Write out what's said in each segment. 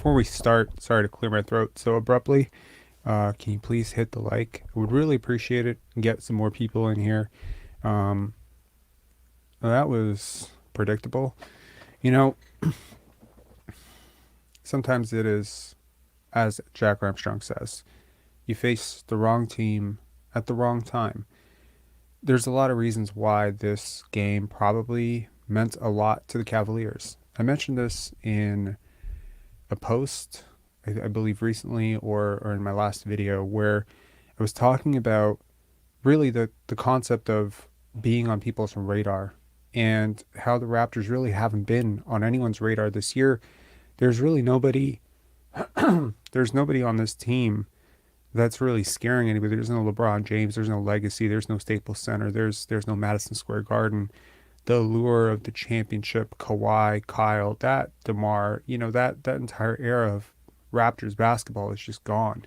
before we start, sorry to clear my throat so abruptly. Can you please hit the like? I would really appreciate it and get some more people in here. Um, that was predictable. You know, sometimes it is, as Jack Armstrong says, you face the wrong team at the wrong time. There's a lot of reasons why this game probably meant a lot to the Cavaliers. I mentioned this in a post, I believe recently, or in my last video, where I was talking about really the concept of being on people's radar and how the Raptors really haven't been on anyone's radar this year. There's really nobody there's nobody on this team that's really scaring anybody. There's no LeBron James, there's no legacy, there's no Staples Center, there's no Madison Square Garden. The allure of the championship, Kawhi, Kyle, that DeMar, that entire era of Raptors basketball is just gone.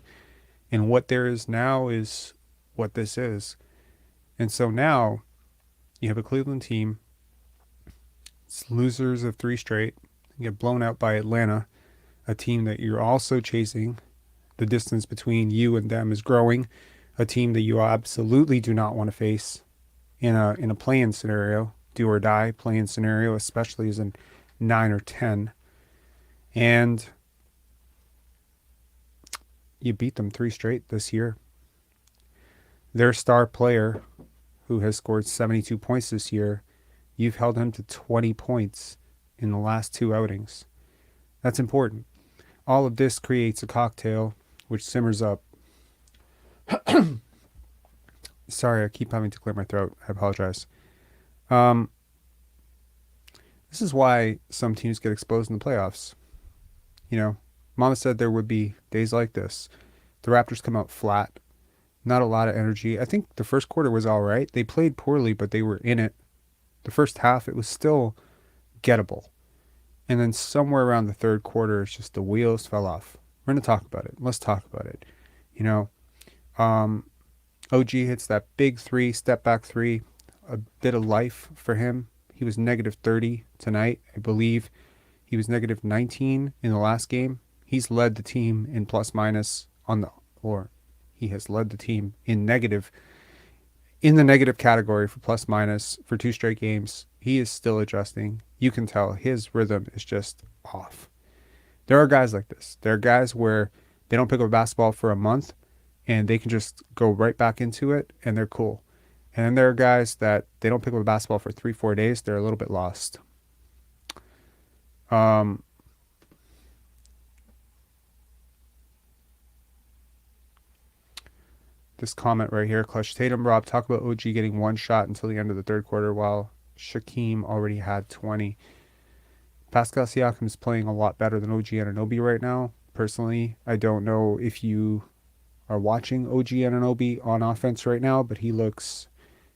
And what there is now is what this is. And so now you have a Cleveland team. It's losers of 3 straight. You get blown out by Atlanta, a team that you're also chasing. The distance between you and them is growing. A team that you absolutely do not want to face in a play-in scenario, do or die play-in scenario, especially as in 9 or 10. And you beat them 3 straight this year. Their star player, who has scored 72 points this year, you've held him to 20 points in the last 2 outings. That's important. All of this creates a cocktail which simmers up. Sorry, I keep having to clear my throat. I apologize. This is why some teams get exposed in the playoffs. Mama said there would be days like this. The Raptors come out flat. Not a lot of energy. I think the first quarter was all right. They played poorly, but they were in it. The first half, it was still gettable. And then somewhere around the third quarter, it's just the wheels fell off. We're going to talk about it. Let's talk about it. OG hits that big 3, step back 3, a bit of life for him. He was negative 30 tonight. I believe he was negative 19 in the last game. He's led the team in plus minus he has led the team in the negative category for plus minus for 2 straight games. He is still adjusting. You can tell his rhythm is just off. There are guys like this. There are guys where they don't pick up a basketball for a month and they can just go right back into it and they're cool. And then there are guys that they don't pick up a basketball for 3-4 days. They're a little bit lost. This comment right here, Clutch Tatum, Rob, talk about OG getting 1 shot until the end of the third quarter while Shaquem already had 20. Pascal Siakam is playing a lot better than O.G Anunoby right now. Personally, I don't know if you are watching O.G Anunoby on offense right now, but he looks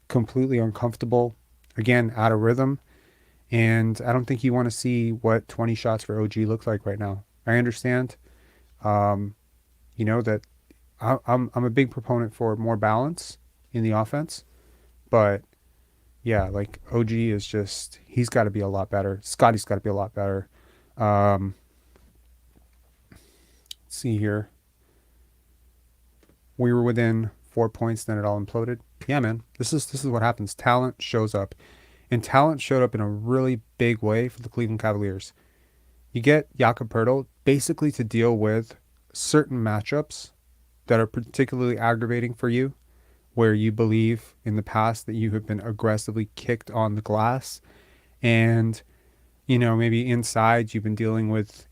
completely uncomfortable, again, out of rhythm. And I don't think you want to see what 20 shots for OG looks like right now. I understand, that I'm a big proponent for more balance in the offense, but yeah, like OG is just, he's got to be a lot better. Scottie's got to be a lot better. Let's see here. We were within 4 points, then it all imploded. Yeah, man, this is what happens. Talent shows up, and talent showed up in a really big way for the Cleveland Cavaliers. You get Jakob Poeltl basically to deal with certain matchups that are particularly aggravating for you, where you believe in the past that you have been aggressively kicked on the glass, and maybe inside you've been dealing with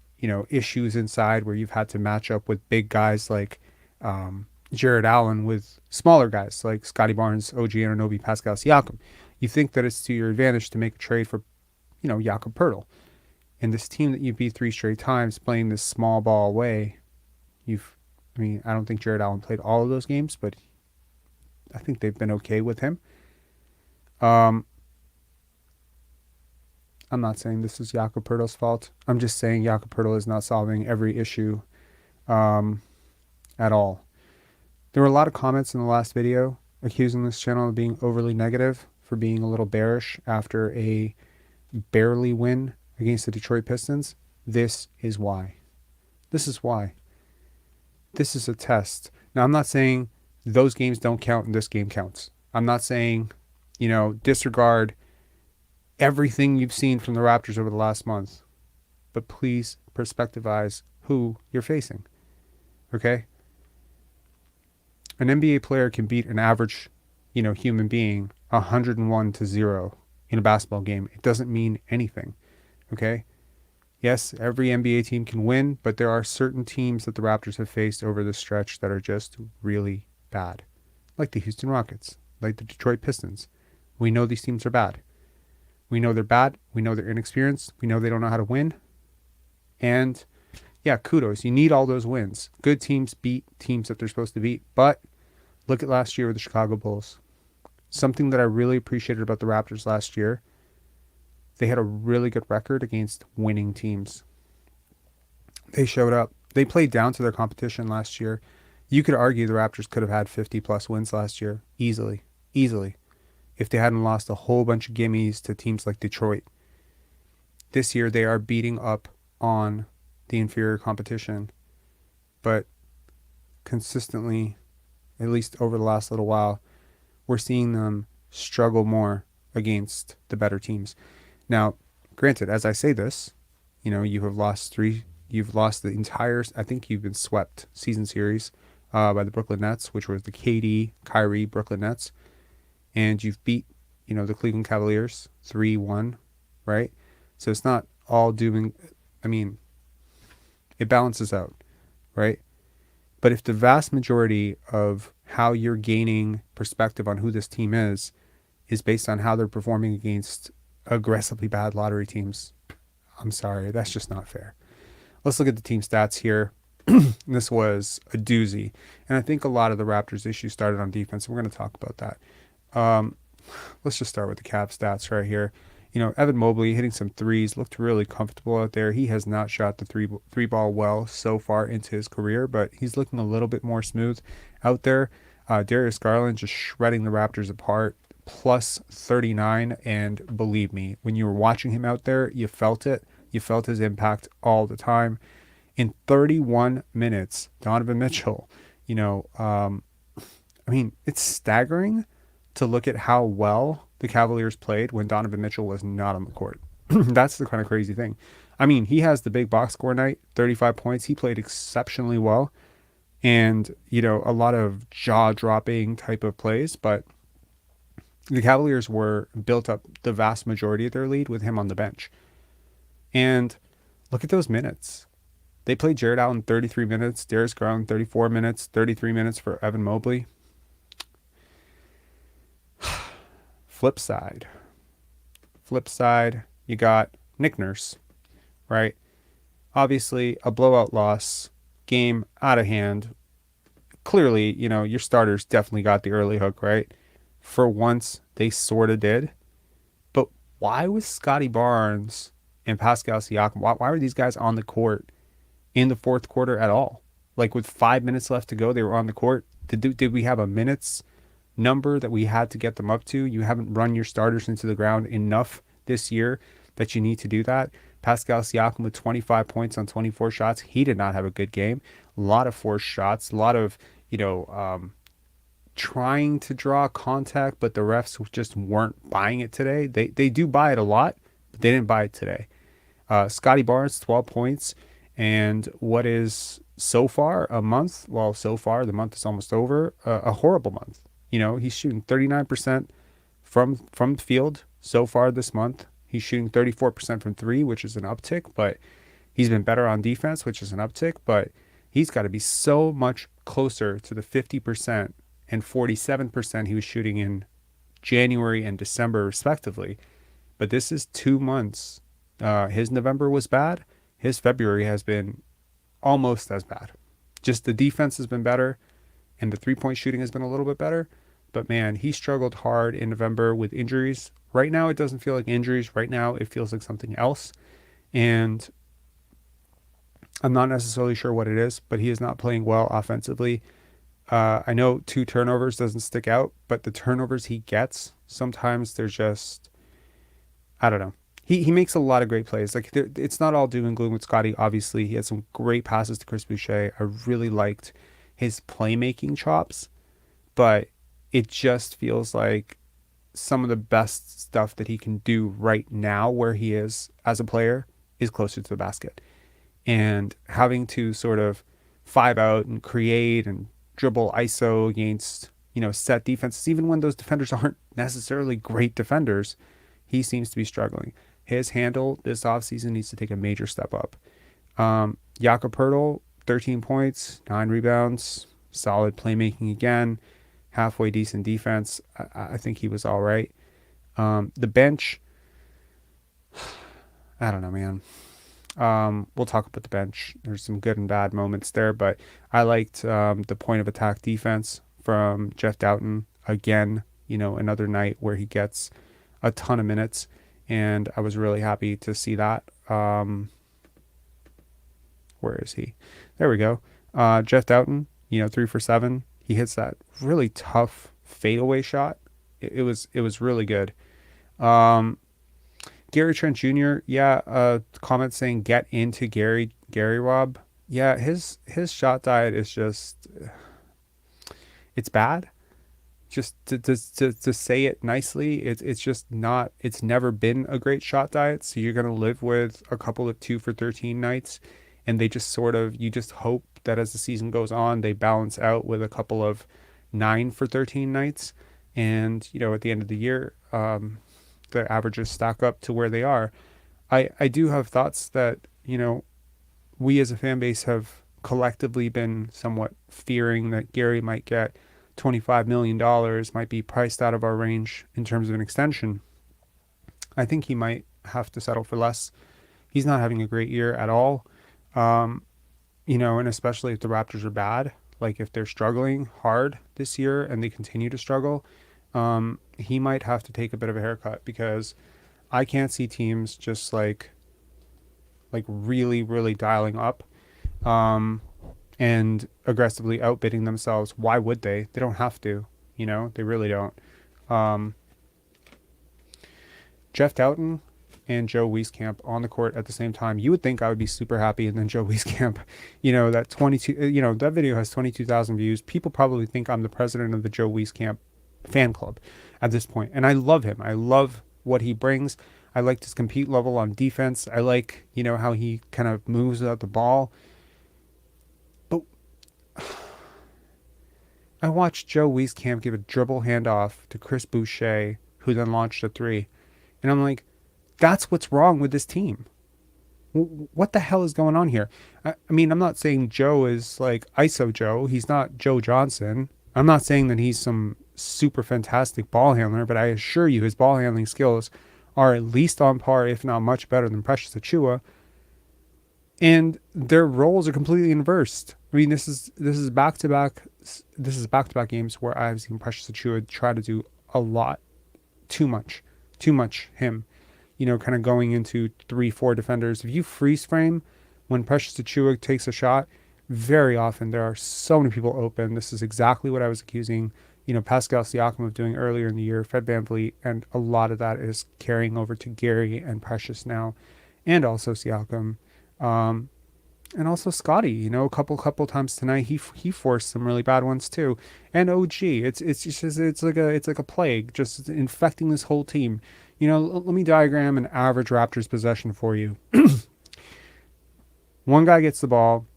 issues inside where you've had to match up with big guys like Jared Allen with smaller guys like Scottie Barnes, O.G Anunoby, Pascal Siakam. You think that it's to your advantage to make a trade for Jakob Poeltl. And this team that you beat 3 straight times playing this small ball way, I don't think Jared Allen played all of those games, but I think they've been okay with him. I'm not saying this is Jakob Poeltl's fault. I'm just saying Jakob Poeltl is not solving every issue at all. There were a lot of comments in the last video accusing this channel of being overly negative, for being a little bearish after a barely win against the Detroit Pistons. This is why. This is why. This is a test. Now, I'm not saying those games don't count and this game counts. I'm not saying, disregard everything you've seen from the Raptors over the last month. But please perspectivize who you're facing. Okay? An NBA player can beat an average, human being 101-0 in a basketball game. It doesn't mean anything. Okay? Yes, every NBA team can win, but there are certain teams that the Raptors have faced over the stretch that are just really bad. Like the Houston Rockets, like the Detroit Pistons. We know these teams are bad. We know they're bad. We know they're inexperienced. We know they don't know how to win. And yeah, kudos. You need all those wins. Good teams beat teams that they're supposed to beat. But look at last year with the Chicago Bulls. Something that I really appreciated about the Raptors last year, they had a really good record against winning teams. They showed up. They played down to their competition last year. You could argue the Raptors could have had 50-plus wins last year. Easily. If they hadn't lost a whole bunch of gimmies to teams like Detroit. This year, they are beating up on the inferior competition. But consistently, at least over the last little while, we're seeing them struggle more against the better teams. Now, granted, as I say this, you have lost you've lost the entire, I think you've been swept season series by the Brooklyn Nets, which was the KD, Kyrie Brooklyn Nets. And you've beat, the Cleveland Cavaliers 3-1, right? So it's not all doing, it balances out, right? But if the vast majority of how you're gaining perspective on who this team is based on how they're performing against aggressively bad lottery teams, I'm sorry, that's just not fair. Let's look at the team stats here. This was a doozy. And I think a lot of the Raptors' issues started on defense. We're going to talk about that. Let's just start with the Cavs stats right here. Evan Mobley hitting some threes, looked really comfortable out there. He has not shot the three ball well so far into his career, but he's looking a little bit more smooth out there. Darius Garland just shredding the Raptors apart, plus 39. And believe me, when you were watching him out there, you felt it. You felt his impact all the time. In 31 minutes, Donovan Mitchell, it's staggering to look at how well the Cavaliers played when Donovan Mitchell was not on the court. That's the kind of crazy thing. He has the big box score night, 35 points. He played exceptionally well. And, a lot of jaw-dropping type of plays. But the Cavaliers were built up the vast majority of their lead with him on the bench. And look at those minutes. They played Jared Allen 33 minutes, Darius Garland 34 minutes, 33 minutes for Evan Mobley. Flip side, you got Nick Nurse, right? Obviously, a blowout loss, game out of hand. Clearly, your starters definitely got the early hook, right? For once, they sort of did. But why was Scottie Barnes and Pascal Siakam, why were these guys on the court in the fourth quarter at all? Like with 5 minutes left to go, they were on the court. Did we have a minutes number that we had to get them up to? You haven't run your starters into the ground enough this year that you need to do that. Pascal Siakam with 25 points on 24 shots. He did not have a good game. A lot of forced shots, a lot of, trying to draw contact, but the refs just weren't buying it today. They do buy it a lot, but they didn't buy it today. Scottie Barnes, 12 points. And what is so far a month? Well, so far the month is almost over. A horrible month. He's shooting 39% from the field so far this month. He's shooting 34% from three, which is an uptick, but he's been better on defense, which is an uptick, but he's got to be so much closer to the 50% and 47% he was shooting in January and December, respectively. But this is 2 months. His November was bad. His February has been almost as bad. Just the defense has been better, and the three-point shooting has been a little bit better. But man, he struggled hard in November with injuries. Right now, it doesn't feel like injuries. Right now, it feels like something else. And I'm not necessarily sure what it is, but he is not playing well offensively. I know 2 turnovers doesn't stick out, but the turnovers he gets, sometimes they're just, I don't know. he makes a lot of great plays. Like it's not all doom and gloom with Scottie. Obviously, he had some great passes to Chris Boucher. I really liked his playmaking chops, but it just feels like some of the best stuff that he can do right now, where he is as a player, is closer to the basket. And having to sort of 5 out and create and dribble ISO against, set defenses, even when those defenders aren't necessarily great defenders, he seems to be struggling. His handle this offseason needs to take a major step up. Jakob Poeltl, 13 points, 9 rebounds, solid playmaking again, halfway decent defense. I think he was all right. The bench, I don't know, man. We'll talk about the bench. There's some good and bad moments there, but I liked the point of attack defense from Jeff Dowtin again. Another night where he gets a ton of minutes, and I was really happy to see that. Where is he? There we go. Jeff Dowtin, 3 for 7. He hits that really tough fadeaway shot. It was really good. Gary Trent Jr., comment saying get into Gary Rob. Yeah, his shot diet is just, it's bad. Just to say it nicely, it's just not, it's never been a great shot diet. So you're gonna live with a couple of 2 for 13 nights, and they just sort of, you just hope that as the season goes on, they balance out with a couple of 9 for 13 nights, and at the end of the year, the averages stack up to where they are. I do have thoughts that, we as a fan base have collectively been somewhat fearing that Gary might get $25 million, might be priced out of our range in terms of an extension. I think he might have to settle for less. He's not having a great year at all. And especially if the Raptors are bad, like if they're struggling hard this year and they continue to struggle, he might have to take a bit of a haircut, because I can't see teams just like really, really dialing up, and aggressively outbidding themselves. Why would they? They don't have to, they really don't. Jeff Dowtin and Joe Wieskamp on the court at the same time. You would think I would be super happy, and then Joe Wieskamp, that 22, that video has 22,000 views. People probably think I'm the president of the Joe Wieskamp fan club at this point, and I love him. I love what he brings. I like his compete level on defense. I like, how he kind of moves without the ball. But I watched Joe Wieskamp give a dribble handoff to Chris Boucher, who then launched a 3, and I'm like, that's what's wrong with this team. What the hell is going on here? I mean, I'm not saying Joe is like ISO Joe. He's not Joe Johnson. I'm not saying that he's some super fantastic ball handler, but I assure you his ball handling skills are at least on par, if not much better than Precious Achiuwa. And their roles are completely inversed. I mean, this is back-to-back games where I've seen Precious Achiuwa try to do a lot, too much him. Kind of going into 3-4 defenders. If you freeze frame when Precious Achiuwa takes a shot, very often there are so many people open. This is exactly what I was accusing, Pascal Siakam of doing earlier in the year, Fred VanVleet, and a lot of that is carrying over to Gary and Precious now, and also Siakam, and also Scottie. A couple times tonight he forced some really bad ones too, and OG. It's like a plague, just infecting this whole team. Let me diagram an average Raptors possession for you. One guy gets the ball.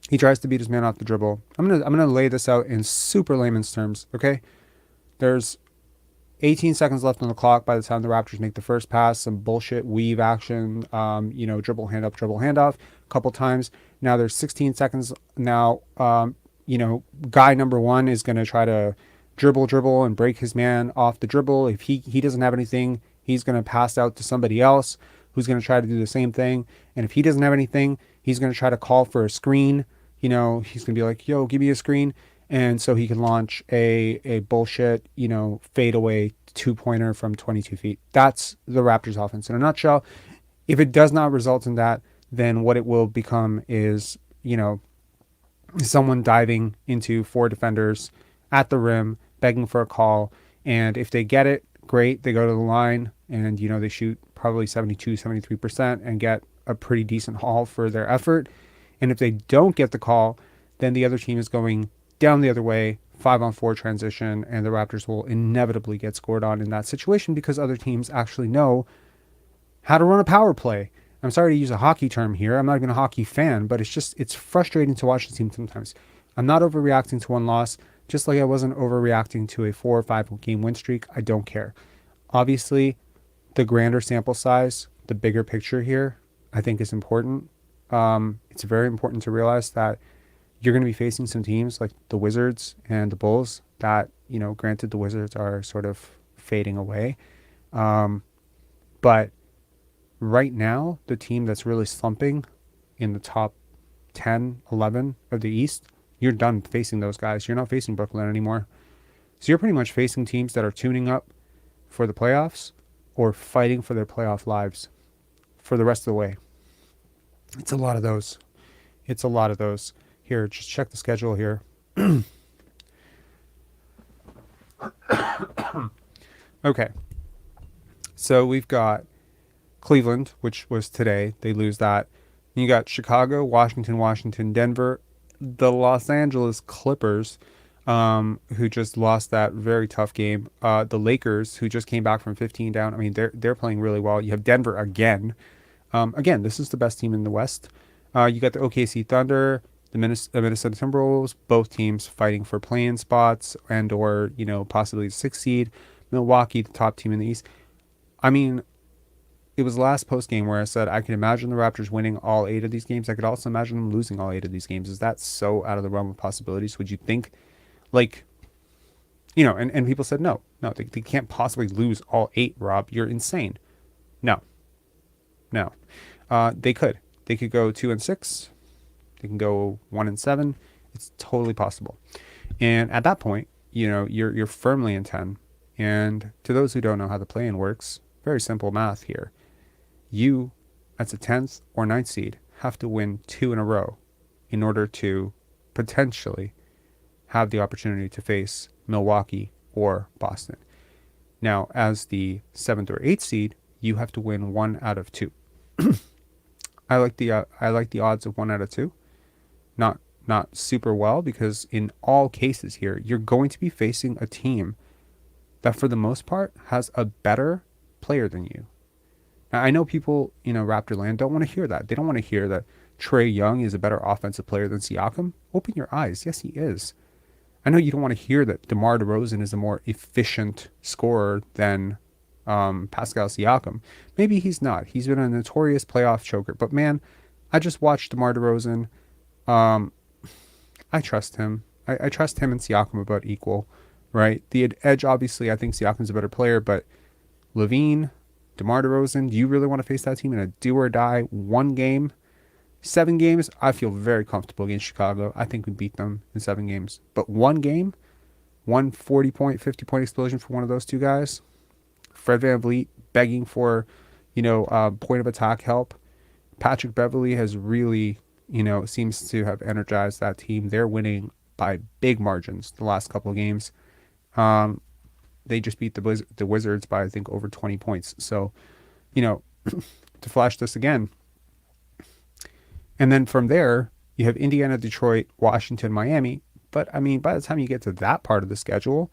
He tries to beat his man off the dribble. I'm gonna lay this out in super layman's terms, okay? There's 18 seconds left on the clock by the time the Raptors make the first pass, some bullshit weave action, dribble, hand up, dribble, hand off a couple times. Now there's 16 seconds. Now, guy number 1 is going to try to dribble and break his man off the dribble. If he doesn't have anything, he's going to pass out to somebody else who's going to try to do the same thing. And if he doesn't have anything, he's going to try to call for a screen. He's going to be like, yo, give me a screen. And so he can launch a bullshit, fadeaway 2-pointer from 22 feet. That's the Raptors offense in a nutshell. If it does not result in that, then what it will become is, someone diving into 4 defenders at the rim, begging for a call. And if they get it, great. They go to the line and, they shoot probably 72, 73% and get a pretty decent haul for their effort. And if they don't get the call, then the other team is going down the other way, 5-on-4 transition, and the Raptors will inevitably get scored on in that situation because other teams actually know how to run a power play. I'm sorry to use a hockey term here. I'm not even a hockey fan, but it's frustrating to watch the team sometimes. I'm not overreacting to one loss, just like I wasn't overreacting to a 4 or 5 game win streak. I don't care. Obviously, the grander sample size, the bigger picture here, I think is important. It's very important to realize that you're going to be facing some teams like the Wizards and the Bulls that, granted the Wizards are sort of fading away. But right now, the team that's really slumping in the top 10, 11 of the East, you're done facing those guys. You're not facing Brooklyn anymore. So you're pretty much facing teams that are tuning up for the playoffs or fighting for their playoff lives for the rest of the way. It's a lot of those. Here, just check the schedule here. Okay. So we've got Cleveland, which was today. They lose that. You got Chicago, Washington, Denver, the Los Angeles Clippers, who just lost that very tough game. The Lakers, who just came back from 15 down. I mean, they're playing really well. You have Denver again. Again, this is the best team in the West. You got the OKC Thunder, the Minnesota Timberwolves, both teams fighting for play-in spots and or, possibly the 6th seed. Milwaukee, the top team in the East. I mean, it was last post game where I said I could imagine the Raptors winning all 8 of these games. I could also imagine them losing all 8 of these games. Is that so out of the realm of possibilities? Would you think, and people said no, they can't possibly lose all 8, Rob. You're insane. No. They could go 2-6. They can go 1-7. It's totally possible. And at that point, you're firmly in 10. And to those who don't know how the play-in works, very simple math here. You, as a 10th or 9th seed, have to win 2 in a row in order to potentially have the opportunity to face Milwaukee or Boston. Now, as the 7th or 8th seed, you have to win 1 out of 2. I like the odds of 1 out of 2. Not super well, because in all cases here, you're going to be facing a team that for the most part has a better player than you. Now, I know people, Raptorland don't want to hear that. They don't want to hear that Trae Young is a better offensive player than Siakam. Open your eyes. Yes, he is. I know you don't want to hear that DeMar DeRozan is a more efficient scorer than Pascal Siakam. Maybe he's not. He's been a notorious playoff choker. But man, I just watched DeMar DeRozan. I trust him. I trust him and Siakam about equal, right? The edge, obviously, I think Siakam's a better player, but Levine, DeMar DeRozan, do you really want to face that team in a do or die 1 game? 7 games, I feel very comfortable against Chicago. I think we beat them in 7 games. But 1 game, 40-point, 50-point explosion for one of those 2 guys. Fred VanVleet begging for, point of attack help. Patrick Beverley has really, seems to have energized that team. They're winning by big margins the last couple of games. They just beat the Wizards by, I think, over 20 points. So, to flash this again. And then from there, you have Indiana, Detroit, Washington, Miami. But, I mean, by the time you get to that part of the schedule,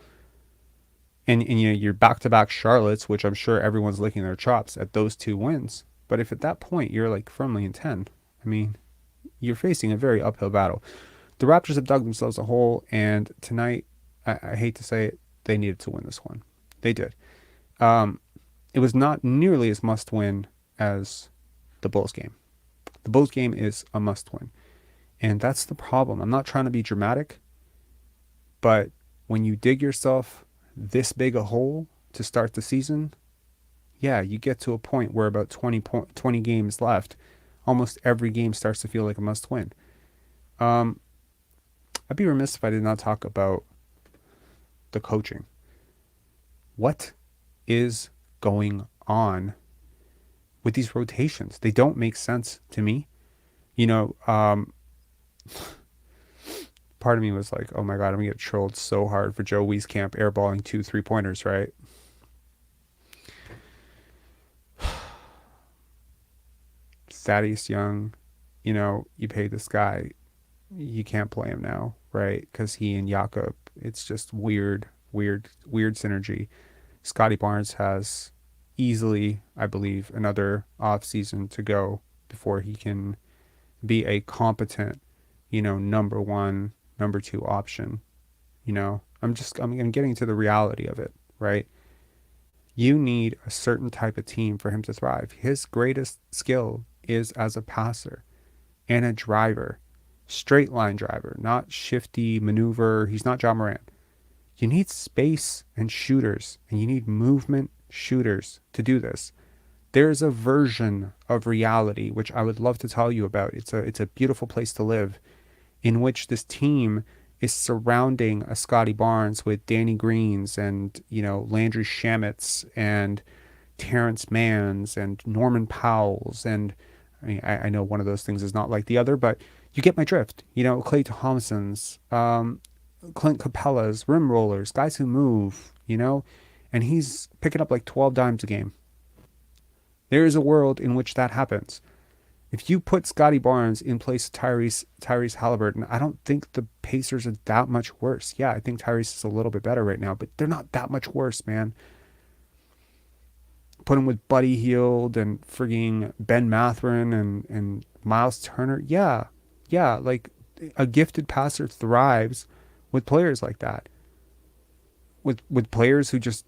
and you're back-to-back Charlottes, which I'm sure everyone's licking their chops at those 2 wins. But if at that point you're, firmly in 10, I mean, you're facing a very uphill battle. The Raptors have dug themselves a hole, and tonight, I hate to say it, they needed to win this one. They did. It was not nearly as must-win as the Bulls game. The Bulls game is a must-win. And that's the problem. I'm not trying to be dramatic, but when you dig yourself this big a hole to start the season, yeah, you get to a point where about 20 games left, almost every game starts to feel like a must-win. I'd be remiss if I did not talk about the coaching. What is going on with these rotations? They don't make sense to me. Part of me was like, oh my God, I'm going to get trolled so hard for Joe Wieskamp airballing 2 3-pointers, right? Thaddeus Young, you pay this guy, you can't play him now, right? Because he and Jakob, it's just weird synergy. Scottie Barnes has easily, I believe, another off season to go before he can be a competent, number one, number two option. I'm getting to the reality of it, right? You need a certain type of team for him to thrive. His greatest skill is as a passer and a driver, straight line driver, not shifty maneuver. He's not John Morant. You need space and shooters, and you need movement shooters to do this. There's a version of reality which I would love to tell you about. It's a beautiful place to live, in which this team is surrounding a Scottie Barnes with Danny Greens and Landry Shamit's and Terrence Mann's and Norman Powell's, and I know one of those things is not like the other, but you get my drift. Klay Thompson's, Clint Capella's, rim rollers, guys who move, and he's picking up like 12 dimes a game. There is a world in which that happens. If you put Scottie Barnes in place of Tyrese Halliburton, I don't think the Pacers are that much worse. Yeah, I think Tyrese is a little bit better right now, but they're not that much worse, man. Put him with Buddy Hield and frigging Ben Mathurin and Miles Turner. Yeah, like a gifted passer thrives with players like that. With players who just,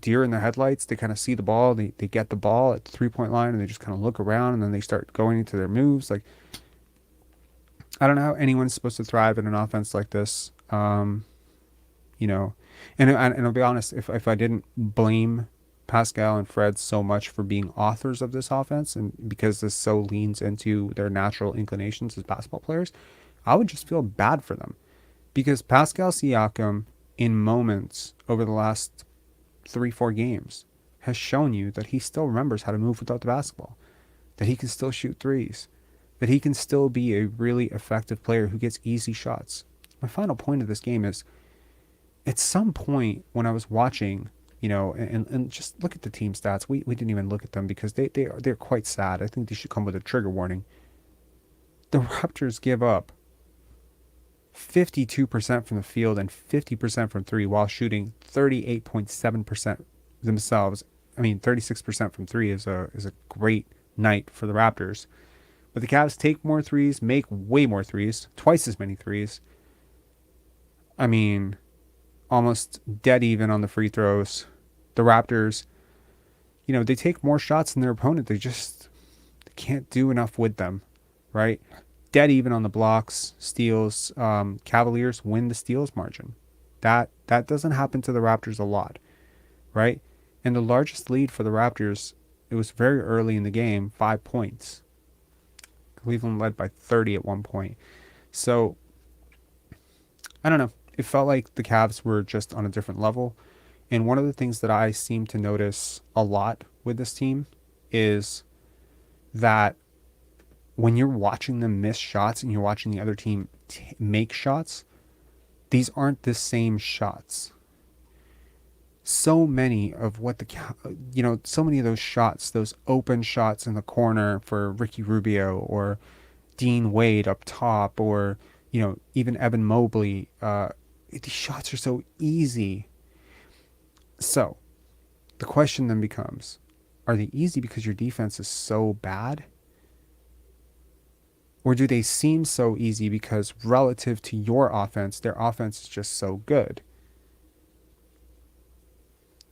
deer in the headlights, they kind of see the ball, they get the ball at the 3-point line, and they just kind of look around, and then they start going into their moves. Like, I don't know how anyone's supposed to thrive in an offense like this. And I'll be honest, if I didn't blame Pascal and Fred so much for being authors of this offense, and because this so leans into their natural inclinations as basketball players, I would just feel bad for them. Because Pascal Siakam, in moments over the last 3-4 games, has shown you that he still remembers how to move without the basketball, that he can still shoot threes, that he can still be a really effective player who gets easy shots. My final point of this game is, at some point when I was watching, and just look at the team stats. We didn't even look at them because they're quite sad. I think they should come with a trigger warning. The Raptors give up 52% from the field and 50% from three while shooting 38.7% themselves. I mean, 36% from three is a great night for the Raptors. But the Cavs take more threes, make way more threes, twice as many threes. I mean, almost dead even on the free throws. The Raptors, they take more shots than their opponent. They can't do enough with them, right? Dead even on the blocks, steals. Cavaliers win the steals margin. That doesn't happen to the Raptors a lot, right? And the largest lead for the Raptors, it was very early in the game, 5 points. Cleveland led by 30 at one point. So, I don't know. It felt like the Cavs were just on a different level. And one of the things that I seem to notice a lot with this team is that when you're watching them miss shots and you're watching the other team make shots, these aren't the same shots. So many of so many of those shots, those open shots in the corner for Ricky Rubio or Dean Wade up top, or, even Evan Mobley, these shots are so easy. So the question then becomes, are they easy because your defense is so bad? Or do they seem so easy because relative to your offense, their offense is just so good?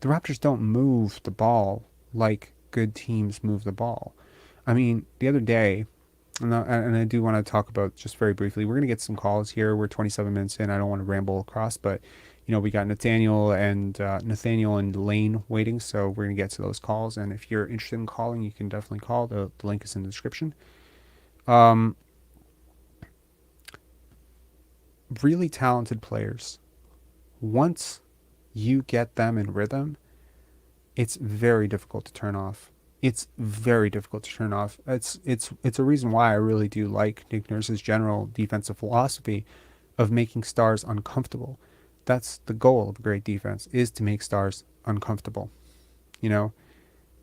The Raptors don't move the ball like good teams move the ball. I mean, the other day, and I do want to talk about just very briefly, we're going to get some calls here. We're 27 minutes in. I don't want to ramble across, but, we got Nathaniel and Lane waiting, so we're going to get to those calls. And if you're interested in calling, you can definitely call. The link is in the description. Really talented players, once you get them in rhythm, it's very difficult to turn off. It's very difficult to turn off. It's a reason why I really do like Nick Nurse's general defensive philosophy of making stars uncomfortable. That's the goal of a great defense, is to make stars uncomfortable.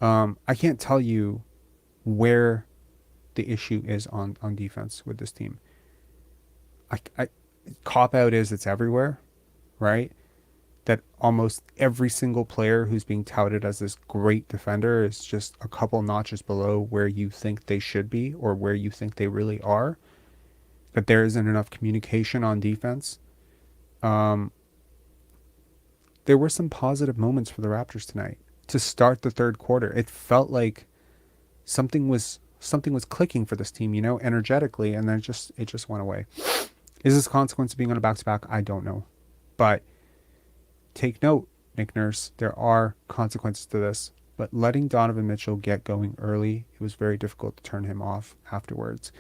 I can't tell you where the issue is on defense with this team. I cop out is it's everywhere, right? That almost every single player who's being touted as this great defender is just a couple notches below where you think they should be or where you think they really are. But there isn't enough communication on defense. Um, there were some positive moments for the Raptors tonight to start the third quarter. It felt like something was clicking for this team, energetically, and then it just went away. Is this a consequence of being on a back-to-back? I don't know. But take note, Nick Nurse, there are consequences to this. But letting Donovan Mitchell get going early, it was very difficult to turn him off afterwards.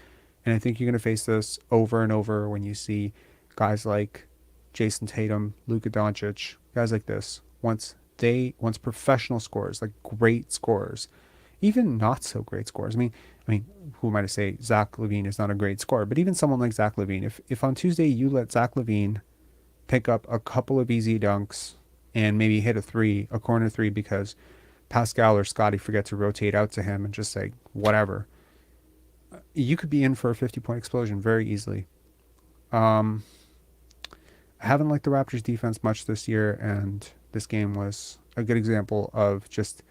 And I think you're going to face this over and over when you see guys like Jason Tatum, Luka Doncic, guys like this. Once professional scorers, like great scorers, even not so great scorers. I mean, who am I to say Zach LaVine is not a great scorer? But even someone like Zach LaVine, if on Tuesday you let Zach LaVine pick up a couple of easy dunks and maybe hit a corner three because Pascal or Scottie forget to rotate out to him and just say whatever, you could be in for a 50-point explosion very easily. I haven't liked the Raptors defense much this year, and this game was a good example of just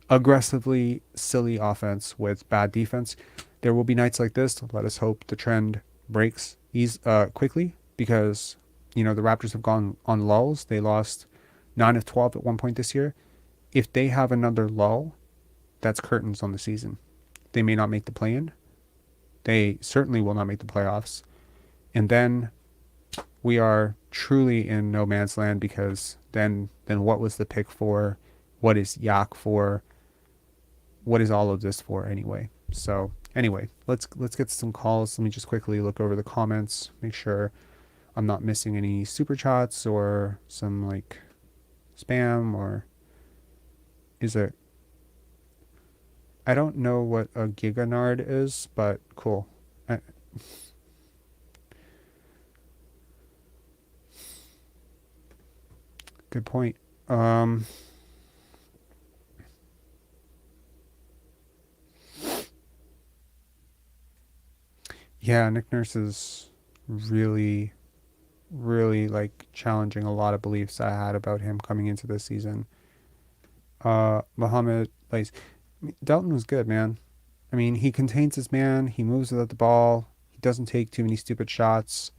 aggressively silly offense with bad defense. There will be nights like this. Let us hope the trend breaks quickly, because the Raptors have gone on lulls. They lost 9 of 12 at one point this year. If they have another lull, that's curtains on the season. They may not make the play-in. They certainly will not make the playoffs. And then we are truly in no man's land, because then what was the pick for? What is Yak for? What is all of this for anyway? So anyway, let's get some calls. Let me just quickly look over the comments, make sure I'm not missing any super chats or some like spam, or is it? I don't know what a giganard is, but cool. Good point. Yeah, Nick Nurse is really, really like challenging a lot of beliefs I had about him coming into this season. Muhammad plays. Dowtin was good, man. I mean, he contains his man. He moves without the ball. He doesn't take too many stupid shots.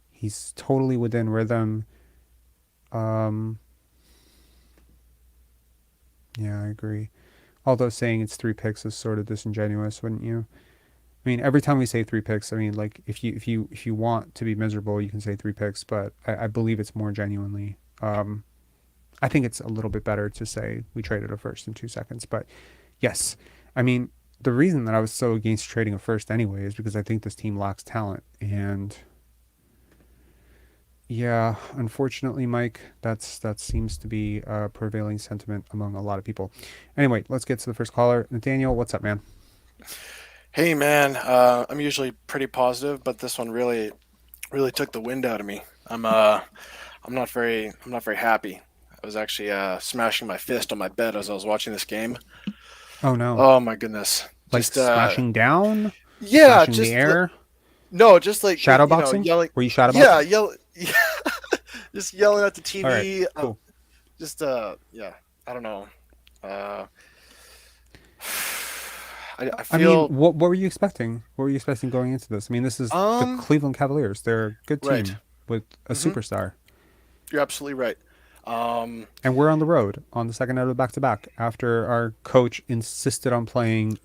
He's totally within rhythm. Yeah, I agree. Although saying it's 3 picks is sort of disingenuous, wouldn't you? I mean, every time we say 3 picks, I mean, like if you want to be miserable, you can say 3 picks, but I believe it's more genuinely. I think it's a little bit better to say we traded a first in 2 seconds, but yes, I mean, the reason that I was so against trading a first anyway is because I think this team lacks talent, and yeah, unfortunately, Mike, that seems to be a prevailing sentiment among a lot of people. Anyway, let's get to the first caller. Nathaniel, what's up, man? Hey man, I'm usually pretty positive, but this one really, really took the wind out of me. I'm not very happy. I was actually smashing my fist on my bed as I was watching this game. Oh no. Oh my goodness, Like just smashing down, yeah, smashing the air, no, just like shadow boxing. yelling, Were you shadow yeah, boxing? yell, just yelling at the All right, TV. cool. Just yeah, I don't know. Uh, I I mean, feel what were you expecting? What were you expecting going into this? I mean, this is the um Cleveland Cavaliers. They're a good right. team with a hmm superstar, You're absolutely right. Um, and we're on the road on the second out of the back-to-back after our coach insisted on playing,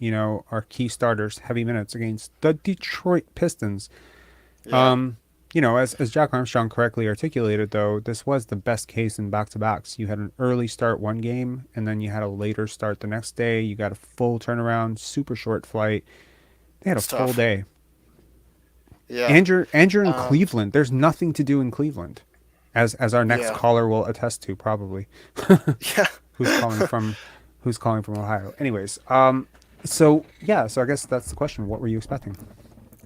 our key starters heavy minutes against the Detroit Pistons. yeah, Um, as Jack Armstrong correctly articulated, though, this was the best case in back-to-backs. You had an early start one game, and then you had a later start the next day. You got a full turnaround, super short flight. They had a it's full tough. day. Yeah. And you're in Um, Cleveland. There's nothing to do in Cleveland, as our next yeah. caller will attest to, probably. Yeah. Who's calling from who's calling from Ohio. Anyways, so yeah, so I guess that's the question. What were you expecting?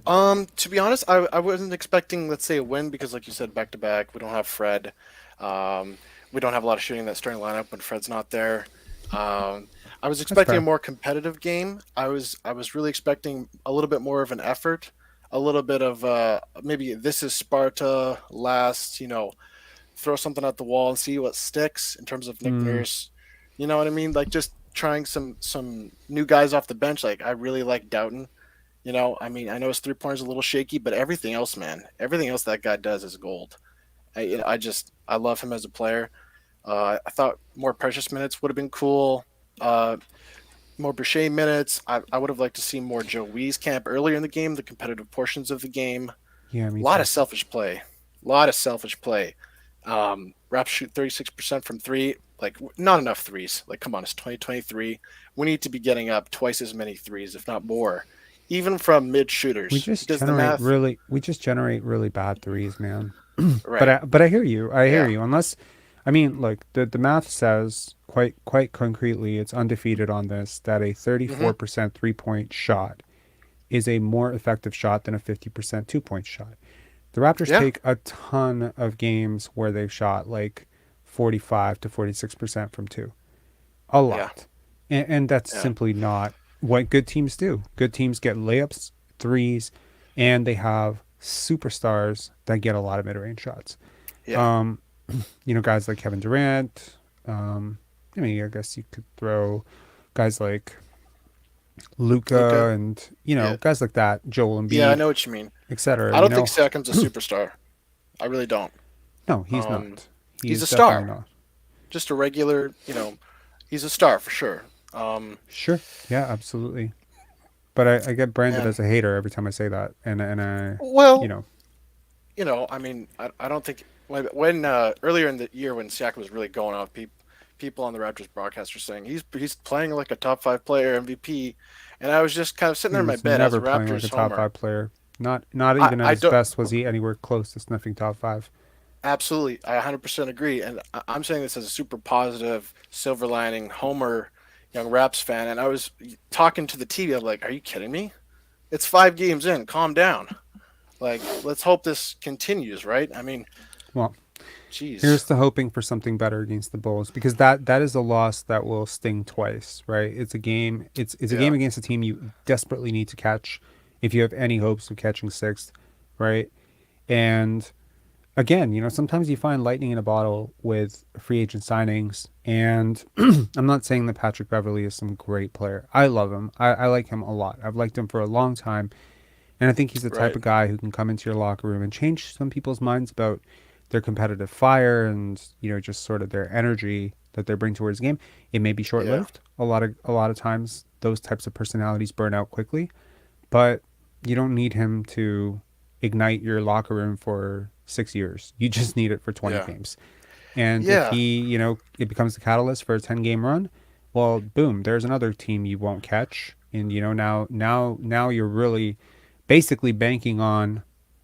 To be honest, I wasn't expecting, let's say, a win because, like you said, back to back, we don't have Fred. Um, we don't have a lot of shooting in that starting lineup when Fred's not there. Um, I was That's expecting a fair. more competitive game. I was really expecting a little bit more of an effort, a little bit of maybe this is Sparta last, throw something at the wall and see what sticks in terms of Nick Mm, Nurse. You know what I mean? Like just trying some new guys off the bench. Like I really like Dowtin. I mean, I know his 3 pointers a little shaky, but everything else, man, everything else that guy does is gold. I love him as a player. I thought more Precious minutes would have been cool. Uh, more Boucher minutes. I would have liked to see more Joe Wieskamp earlier in the game, the competitive portions of the game. A yeah, me lot too. of selfish play. A lot of selfish play. Raps shoot 36% from three. Like, not enough threes. Like, come on, it's 2023. We need to be getting up twice as many threes, if not more, even from mid shooters, because the math, We just generate really bad threes, man. right? But I hear you. I hear Yeah. you. Unless, I mean, look, the math says quite concretely, it's undefeated on this that a Hmm. 34% 3-point shot is a more effective shot than a 50% 2-point shot. The Raptors Yeah. take a ton of games where they've shot like 45 to 46% from two. A Yeah. lot. And that's Yeah. simply not what good teams do. Good teams get layups, threes, and they have superstars that get a lot of mid range shots. Yeah. Um, guys like Kevin Durant. I mean, I guess you could throw guys like Luca Luca. and, Yeah. guys like that, Joel Yeah. I Embiid, know what you mean. etc. I don't think Siakam's a superstar. I really don't. No, he's Um, not. he's He's a definitely star, not. just a regular. He's a star for sure. Sure. Yeah, absolutely. But I get branded And as a hater every time I say that. And I, you well, know, I mean, I don't think when earlier in the year when Siakam was really going off, people on the Raptors broadcast were saying he's playing like a top five player MVP, and I was just kind of sitting he there in my was bed as a never playing like a Raptors top homer. five player. Not I even at I his don't best was he anywhere close to sniffing top five. absolutely, I 100% agree, and I'm saying this as a super positive silver lining homer, young Raps fan, and I was talking to the TV. I'm like, are you kidding me? It's 5 games in. Calm down. Like, let's hope this continues, right? I mean, Well, geez. here's to hoping for something better against the Bulls because that is a loss that will sting twice, right? It's a game. It's a Yeah. game against a team you desperately need to catch if you have any hopes of catching sixth, right? And again, sometimes you find lightning in a bottle with free agent signings. And I'm not saying that Patrick Beverly is some great player. I love him. I like him a lot. I've liked him for a long time. And I think he's the type Right. of guy who can come into your locker room and change some people's minds about their competitive fire and, just sort of their energy that they bring towards the game. It may be short Yeah. lived. A lot of times those types of personalities burn out quickly, but you don't need him to ignite your locker room for 6 years. You just need it for 20 Yeah. games. And if Yeah. he, it becomes the catalyst for a 10-game run, well, boom, there's another team you won't catch. And now you're really basically banking on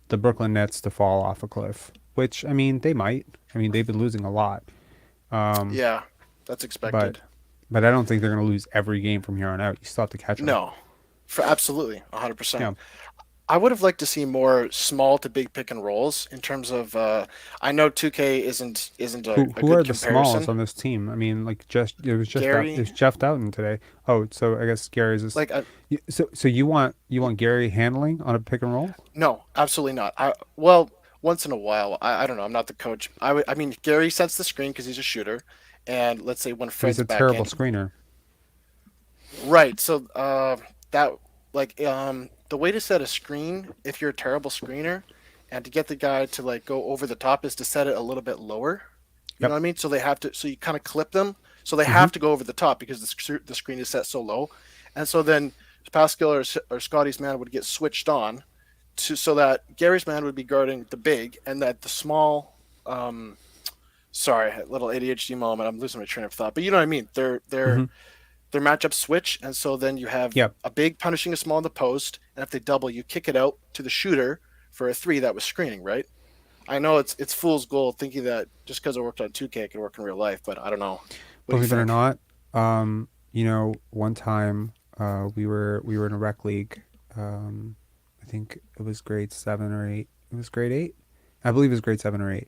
the Brooklyn Nets to fall off a cliff, which I mean, they might. I mean, they've been losing a lot. Um, Yeah. That's but expected. but I don't think they're going to lose every game from here on out. You still have to catch them. No. For absolutely, Yeah. 100%. I would have liked to see more small to big pick and rolls in terms of I know 2K isn't a Who good are the smalls comparison. on this team? I mean, like just it Gary, was Jeff Dowtin today. Oh, so I guess Gary's is. like So you want Gary handling on a pick and roll? no, absolutely not. Well, once in a while, I don't know. I'm not the coach. I mean, Gary sets the screen because he's a shooter, and let's say when But he's Fred's a back terrible in, screener. right? So that like the way to set a screen if you're a terrible screener, and to get the guy to like go over the top is to set it a little bit lower. You know Yep. what I mean? So they have to. So you kind of clip them. So they Mm-hmm. have to go over the top because the screen is set so low, and so then Pascal or Scotty's man would get switched on to so that Gary's man would be guarding the big and that the small. Sorry, a little ADHD moment. I'm losing my train of thought, but you know what I mean. Mm-hmm. Their matchup switch, and so then you have Yep. a big punishing a small in the post, and if they double, you kick it out to the shooter for a three that was screening, right? I know it's fool's gold thinking that just because it worked on 2K it can work in real life, but I don't know. What do you Believe it or think? not, one time we were in a rec league. I think it was grade 7 or 8. It was grade 8. I believe it was grade 7 or 8.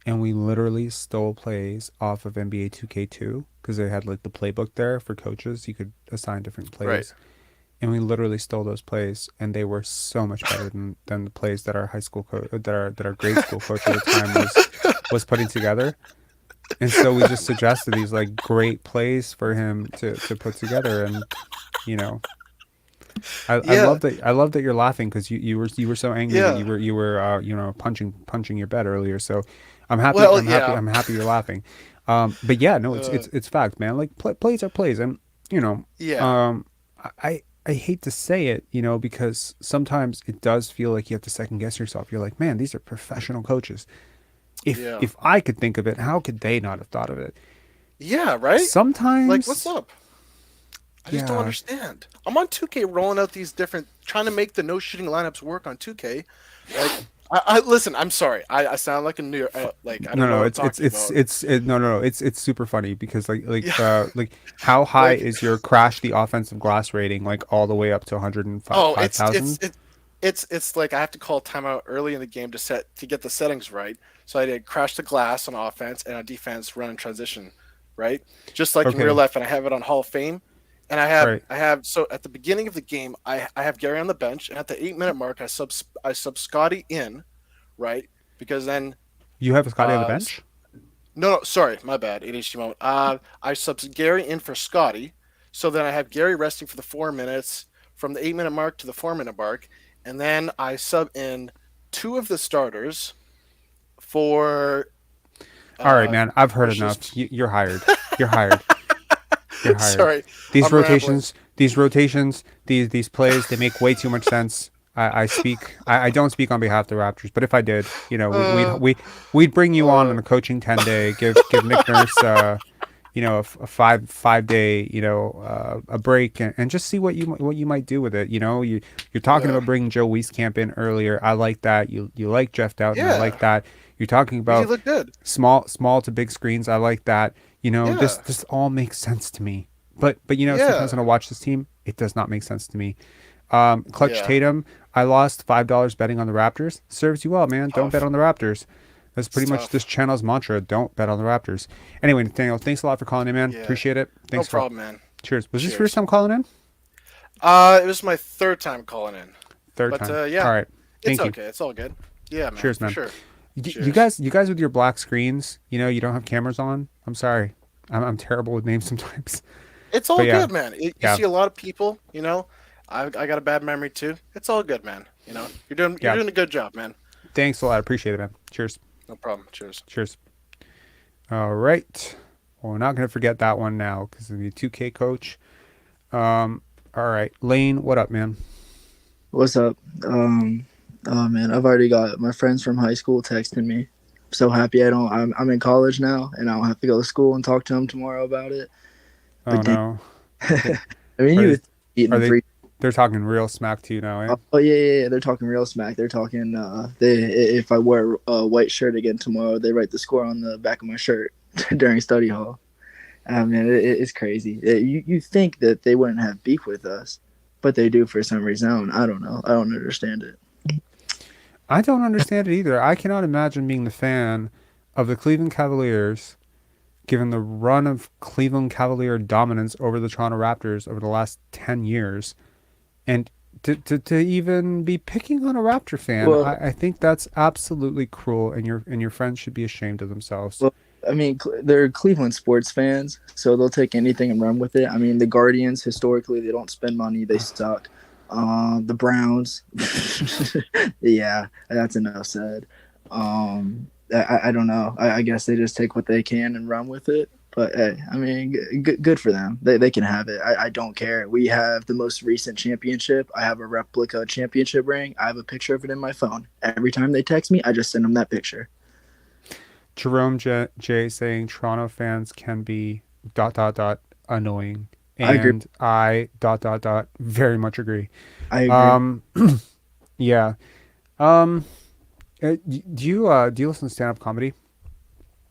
And we literally stole plays off of NBA 2K2 because they had like the playbook there for coaches. You could assign different Right. plays, and we literally stole those plays, and they were so much better than the plays that our high school coach, that our grade school coach at the time was putting together. And so we just suggested these like great plays for him to put together, and you know, Yeah. I love that you're laughing because you were so angry that Yeah. you were punching your bed earlier. So Well, yeah. I'm happy you're laughing. But yeah, no, Uh, it's fact, man. Like plays are plays, and you know, yeah. um, I hate to say it, because sometimes it does feel like you have to second guess yourself. You're like, man, these are professional coaches. Yeah. If I could think of it, how could they not have thought of it? Yeah. Right. Like, what's Sometimes, up? I just don't yeah. understand. I'm on 2K rolling out these different, trying to make the no shooting lineups work on 2K. Like, I listen. I'm sorry. I sound like a new, like I No, don't know no, what I'm talking about. no, no, no, it's super funny because Yeah. like how high Like, is your crash the offensive glass rating, like all the way up to oh, 105,000? it's like I have to call timeout early in the game to get the settings right. So I did crash the glass on offense and on defense run and transition, right? Just like in real Okay, life, and I have it on Hall of Fame. And right. I have so at the beginning of the game, I have Gary on the bench, and at the 8 minute mark, I sub Scotty in, right? Because then You have Scotty on the uh bench? no, sorry, my bad, ADHD moment. I sub Gary in for Scotty, so then I have Gary resting for the 4 minutes from the 8 minute mark to the 4 minute mark, and then I sub in two of the starters for All right, uh man. I've heard let's enough. just You're hired. You're hired. You're hired. sorry, I'm rambling. These rotations, these plays, they make way too much sense. I don't speak on behalf of the Raptors, but if I did, Uh, we'd bring you on uh, a coaching 10-day, give Nick Nurse a 5 day a break, and just see what you might do with it. You're talking yeah, about bringing Joe Wieskamp in earlier. I like that. You like Jeff Dowtin. I like yeah, that. You're talking he about looked good. small to big screens. I like that. Yeah, This all makes sense to me. But sometimes yeah, when I watch this team, it does not make sense to me. Clutch yeah. Tatum, I lost $5 betting on the Raptors. Serves you well, man. Don't bet Tough. on the Raptors. That's It's pretty much this tough. channel's mantra. Don't bet on the Raptors. Anyway, Nathaniel, thanks a lot for calling in, man. Yeah. Appreciate it. No Thanks for problem, man. cheers. Was this your first Cheers. time calling in? It was my third time calling in, Third but time. All yeah, right. it's Thank you. okay. It's all good. Yeah, man, Cheers, for man. sure. You Cheers. guys, with your black screens, you don't have cameras on. I'm sorry. I'm terrible with names sometimes. It's But all yeah, good, man. You yeah, see a lot of people, I got a bad memory too. It's all good, man. You're yeah. doing a good job, man. Thanks a lot. Appreciate it, man. Cheers. No problem. Cheers. Cheers. All right. Well, we're not going to forget that one now because of the 2K coach. All right. Lane, what up, man? What's up? Oh man, I've already got my friends from high school texting me. I'm so happy I don't. I'm in college now, and I don't have to go to school and talk to them tomorrow about it. Oh But damn, no. Th- I mean, Are you they, was eating are a they free. they're talking real smack to you now, eh? Oh yeah, yeah, yeah. They're talking real smack. They're talking. If I wear a white shirt again tomorrow, they write the score on the back of my shirt during study hall. I mean, it's crazy. You think that they wouldn't have beef with us, but they do for some reason. I don't know. I don't understand it. I don't understand it either. I cannot imagine being the fan of the Cleveland Cavaliers given the run of Cleveland Cavalier dominance over the Toronto Raptors over the last 10 years and to even be picking on a Raptor fan. Well, I think that's absolutely cruel, and your friends should be ashamed of themselves. Well, I mean, they're Cleveland sports fans, so they'll take anything and run with it. I mean, the Guardians historically they don't spend money; they suck. The Browns, yeah, that's enough said. I don't know. I guess they just take what they can and run with it. But hey, I mean, good for them. They can have it. I don't care. We have the most recent championship. I have a replica championship ring. I have a picture of it in my phone. Every time they text me, I just send them that picture. Jerome J saying Toronto fans can be annoying, I agree. and I very much agree. I agree. Um, yeah. Um, do you listen to stand up comedy?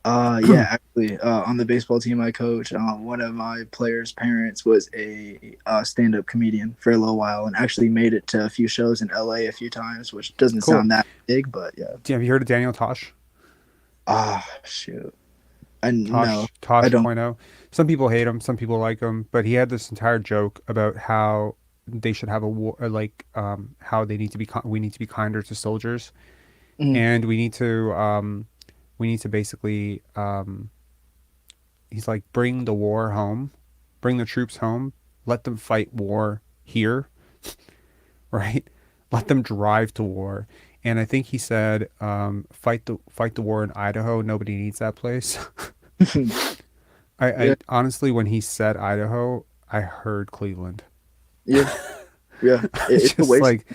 Yeah, actually, on the baseball team I coach, one of my players' parents was a stand-up comedian for a little while, and actually made it to a few shows in LA a few times, which doesn't Cool. sound that big, but yeah. Have you heard of Daniel Tosh? Ah, shoot. No, I Tosh don't. point oh. Some people hate him, some people like him, but he had this entire joke about how they should have a war, like how they need to be we need to be kinder to soldiers, Mm, and we need to basically he's like bring the war home, bring the troops home, let them fight war here, right? Let them drive to war. And I think he said, fight the war in Idaho. Nobody needs that place. yeah, I honestly, when he said Idaho, I heard Cleveland. yeah, yeah. It's a Just waste. like,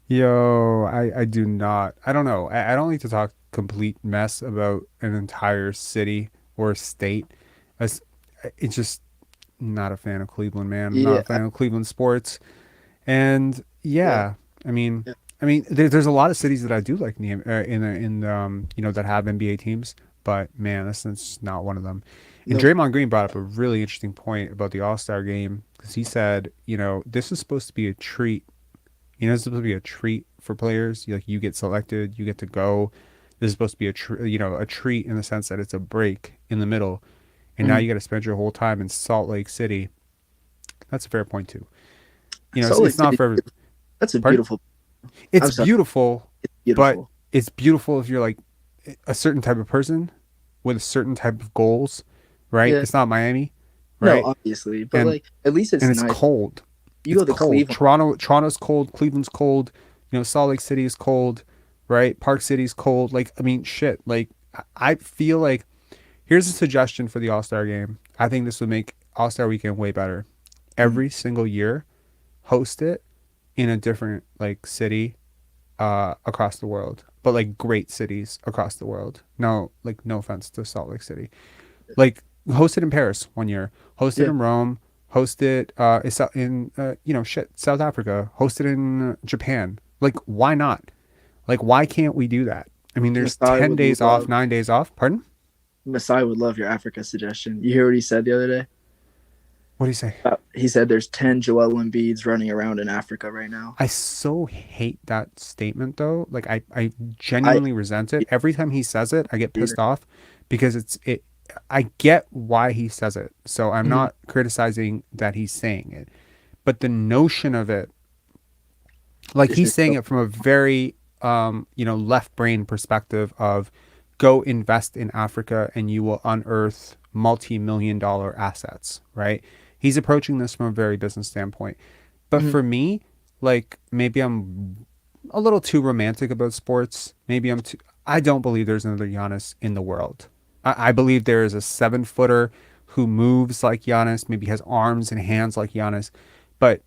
yo, I do not. I don't know. I don't like to talk complete mess about an entire city or state. As it's just not a fan of Cleveland, man. I'm not Yeah, a fan of Cleveland sports. And yeah, yeah, I mean, yeah. there's a lot of cities that I do like you know, that have NBA teams, but man, that's not one of them. And No, Draymond Green brought up a really interesting point about the All Star game because he said, you know, this is supposed to be a treat. You know, it's supposed to be a treat for players. Like you get selected, you get to go. This is supposed to be a treat in the sense that it's a break in the middle, and now mm. you got to spend your whole time in Salt Lake City. That's a fair point too. You know, Salt Lake it's not City. for every. That's a Pardon? beautiful. It's I'm sorry. beautiful, It's but beautiful. it's beautiful if you're like a certain type of person with a certain type of goals, right? Yeah. It's not Miami, No, right? obviously, but And like at least it's it's nice. cold. You It's go to cold. Cleveland. Toronto's cold. Cleveland's cold. You know, Salt Lake City is cold, right? Park City's cold. Like, I mean, shit. Like, I feel like here's a suggestion for the All Star game. I think this would make All Star Weekend way better. Mm, Every single year, host it in a different like city across the world, but like great cities across the world. No, like no offense to Salt Lake City. Like hosted in Paris one year, hosted yeah, in Rome, hosted in you know shit South Africa, hosted in Japan. Like why not? Like why can't we do that? I mean, there's Masai 10 would days off, love. 9 days off. Pardon? Masai would love your Africa suggestion. You hear what he said the other day? What do you say? He said there's 10 Joel Embiids running around in Africa right now. I so hate that statement though. Like I I genuinely resent it. Every time he says it, I get either. pissed off because I get why he says it. So I'm Mhm. not criticizing that he's saying it. But the notion of it, like It's he's just saying so, it from a very you know, left brain perspective of go invest in Africa and you will unearth multi-million dollar assets, right? He's approaching this from a very business standpoint. But mhm. for me, like maybe I'm a little too romantic about sports. Maybe I'm too. I don't believe there's another Giannis in the world. I believe there is a 7 footer who moves like Giannis, maybe has arms and hands like Giannis, but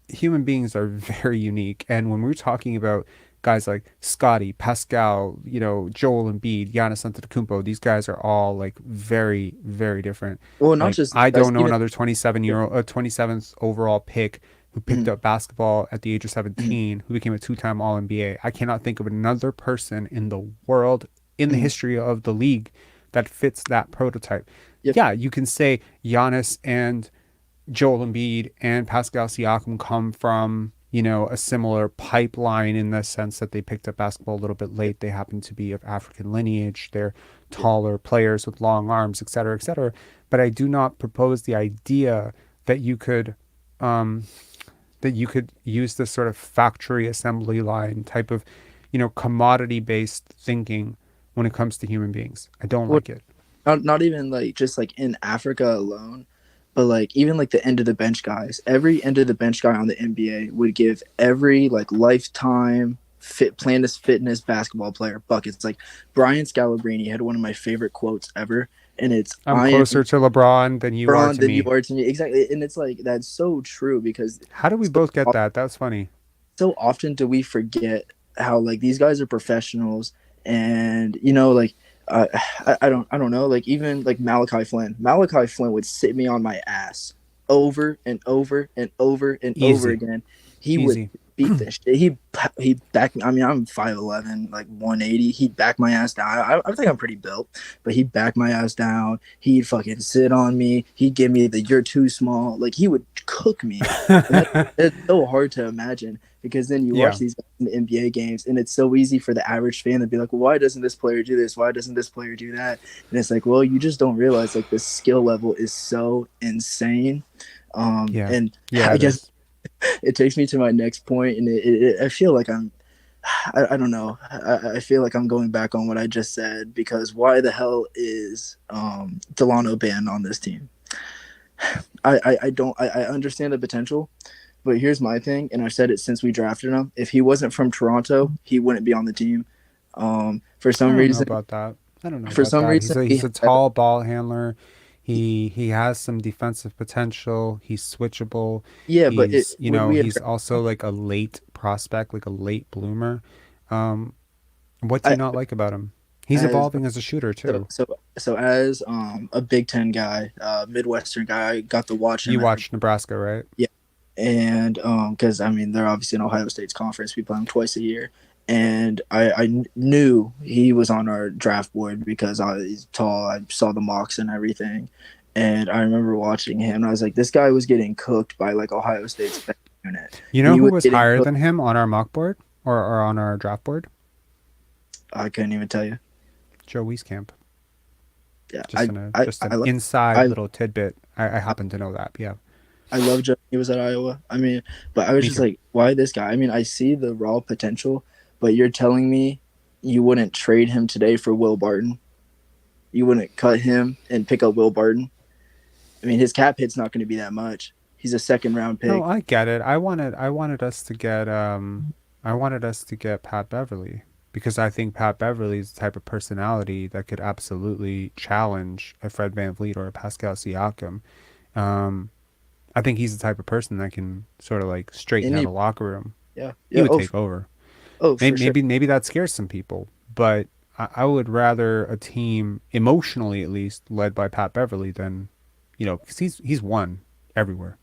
human beings are very unique. And when we're talking about guys like Scottie, Pascal, you know, Joel Embiid, Giannis Antetokounmpo, these guys are all like very, very different. Well, not Like just I guys, don't know even another 27th overall pick who picked mhm, up basketball at the age of mhm, 17, who became a two-time All NBA. I cannot think of another person in the world, in the mhm. history of the league, that fits that prototype. Yep. Yeah, you can say Giannis and Joel Embiid and Pascal Siakam come from, you know, a similar pipeline in the sense that they picked up basketball a little bit late. They happen to be of African lineage. They're taller players with long arms, et cetera, et cetera. But I do not propose the idea that um, you could use this sort of factory assembly line type of, you know, commodity based thinking when it comes to human beings. I don't Well, like it. not even like just like in Africa alone, but like even like the end of the bench guys. Every end of the bench guy on the NBA would give every like lifetime Planet Fitness basketball player buckets. Like Brian Scalabrine had one of my favorite quotes ever, and it's I'm "I am closer to LeBron than you are LeBron to than you me. are to me." Exactly, and it's like that's so true because How do we so both get that? That's funny. so often do we forget how like these guys are professionals, and you know like uh, I don't know, like even like Malachi Flynn would sit me on my ass over and over and over and over Easy. again. He would Easy. beat the shit. He backed. I mean, I'm 5'11", like 180. He'd back my ass down. I think I'm pretty built, but he'd back my ass down. He'd fucking sit on me. He'd give me the "you're too small." Like he would cook me. And it's so hard to imagine because then you watch Yeah. these NBA games and it's so easy for the average fan to be like, well, why doesn't this player do this? Why doesn't this player do that? And it's like, well, you just don't realize like the skill level is so insane. Yeah. And Yeah. I guess it takes me to my next point, and I feel like I don't know. I feel like I'm going back on what I just said because why the hell is Delano banned on this team? I don't. I understand the potential, but here's my thing, and I've said it since we drafted him. If he wasn't from Toronto, he wouldn't be on the team. For I some don't know reason, about that. I don't know for about some that. reason, He's a tall ball handler. He has some defensive potential. He's switchable. yeah, but He's would we he's have? also like a late prospect, like a late bloomer. Um, what do you I not like about him? He's as evolving as a shooter so too. so so as a Big Ten guy, Midwestern guy, I got to watch You him watched Nebraska, right? yeah, and because I mean they're obviously in Ohio State's conference. We play them twice a year, and I knew he was on our draft board because he's tall. I saw the mocks and everything, and I remember watching him. And I was like, this guy was getting cooked by like Ohio State's best unit. You know He who was was getting higher cooked. than him on our mock board or on our draft board? I couldn't even tell you. Joe Wieskamp. Yeah, Just an inside I little tidbit. I happen to know that. Yeah, I love Joe. He was at Iowa. I mean, but I was me just too. like, why this guy? I mean, I see the raw potential, but you're telling me you wouldn't trade him today for Will Barton? You wouldn't cut him and pick up Will Barton? I mean, his cap hit's not going to be that much. He's a second round No, pick. I get it. I wanted us to get Pat Beverly because I think Pat Beverly is the type of personality that could absolutely challenge a Fred VanVleet or a Pascal Siakam. Um, I think he's the type of person that can sort of like straighten out Any, a locker room. yeah, He yeah. would take over. For sure. Maybe that scares some people, but I would rather a team emotionally at least led by Pat Beverly than, because he's won everywhere.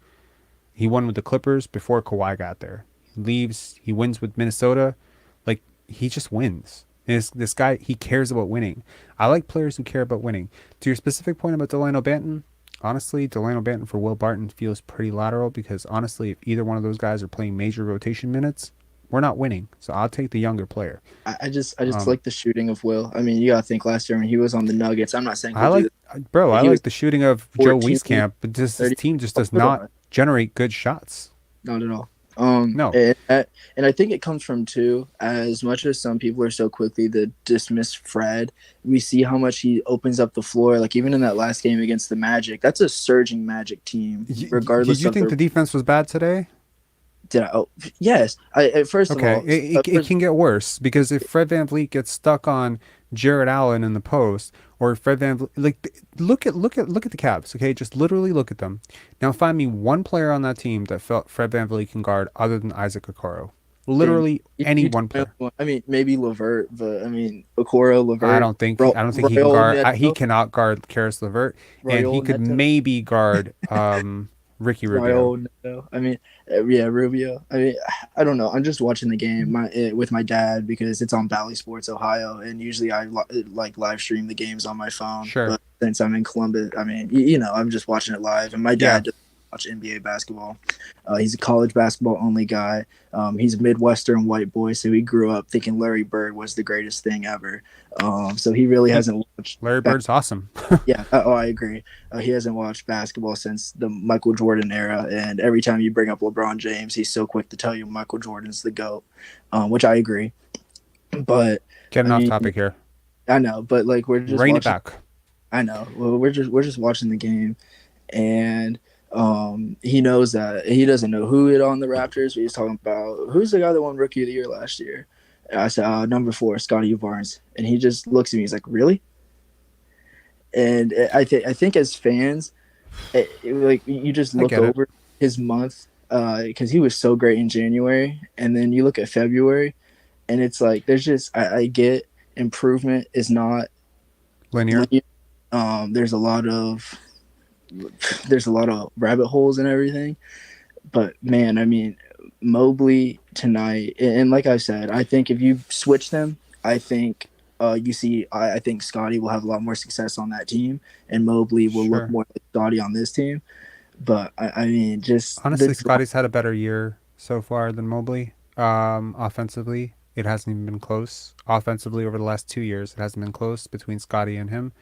He won with the Clippers before Kawhi got there. He leaves. He wins with Minnesota. Like he just wins. And this guy, he cares about winning. I like players who care about winning. To your specific point about Delano Banton, honestly, Delano Banton for Will Barton feels pretty lateral because honestly, if either one of those guys are playing major rotation minutes, we're not winning. So I'll take the younger player. I just Um, like the shooting of Will. I mean, you got to think last year when he was on the Nuggets. I'm not saying I he'll do like, this, bro. but I he was like the shooting of Joe 14, Wieskamp, but just this 30. team just Oh, does hold not on. generate good shots. Not at all. No, And I think it comes from too, as much as some people are so quickly to dismiss Fred, we see how much he opens up the floor. Like even in that last game against the Magic, that's a surging Magic team, Did regardless you of think their. the defense was bad today? Yes, first of Okay, all, it can get worse because if Fred VanVleet gets stuck on Jared Allen in the post, or if Fred VanVleet, look at the Cavs. Okay, just literally look at them. Now find me one player on that team that felt Fred VanVleet can guard other than Isaac Okoro. and Literally any one tell me player. I mean, maybe Levert, but I mean, Okoro, Levert, I don't think he can Royal guard. He Neto, cannot guard Karis LeVert, and he Royal could Neto. maybe guard Ricky Rubio. No, I mean, yeah, Rubio. I mean, I don't know. I'm just watching the game with my dad because it's on Bally Sports Ohio, and usually I like live stream the games on my phone. Sure. But since I'm in Columbus, I mean, I'm just watching it live, and my Yeah. dad doesn't watch NBA basketball. He's a college basketball only guy. He's a Midwestern white boy, so he grew up thinking Larry Bird was the greatest thing ever. So he really hasn't watched. Larry Bird's awesome. Yeah, I agree. He hasn't watched basketball since the Michael Jordan era, and every time you bring up LeBron James, he's so quick to tell you Michael Jordan's the GOAT, which I agree. But Getting I off mean, topic here. I know, but like we're just Rein it watching. back. I know. Well, we're just watching the game, and he knows that he doesn't know who hit on the Raptors. But he's talking about who's the guy that won Rookie of the Year last year. And I said number 4, Scottie Barnes, and he just looks at me. He's like, "Really?" And I think as fans, like you just I look get it. over his month because he was so great in January, and then you look at February, and it's like there's just I get improvement is not Linear. there's a lot of rabbit holes and everything, but man, I mean, Mobley tonight, and like I said, I think if you switch them, I think I think Scottie will have a lot more success on that team, and Mobley will look Sure. more like Scottie on this team. But I mean, just the Honestly, Scotty's had a better year so far than Mobley. Offensively, it hasn't even been close. Offensively, over the last 2 years, it hasn't been close between Scotty and him.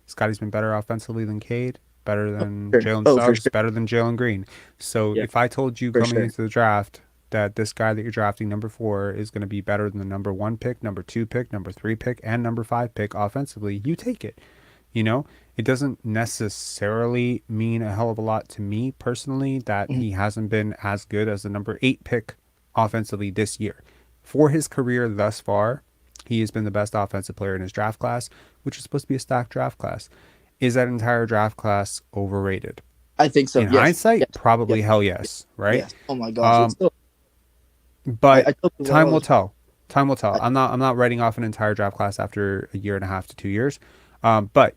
Scotty's been better offensively than Cade, better than sure. Jalen Oh, for Suggs, sure. better than Jalen Green. So Yeah, if I told you for coming sure. into the draft that this guy that you're drafting, number 4, is going to be better than the number 1 pick, number 2 pick, number 3 pick, and number 5 pick offensively, you take it. You know, it doesn't necessarily mean a hell of a lot to me personally that Mhm. he hasn't been as good as the number 8 pick offensively this year. For his career thus far, he has been the best offensive player in his draft class, which is supposed to be a stacked draft class. Is that entire draft class overrated? I think so. In Yes, hindsight, yes, yes, probably hell yes, right? yes. Oh my gosh, it's Um, still. but I told you what I time will was. tell. Time will tell. I, I'm not writing off an entire draft class after a year and a half to 2 years. But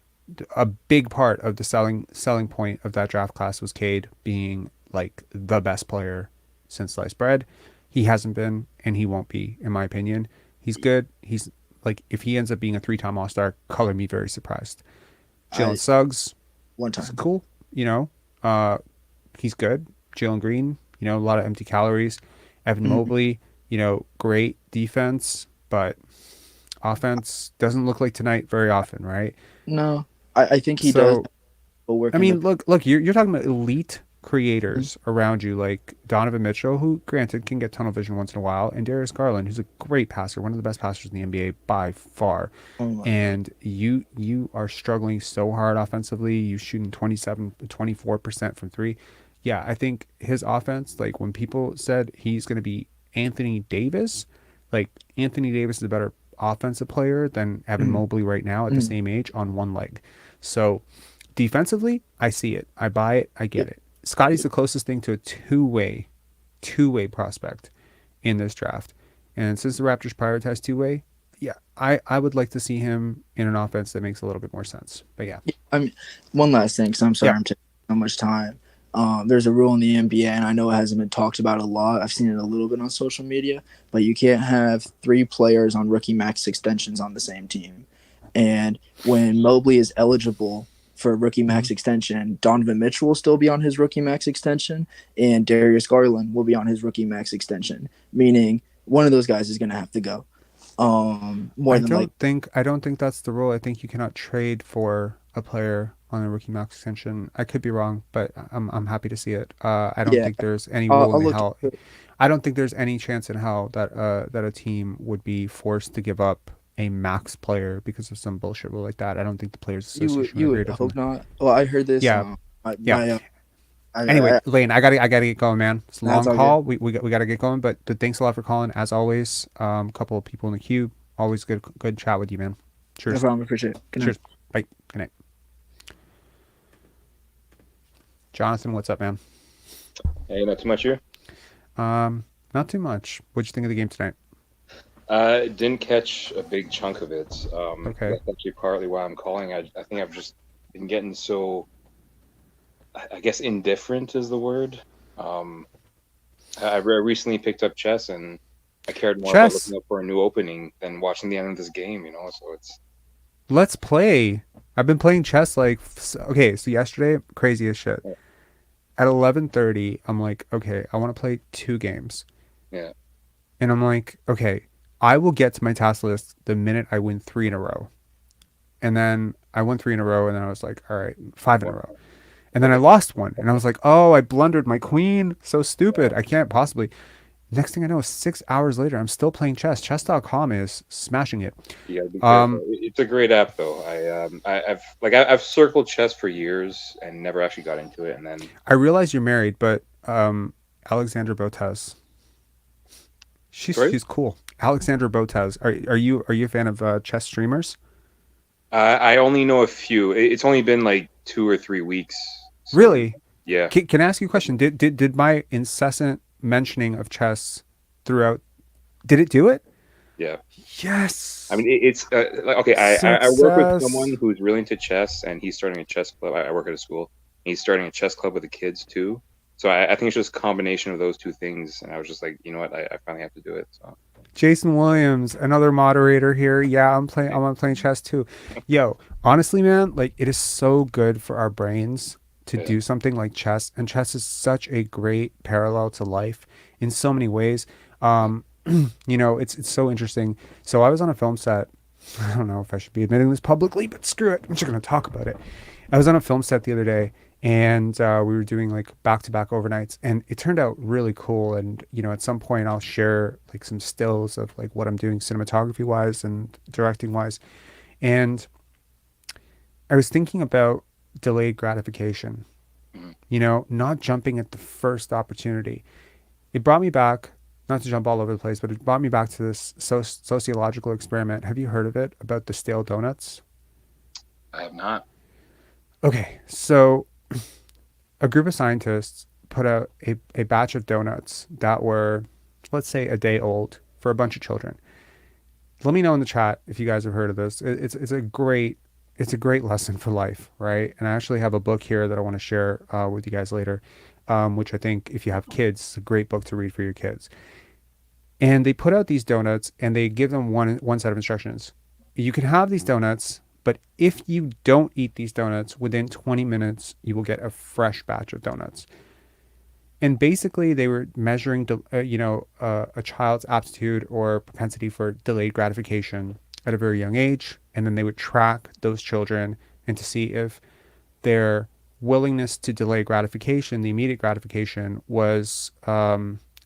a big part of the selling point of that draft class was Cade being like the best player since sliced bread. He hasn't been, and he won't be, in my opinion. He's good. He's like, if he ends up being a 3-time All Star, color me very surprised. Jalen I Suggs, one he's time. cool. You know, uh, he's good. Jalen Green, a lot of empty calories. Evan Mhm. Mobley, great defense, but offense doesn't look like tonight very often, right? No, I think he does So, work I in the. mean, look, you're talking about elite Mhm. creators around you, like Donovan Mitchell, who granted can get tunnel vision once in a while, and Darius Garland, who's a great passer, one of the best passers in the NBA by far. Oh my god. And you are struggling so hard offensively. You shooting 24% from three. Yeah, I think his offense, like when people said he's going to be Anthony Davis, like Anthony Davis is a better offensive player than Evan Mhm. Mobley right now at the Mhm. same age on one leg. So defensively, I see it. I buy it. I Yeah. get it. Scotty's the closest thing to a two-way prospect in this draft. And since the Raptors prioritize two-way, yeah, I would like to see him in an offense that makes a little bit more sense. But yeah. I mean, one last thing, because I'm Yeah. sorry I'm taking so much time. There's a rule in the NBA, and I know it hasn't been talked about a lot. I've seen it a little bit on social media, but you can't have 3 players on rookie max extensions on the same team. And when Mobley is eligible for a rookie Mhm. max extension, Donovan Mitchell will still be on his rookie max extension, and Darius Garland will be on his rookie max extension, meaning one of those guys is going to have to go. More I than like, don't think that's the rule. I think you cannot trade for a player on a rookie max extension. I could be wrong, but I'm happy to see it. I don't yeah, think there's any rule in I'll the look hell. into it. I don't think there's any chance in hell that a team would be forced to give up a max player because of some bullshit rule like that. I don't think the players association would You agree would hope differently. not. Well, I heard this. Yeah, My, yeah. my Anyway, I Lane, I gotta get going, man. It's a that's long all good. call. We gotta get going, but thanks a lot for calling as always. Couple of people in the queue. Always good chat with you, man. No Cheers. problem. Appreciate it. Good night. Cheers. Bye. Good night. Jonathan, what's up, man? Hey, not too much here. Not too much. What'd you think of the game tonight? Didn't catch a big chunk of it. Okay. That's actually partly why I'm calling. I think I've just been getting so, I guess, indifferent is the word. I recently picked up chess, and I cared more about Chess. looking up for a new opening than watching the end of this game. So it's Let's play. I've been playing chess okay, so yesterday, crazy as shit. At 11:30, I'm like, okay, I want to play 2 games. yeah, And I'm like, okay, I will get to my task list the minute I win 3 in a row. And then I won 3 in a row, and then I was like, all right, 5 in a well, row. And then I lost one, and I was like, oh, I blundered my queen. So stupid. I can't possibly. Next thing I know, 6 hours later, I'm still playing chess. Chess.com is smashing it. you gotta be careful. Um, It's a great app, though. I've circled chess for years and never actually got into it, and then I realize you're married, but Alexandra Botez, sorry. she's cool. Alexandra Botez. Are you a fan of chess streamers? I only know a few. It's only been like 2 or 3 weeks. So Really? yeah, Can I ask you a question? Did my incessant mentioning of chess throughout, did it do it? yeah. Yes. I mean, it's like, okay. I work with Success. someone who's really into chess, and he's starting a chess club. I work at a school. He's starting a chess club with the kids too. So I think it's just a combination of those two things, and I was just like, you know what, I finally have to do it. So Jason Williams, another moderator here. Yeah, I'm playing chess too. Yo, honestly, man, like it is so good for our brains to yeah. do something like chess, and chess is such a great parallel to life in so many ways. You know, it's so interesting. So I was on a film set. I don't know if I should be admitting this publicly, but screw it. I'm just going to talk about it. I was on a film set the other day, and we were doing like back-to-back overnights, and it turned out really cool. And you know, at some point I'll share like some stills of like what I'm doing cinematography wise and directing wise. And I was thinking about delayed gratification, you know, not jumping at the first opportunity. It brought me back, not to jump all over the place, but it brought me back to this sociological experiment. Have you heard of it, about the stale donuts? I have not. Okay, so a group of scientists put out a batch of donuts that were, let's say, a day old for a bunch of children. Let me know in the chat if you guys have heard of this. It's a great lesson for life, right? And I actually have a book here that I want to share with you guys later, which I think if you have kids, it's a great book to read for your kids. And they put out these donuts and they give them one set of instructions. You can have these donuts, but if you don't eat these donuts within 20 minutes, you will get a fresh batch of donuts. And basically, they were measuring, a child's aptitude or propensity for delayed gratification at a very young age, and then they would track those children and to see if their willingness to delay gratification, the immediate gratification, was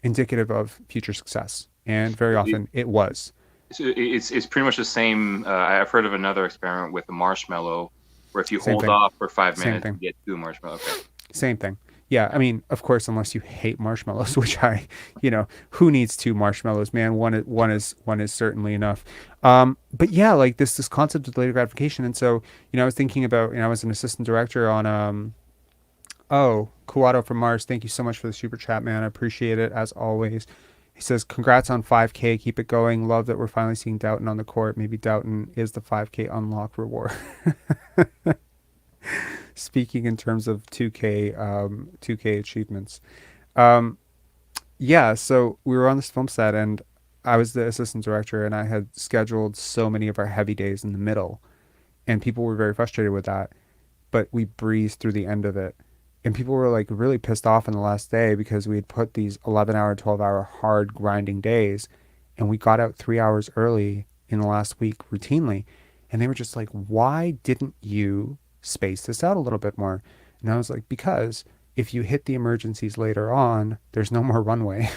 indicative of future success. And very often, it was. It's pretty much the same. I've heard of another experiment with a marshmallow, where if you Same hold thing. off for 5 Same minutes, thing. you get 2 marshmallows. Okay. Same thing. Yeah, I mean, of course, unless you hate marshmallows, which who needs 2 marshmallows, man? One is certainly enough. But yeah, like this concept of delayed gratification, and so I was thinking about, I was an assistant director on Kuato from Mars. Thank you so much for the super chat, man. I appreciate it as always. He says, "Congrats on 5K. Keep it going. Love that we're finally seeing Dowtin on the court. Maybe Dowtin is the 5K unlock reward." Speaking in terms of 2K achievements. Yeah, so we were on this film set and I was the assistant director and I had scheduled so many of our heavy days in the middle and people were very frustrated with that, but we breezed through the end of it. And people were like really pissed off on the last day because we had put these 11-hour, 12-hour hard grinding days and we got out 3 hours early in the last week routinely. And they were just like, "Why didn't you space this out a little bit more?" And I was like, "Because if you hit the emergencies later on, there's no more runway."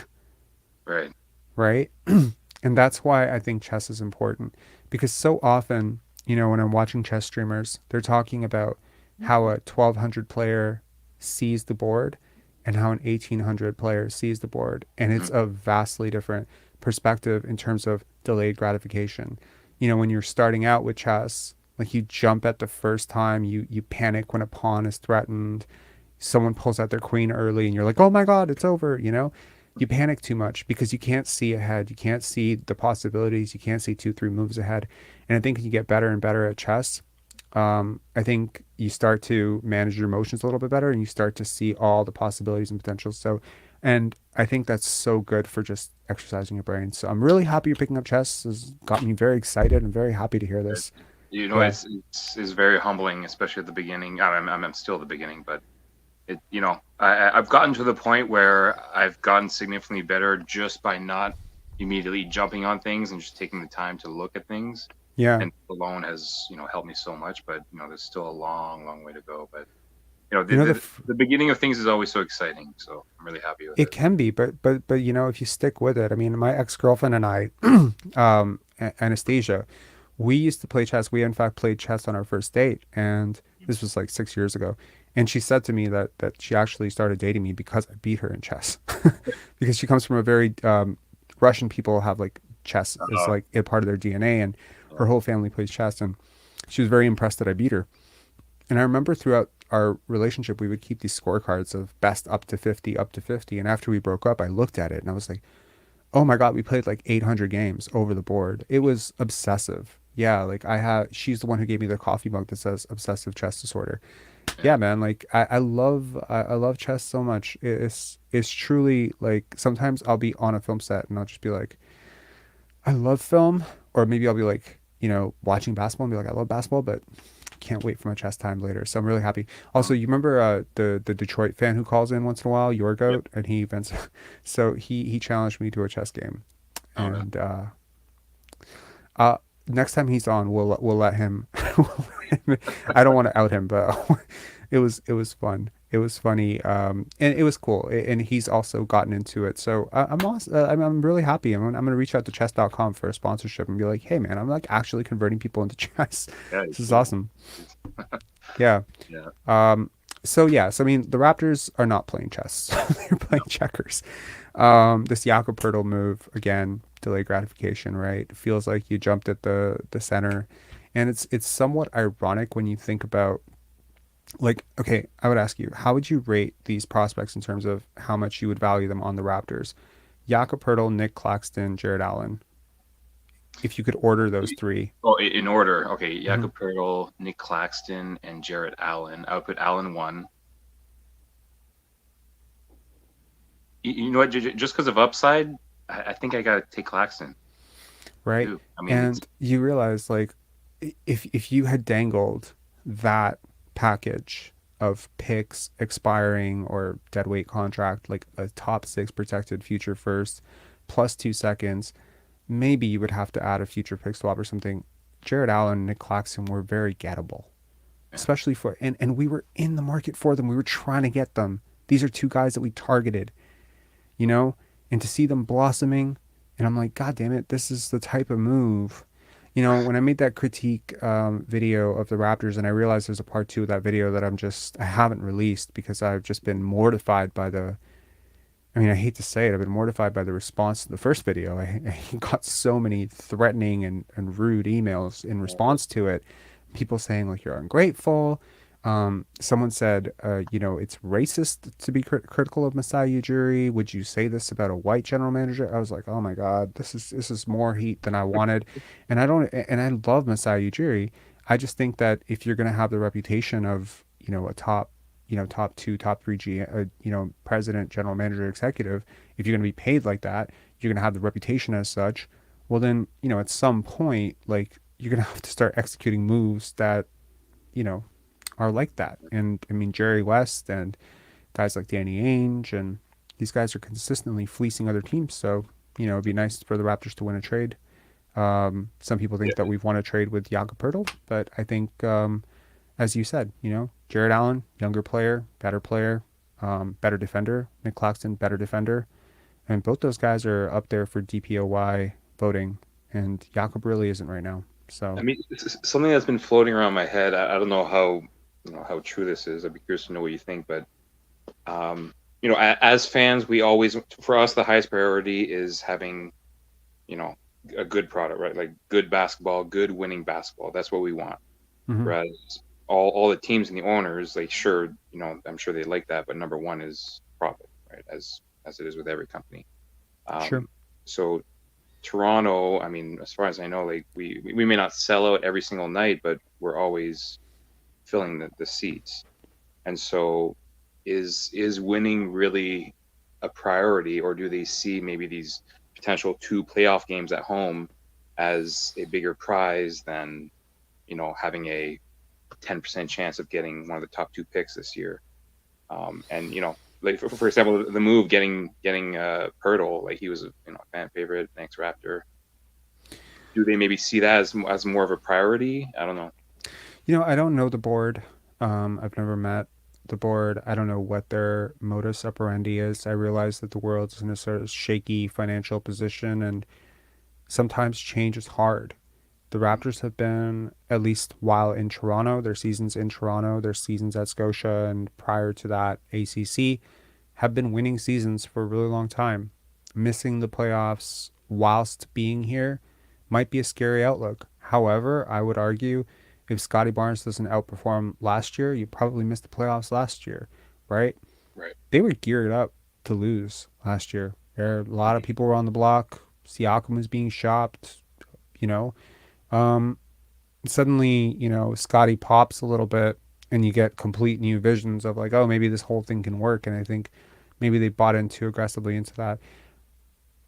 Right. Right? And that's why I think chess is important, because so often, when I'm watching chess streamers, they're talking about how a 1200 player sees the board and how an 1800 player sees the board. And it's a vastly different perspective in terms of delayed gratification. When you're starting out with chess, like you jump at the first time, you panic when a pawn is threatened, someone pulls out their queen early and you're like, "Oh my God, it's over." You panic too much because you can't see ahead. You can't see the possibilities. You can't see 2-3 moves ahead. And I think as you get better and better at chess, I think you start to manage your emotions a little bit better and you start to see all the possibilities and potentials. So, and I think that's so good for just exercising your brain. So I'm really happy you're picking up chess. It's got me very excited and very happy to hear this. Yeah. It's very humbling, especially at the beginning. I'm still at the beginning, but I've gotten to the point where I've gotten significantly better just by not immediately jumping on things and just taking the time to look at things. Yeah. And alone has, helped me so much, but there's still a long, long way to go. But the beginning of things is always so exciting. So I'm really happy with it. It can be, but if you stick with it, I mean, my ex-girlfriend and I, Anastasia, we used to play chess. We in fact played chess on our first date, and this was like 6 years ago. And she said to me that she actually started dating me because I beat her in chess, because she comes from a very Russian people have like chess is like a part of their DNA, and her whole family plays chess. And she was very impressed that I beat her. And I remember throughout our relationship, we would keep these scorecards of best up to 50, up to 50. And after we broke up, I looked at it and I was like, "Oh my God, we played like 800 games over the board." It was obsessive. Yeah, like she's the one who gave me the coffee mug that says obsessive chess disorder. yeah, man, like I love chess so much. It's truly like sometimes I'll be on a film set and I'll just be like, I love film, or maybe I'll be like, watching basketball and be like, I love basketball, but can't wait for my chess time later. So I'm really happy. Also, you remember the Detroit fan who calls in once in a while, your Yep. goat, and he events. So he challenged me to a chess game, Oh, really? and uh, next time he's on, we'll let him. I don't want to out him, but it was fun. It was funny, and it was cool. And he's also gotten into it. So I'm also, I'm really happy. I'm gonna reach out to chess.com for a sponsorship and be like, hey man, I'm like actually converting people into chess. Yeah, you This is should. awesome. Yeah. Yeah. So yeah, so I mean, the Raptors are not playing chess; they're playing checkers. This Jakob Poeltl move again, delay gratification, right? It feels like you jumped at the center, and it's somewhat ironic when you think about, like, okay, I would ask you, how would you rate these prospects in terms of how much you would value them on the Raptors? Jakob Poeltl, Nick Claxton, Jared Allen. If you could order those three. Oh, in order. Okay, Mhm. Jakob Poeltl, Nick Claxton, and Jarrett Allen. I would put Allen one. You know what? Just because of upside, I think I gotta take Claxton Right? too. I mean, it's And you realize, like, if you had dangled that package of picks expiring or dead weight contract, like a top six protected future first plus 2 seconds, maybe you would have to add a future pick swap or something. Jared Allen and Nick Claxton were very gettable, yeah, especially and we were in the market for them. We were trying to get them. These are two guys that we targeted, you know, and to see them blossoming, and I'm like, God damn it, this is the type of move. When I made that critique video of the Raptors, and I realized there's a part two of that video that I haven't released because I've just been mortified by I mean, I hate to say it, I've been mortified by the response to the first video. I got so many threatening and rude emails in response to it. People saying, like, you're ungrateful. Someone said, it's racist to be critical of Masai Ujiri. Would you say this about a white general manager? I was like, oh my God, this is more heat than I wanted. And I love Masai Ujiri. I just think that if you're going to have the reputation of, a top two, top three president, general manager, executive, if you're going to be paid like that, you're going to have the reputation as such. Well, then, at some point, like, you're going to have to start executing moves that, you know, are like that. And I mean, Jerry West and guys like Danny Ainge, and these guys are consistently fleecing other teams. So, it'd be nice for the Raptors to win a trade. Some people think that we've won a trade with Jakob Poeltl, but I think, as you said, Jared Allen, younger player, better defender. Nick Claxton, better defender. And both those guys are up there for DPOY voting, and Jakob really isn't right now. So, I mean, it's something that's been floating around my head. I don't know how true this is. I'd be curious to know what you think. But as fans, for us, the highest priority is having, a good product, right? Like good basketball, good winning basketball. That's what we want. mhm. Whereas all the teams and the owners, like, sure, I'm sure they like that, but number one is profit, right? As it is with every company. Sure. So Toronto, I mean, as far as I know, like we may not sell out every single night, but we're always filling the seats. And so is winning really a priority, or do they see maybe these potential 2 playoff games at home as a bigger prize than, having a 10% chance of getting one of the top 2 picks this year? And like for example, the move getting Poeltl, like he was a fan favorite, next Raptor. Do they maybe see that as more of a priority? I don't know. I don't know the board. I've never met the board. I don't know what their modus operandi is. I realize that the world's in a sort of shaky financial position, and sometimes change is hard. The Raptors have been, at least while in Toronto, their seasons in Toronto, their seasons at Scotia, and prior to that, ACC, have been winning seasons for a really long time. Missing the playoffs whilst being here might be a scary outlook. However, I would argue if Scottie Barnes doesn't outperform last year, you probably missed the playoffs last year, right? Right. They were geared up to lose last year. A lot of people were on the block. Siakam was being shopped, you know. Um, Suddenly, Scotty pops a little bit, and you get complete new visions of like, oh, maybe this whole thing can work. And I think maybe they bought in too aggressively into that.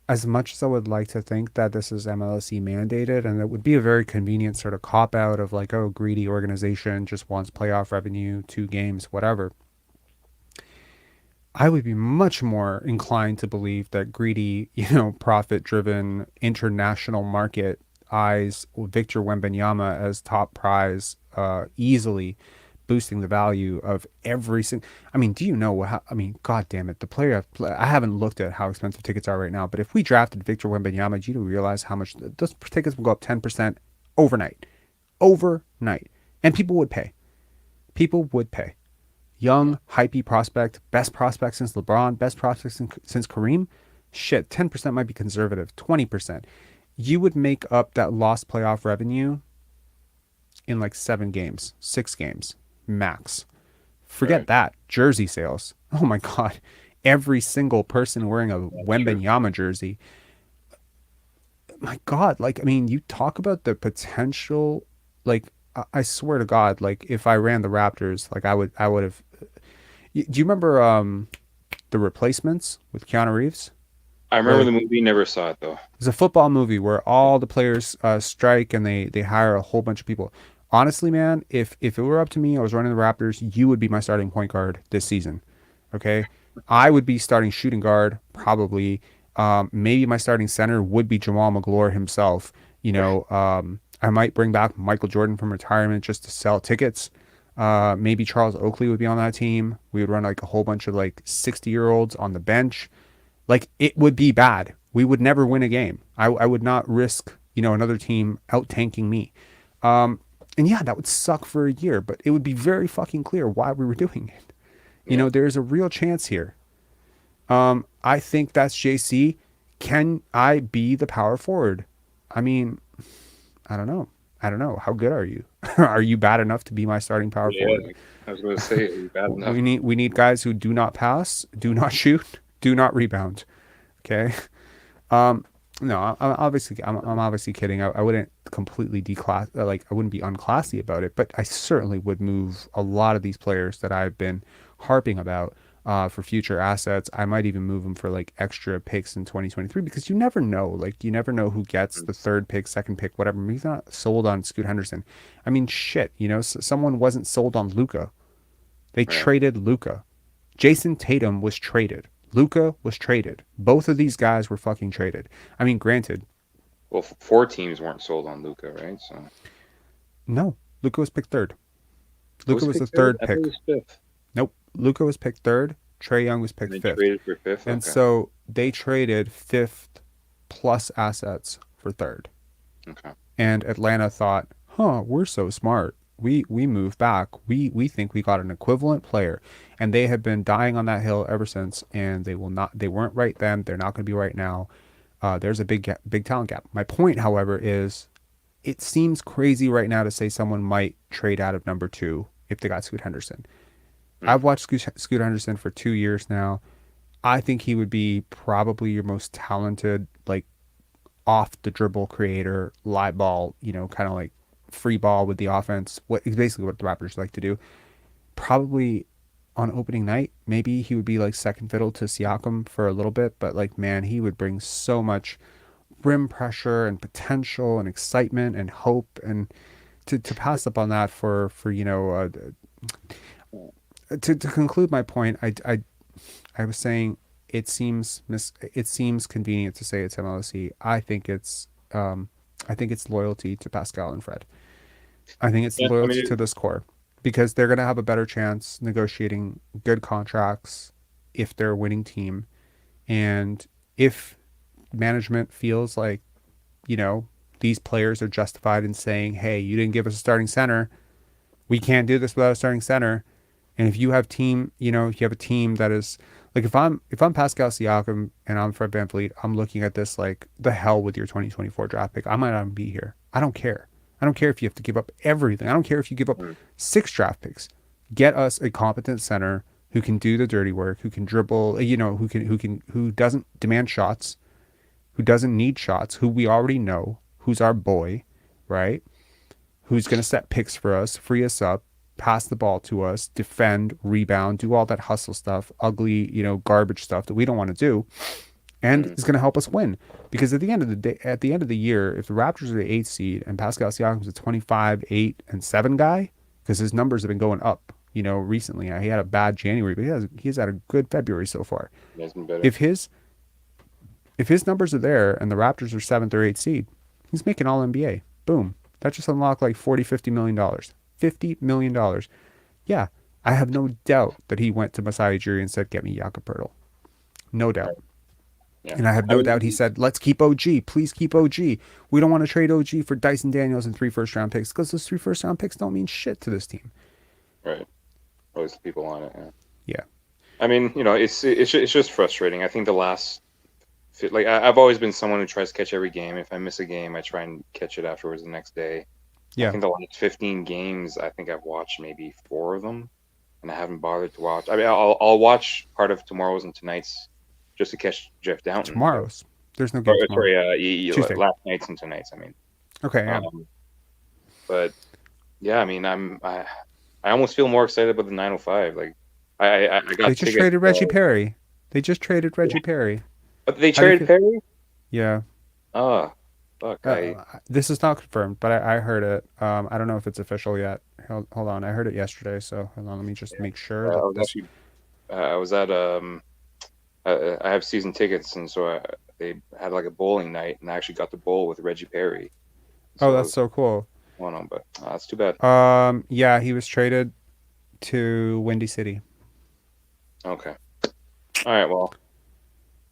As much as I would like to think that this is MLSE mandated, and it would be a very convenient sort of cop out of like, oh, greedy organization just wants playoff revenue, 2 games, whatever. I would be much more inclined to believe that greedy, profit driven international market eyes Victor Wembanyama as top prize, easily boosting the value of every single. I mean, do you know how? I mean, God damn it, the player. I haven't looked at how expensive tickets are right now, but if we drafted Victor Wembanyama, do you realize how much those tickets will go up 10% overnight, and people would pay. People would pay. Young, hypey prospect, best prospect since LeBron, best prospect since Kareem. Shit, 10% might be conservative. 20%. You would make up that lost playoff revenue in like 7 games, 6 games, max. Forget that. Jersey sales. Oh my God. Every single person wearing a Wembanyama jersey. My God. Like, I mean, you talk about the potential. Like, I swear to God, like if I ran the Raptors, like I would have. Do you remember The Replacements with Keanu Reeves? I remember the movie, never saw it though. It's a football movie where all the players strike and they hire a whole bunch of people. Honestly, man, if it were up to me, I was running the Raptors, you would be my starting point guard this season. Okay? I would be starting shooting guard, probably. Maybe my starting center would be Jamal McGlure himself. I might bring back Michael Jordan from retirement just to sell tickets. Maybe Charles Oakley would be on that team. We would run like a whole bunch of like 60-year-olds on the bench. Like, it would be bad. We would never win a game. I would not risk, another team out tanking me. And yeah, that would suck for a year, but it would be very fucking clear why we were doing it. There's a real chance here. I think that's JC. Can I be the power forward? I mean, I don't know. How good are you? Are you bad enough to be my starting power forward? I was going to say, are you bad enough? We need guys who do not pass, do not shoot, do not rebound. Okay. No, I'm obviously kidding. I wouldn't completely declass, like I wouldn't be unclassy about it, but I certainly would move a lot of these players that I've been harping about for future assets. I might even move them for like extra picks in 2023 because you never know. Like, you never know who gets the 3rd pick, 2nd pick, whatever. He's not sold on Scoot Henderson. I mean, shit, someone wasn't sold on Luka. They traded Luka. Jason Tatum was traded. Luka was traded. Both of these guys were fucking traded. I mean, granted. Well, 4 teams weren't sold on Luka, right? So. No, Luka was picked 3rd. Luka was the 3rd pick. Nope, Luka was picked 3rd. Trae Young was picked 5th. Traded for 5th. And so they traded 5th plus assets for 3rd. Okay. And Atlanta thought, we're so smart. We move back. We think we got an equivalent player, and they have been dying on that hill ever since. And they weren't right then. They're not going to be right now. There's a big talent gap. My point, however, is it seems crazy right now to say someone might trade out of number 2 if they got Scoot Henderson. I've watched Scoot Henderson for 2 years now. I think he would be probably your most talented, like off the dribble creator, live ball, kind of like free ball with the offense. Basically what the Raptors like to do. Probably on opening night, maybe he would be like second fiddle to Siakam for a little bit, but like, man, he would bring so much rim pressure and potential and excitement and hope, and to pass up on that for to conclude my point, I was saying it seems convenient to say it's MLSE. I think it's loyalty to Pascal and Fred. I think it's loyalty to this core, because they're going to have a better chance negotiating good contracts if they're a winning team. And if management feels like, these players are justified in saying, hey, you didn't give us a starting center. We can't do this without a starting center. And if you have if you have a team that is like, if I'm Pascal Siakam and I'm Fred VanVleet, I'm looking at this like, the hell with your 2024 draft pick. I might not be here. I don't care. I don't care if you have to give up everything. I don't care if you give up 6 draft picks. Get us a competent center who can do the dirty work, who can dribble, who doesn't demand shots, who doesn't need shots, who we already know, who's our boy, right? Who's going to set picks for us, free us up, pass the ball to us, defend, rebound, do all that hustle stuff, ugly, garbage stuff that we don't want to do, and is going to help us win. Because at the end of the day, at the end of the year, if the Raptors are the 8th seed and Pascal Siakam's a 25, 8, and 7 guy, because his numbers have been going up, recently. He had a bad January, but he's had a good February so far. If his numbers are there and the Raptors are 7th or 8th seed, he's making all NBA. Boom. That just unlocked like $40-50 million. $50 million. Yeah, I have no doubt that he went to Masai Ujiri and said, "Get me Jakob Poeltl." No doubt. Yeah. And I have no doubt he said, "Let's keep OG. Please keep OG. We don't want to trade OG for Dyson Daniels and 3 first-round picks," because those 3 first-round picks don't mean shit to this team. Right. At least the people on it. Yeah. Yeah. I mean, it's just frustrating. I think the last, like, I've always been someone who tries to catch every game. If I miss a game, I try and catch it afterwards the next day. Yeah. I think the last 15 games, I think I've watched maybe 4 of them, and I haven't bothered to watch. I mean, I'll watch part of tomorrow's and tonight's just to catch Jeff Dowtin. Tomorrow's? There's no game tomorrow. Sorry, last night's and tonight's, I mean. Okay, yeah. But, yeah, I mean, I almost feel more excited about the 905. Like, I got They just traded Reggie Perry. They just traded Reggie Perry. But they traded Perry? Yeah. Oh, fuck. This is not confirmed, but I heard it. I don't know if it's official yet. Hold on. I heard it yesterday, so hold on. Let me just make sure. I was at I have season tickets, and so they had like a bowling night, and I actually got to bowl with Reggie Perry. So that's so cool. Well, no, but that's too bad. Yeah, he was traded to Windy City. Okay. All right. Well,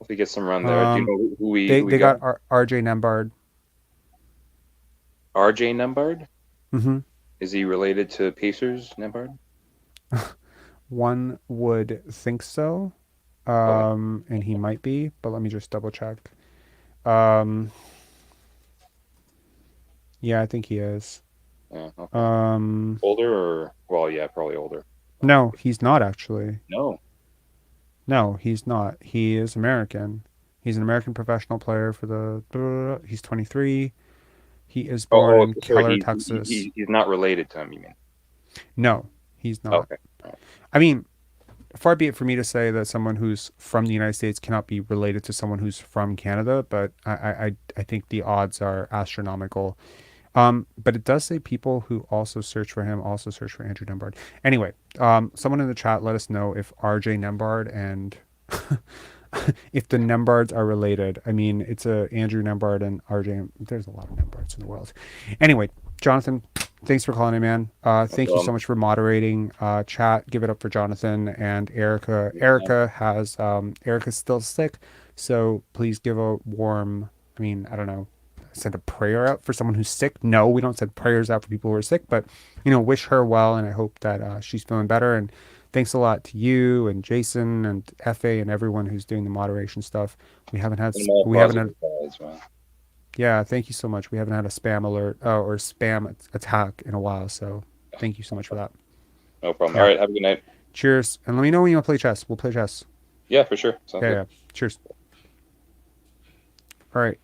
if we get some run there, do you know who we? They got RJ Nembhard. RJ Nembhard. Mm-hmm. Is he related to Pacers Nembhard? One would think so. And he might be, but let me just double check. Yeah, I think he is. Yeah, okay. Older probably older. No, he's not actually. No, he's not. He is American. He's an American professional player for he's 23. He is born in Keller, Texas. He's not related to him, you mean? No, he's not. Okay. Right. I mean, far be it for me to say that someone who's from the United States cannot be related to someone who's from Canada, but I think the odds are astronomical. But it does say people who also search for him also search for Andrew Nembhard. Anyway, someone in the chat let us know if RJ Nembhard and if the Nembhards are related. I mean, it's Andrew Nembhard and RJ. There's a lot of Nembhards in the world. Anyway, Jonathan, thanks for calling in, man. Thank you so much for moderating. Chat, give it up for Jonathan and Erica. Erica's still sick, so please give a warm, I don't know, send a prayer out for someone who's sick. No, we don't send prayers out for people who are sick, but wish her well, and I hope that she's feeling better. And thanks a lot to you and Jason and Fa and everyone who's doing the moderation stuff. Yeah, thank you so much. We haven't had a spam alert or spam attack in a while, so thank you so much for that. No problem. Yeah. All right, have a good night. Cheers, and let me know when you want to play chess. We'll play chess. Yeah, for sure. Sounds good. Yeah. Cheers. All right.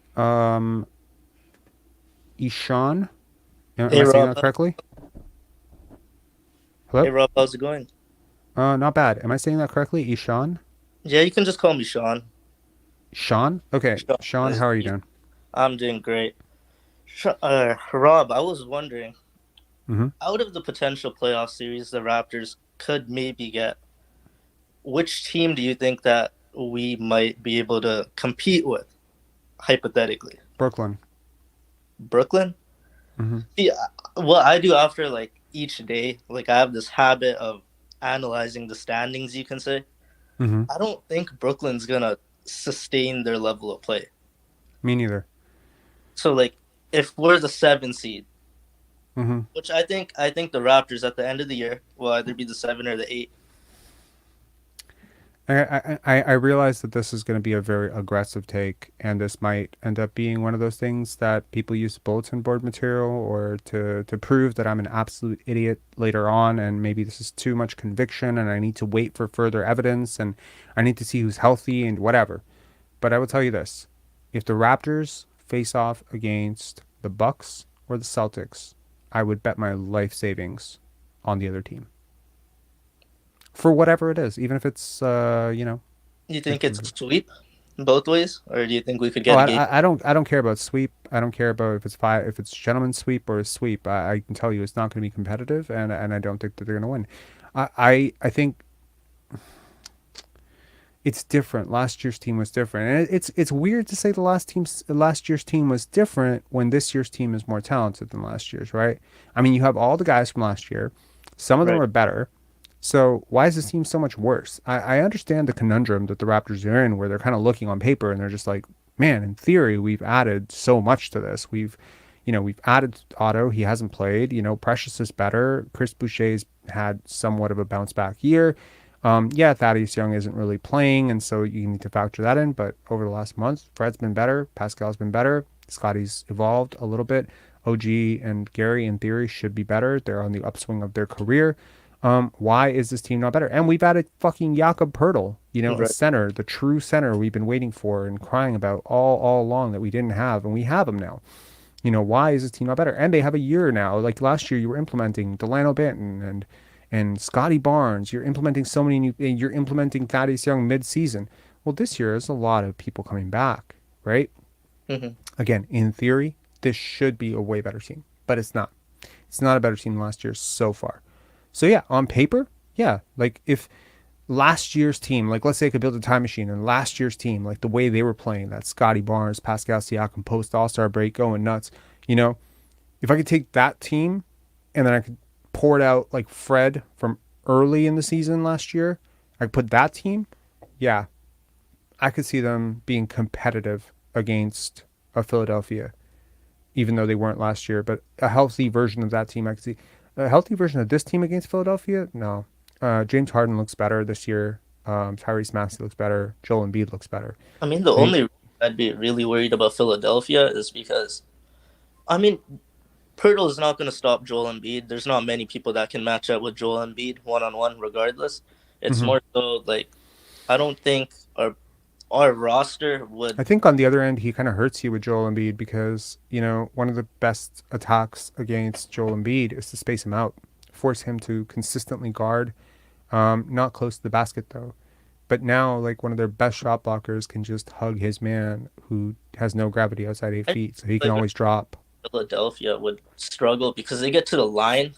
Ishan, am I saying that correctly? Hello? Hey, Rob, how's it going? Not bad. Am I saying that correctly, Ishan? Yeah, you can just call me Sean. Sean? Okay. Sean, how are you doing? I'm doing great. Rob, I was wondering, out of the potential playoff series the Raptors could maybe get, which team do you think that we might be able to compete with, hypothetically? Brooklyn? Mm-hmm. See, what I do after each day, I have this habit of analyzing the standings, you can say. Mm-hmm. I don't think Brooklyn's gonna sustain their level of play. Me neither. So if we're the 7 seed, mm-hmm. which I think the Raptors at the end of the year will either be the 7 or the 8. I realize that this is going to be a very aggressive take, and this might end up being one of those things that people use bulletin board material or to prove that I'm an absolute idiot later on, and maybe this is too much conviction and I need to wait for further evidence and I need to see who's healthy and whatever. But I will tell you this. If the Raptors face off against the Bucks or the Celtics, I would bet my life savings on the other team. For whatever it is, even if it's, you know. You think it's a sweep both ways, or do you think we could Oh, get a game? I don't care about sweep. I don't care about if it's gentleman's sweep or a sweep. I can tell you it's not going to be competitive, and I don't think that they're going to win. I think it's different. Last year's team was different, and it's weird to say the last year's team was different when this year's team is more talented than last year's, right? I mean, you have all the guys from last year. Some of them Right. are better. So why is this team so much worse? I understand the conundrum that the Raptors are in, where they're kind of looking on paper and they're just like, man, in theory, we've added so much to this. We've added Otto. He hasn't played. Precious is better. Chris Boucher's had somewhat of a bounce back year. Yeah, Thaddeus Young isn't really playing, and so you need to factor that in. But over the last month, Fred's been better. Pascal's been better. Scottie's evolved a little bit. OG and Gary, in theory, should be better. They're on the upswing of their career. Why is this team not better? And we've added fucking Jakob Pertl, a Right. center, the true center we've been waiting for and crying about all along that we didn't have, and we have him now. Why is this team not better? And they have a year now. Like last year, you were implementing Delano Banton and Scottie Barnes. You're implementing so many new. You're implementing Thaddeus Young mid-season. Well, this year there's a lot of people coming back, right? Hmm. Again, in theory, this should be a way better team, but it's not. It's not a better team than last year so far. So yeah, on paper, yeah, like if last year's team, like let's say I could build a time machine and last year's team, like the way they were playing, that Scottie Barnes, Pascal Siakam post All-Star break going nuts, if I could take that team and then I could pour it out like Fred from early in the season last year, I could put that team, yeah, I could see them being competitive against a Philadelphia, even though they weren't last year, but a healthy version of that team I could see. A healthy version of this team against Philadelphia? No. James Harden looks better this year. Tyrese Maxey looks better. Joel Embiid looks better. I mean, the They, only reason I'd be really worried about Philadelphia is because, I mean, Pirtle is not going to stop Joel Embiid. There's not many people that can match up with Joel Embiid one-on-one regardless. It's Mhm. more so like, I don't think our roster would. I think on the other end, he kind of hurts you with Joel Embiid because, one of the best attacks against Joel Embiid is to space him out, force him to consistently guard, not close to the basket though. But now, like one of their best shot blockers can just hug his man who has no gravity outside 8 feet, so he can Like always drop. Philadelphia would struggle because they get to the line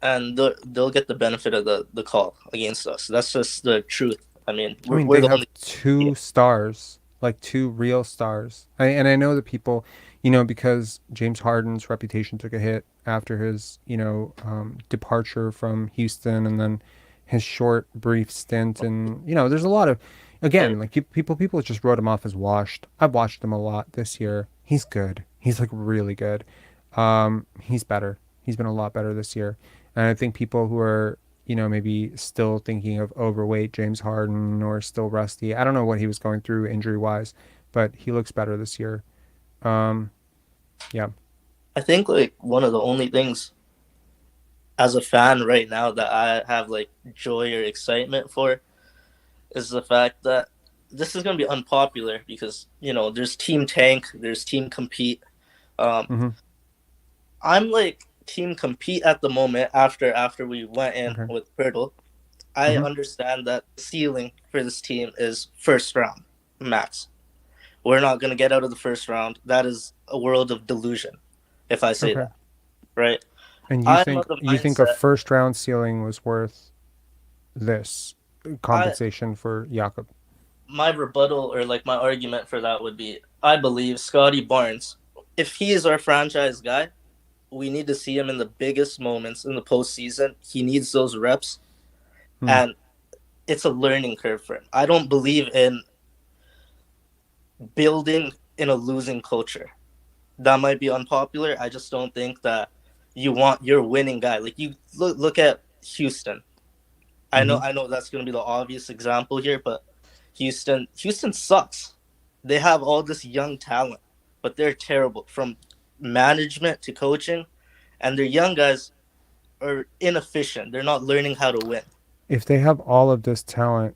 and they'll get the benefit of the call against us. That's just the truth. I mean, I mean, we're they the have only. two stars, like two real stars. And I know that people, because James Harden's reputation took a hit after his, departure from Houston and then his short, brief stint. And, there's a lot of, again, like people just wrote him off as washed. I've watched him a lot this year. He's good. He's like really good. He's better. He's been a lot better this year. And I think people who are, maybe still thinking of overweight James Harden or still rusty. I don't know what he was going through injury wise, but he looks better this year. Yeah. I think like one of the only things as a fan right now that I have like joy or excitement for is the fact that this is going to be unpopular because there's team tank, there's team compete. Mm-hmm. I'm like team compete at the moment after we went in Okay. with Pirtle. I Mhm. understand that the ceiling for this team is first round max. We're not going to get out of the first round. That is a world of delusion, if I say Okay. that, right? And you I'm think of the you think a mindset. first round ceiling was worth this I compensation for Jakob? My rebuttal or like my argument for that would be I believe Scottie Barnes, if he is our franchise guy, we need to see him in the biggest moments in the postseason. He needs those reps, Hmm. and it's a learning curve for him. I don't believe in building in a losing culture. That might be unpopular. I just don't think that you want your winning guy. Like you look at Houston. Mm-hmm. I know that's going to be the obvious example here, but Houston sucks. They have all this young talent, but they're terrible from management to coaching, and their young guys are inefficient. They're not learning how to win. If they have all of this talent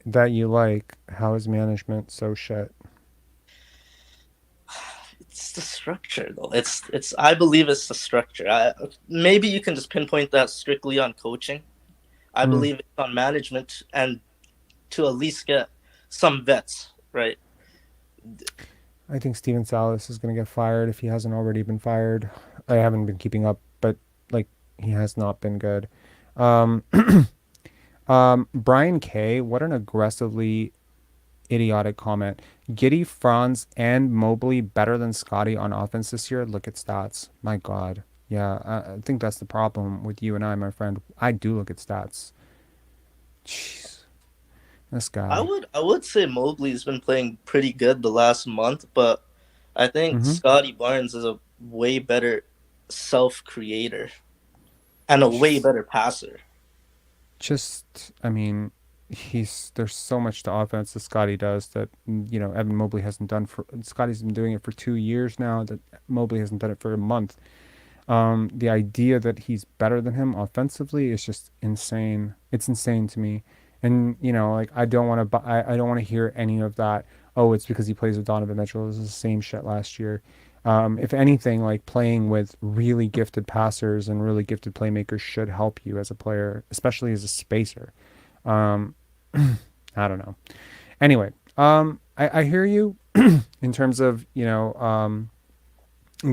that you like, how is management so shit? It's the structure, though. It's. I believe it's the structure. Maybe you can just pinpoint that strictly on coaching. I believe it's on management and to at least get some vets, right? I think Steven Salas is going to get fired if he hasn't already been fired. I haven't been keeping up, but like he has not been good. Brian K, what an aggressively idiotic comment. Giddey, Franz, and Mobley better than Scottie on offense this year. Look at stats. My God. Yeah, I think that's the problem with you and I, my friend. I do look at stats. Jeez. This guy. I would say Mobley's been playing pretty good the last month, but I think Scottie Barnes is a way better self-creator and a way better passer. I mean, there's so much to offense that Scottie does that, Evan Mobley hasn't done Scottie's been doing it for 2 years now, that Mobley hasn't done it for a month. The idea that he's better than him offensively is just insane. It's insane to me. And, like, I don't want to hear any of that. Oh, it's because he plays with Donovan Mitchell. This is the same shit last year. If anything, like playing with really gifted passers and really gifted playmakers should help you as a player, especially as a spacer. I don't know. Anyway, I hear you in terms of,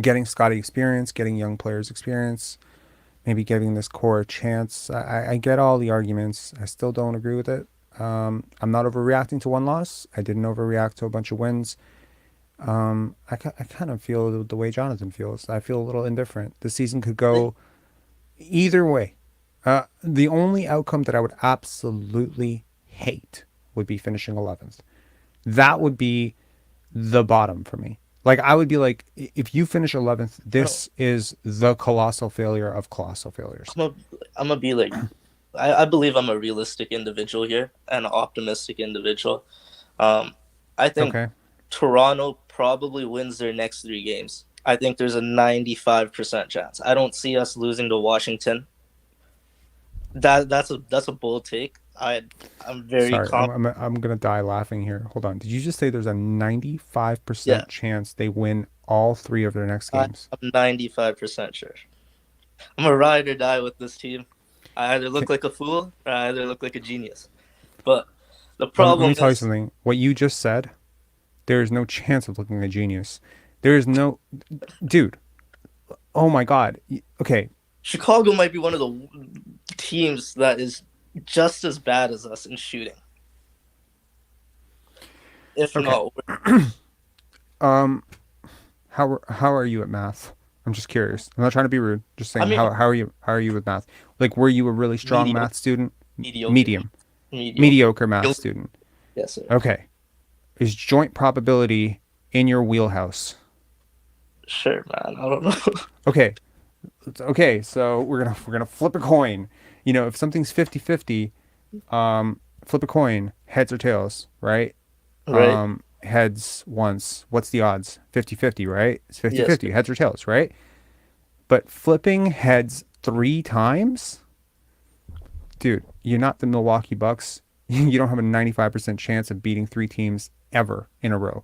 getting Scottie experience, getting young players experience, maybe giving this core a chance. I get all the arguments. I still don't agree with it. I'm not overreacting to one loss. I didn't overreact to a bunch of wins. I kind of feel the way Jonathan feels. I feel a little indifferent. The season could go either way. The only outcome that I would absolutely hate would be finishing 11th. That would be the bottom for me. Like, I would be like, if you finish 11th, this is the colossal failure of colossal failures. I'm gonna be like, I believe I'm a realistic individual here and an optimistic individual. I think Toronto probably wins their next 3 games. I think there's a 95% chance. I don't see us losing to Washington. That's a bold take. I'm very confident. I'm gonna die laughing here. Hold on. Did you just say there's a 95% chance they win all 3 of their next games? I'm 95% sure. I'm a ride or die with this team. I either look like a fool or I either look like a genius. But the problem let me tell you something. What you just said, there is no chance of looking like a genius. There is no, dude. Oh my God. Okay. Chicago might be one of the teams that is just as bad as us in shooting. If not. How are you at math? I'm just curious. I'm not trying to be rude. Just saying, how are you with math? Like, were you a really strong math student? Mediocre math student. Yes, sir. Okay. Is joint probability in your wheelhouse? Sure, man. I don't know. Okay, so we're gonna flip a coin. If something's 50-50, flip a coin, heads or tails, right? Right. Heads once. What's the odds? 50-50, right? It's 50-50, Yes. heads or tails, right? But flipping heads 3 times, dude, you're not the Milwaukee Bucks. You don't have a 95% chance of beating 3 teams ever in a row.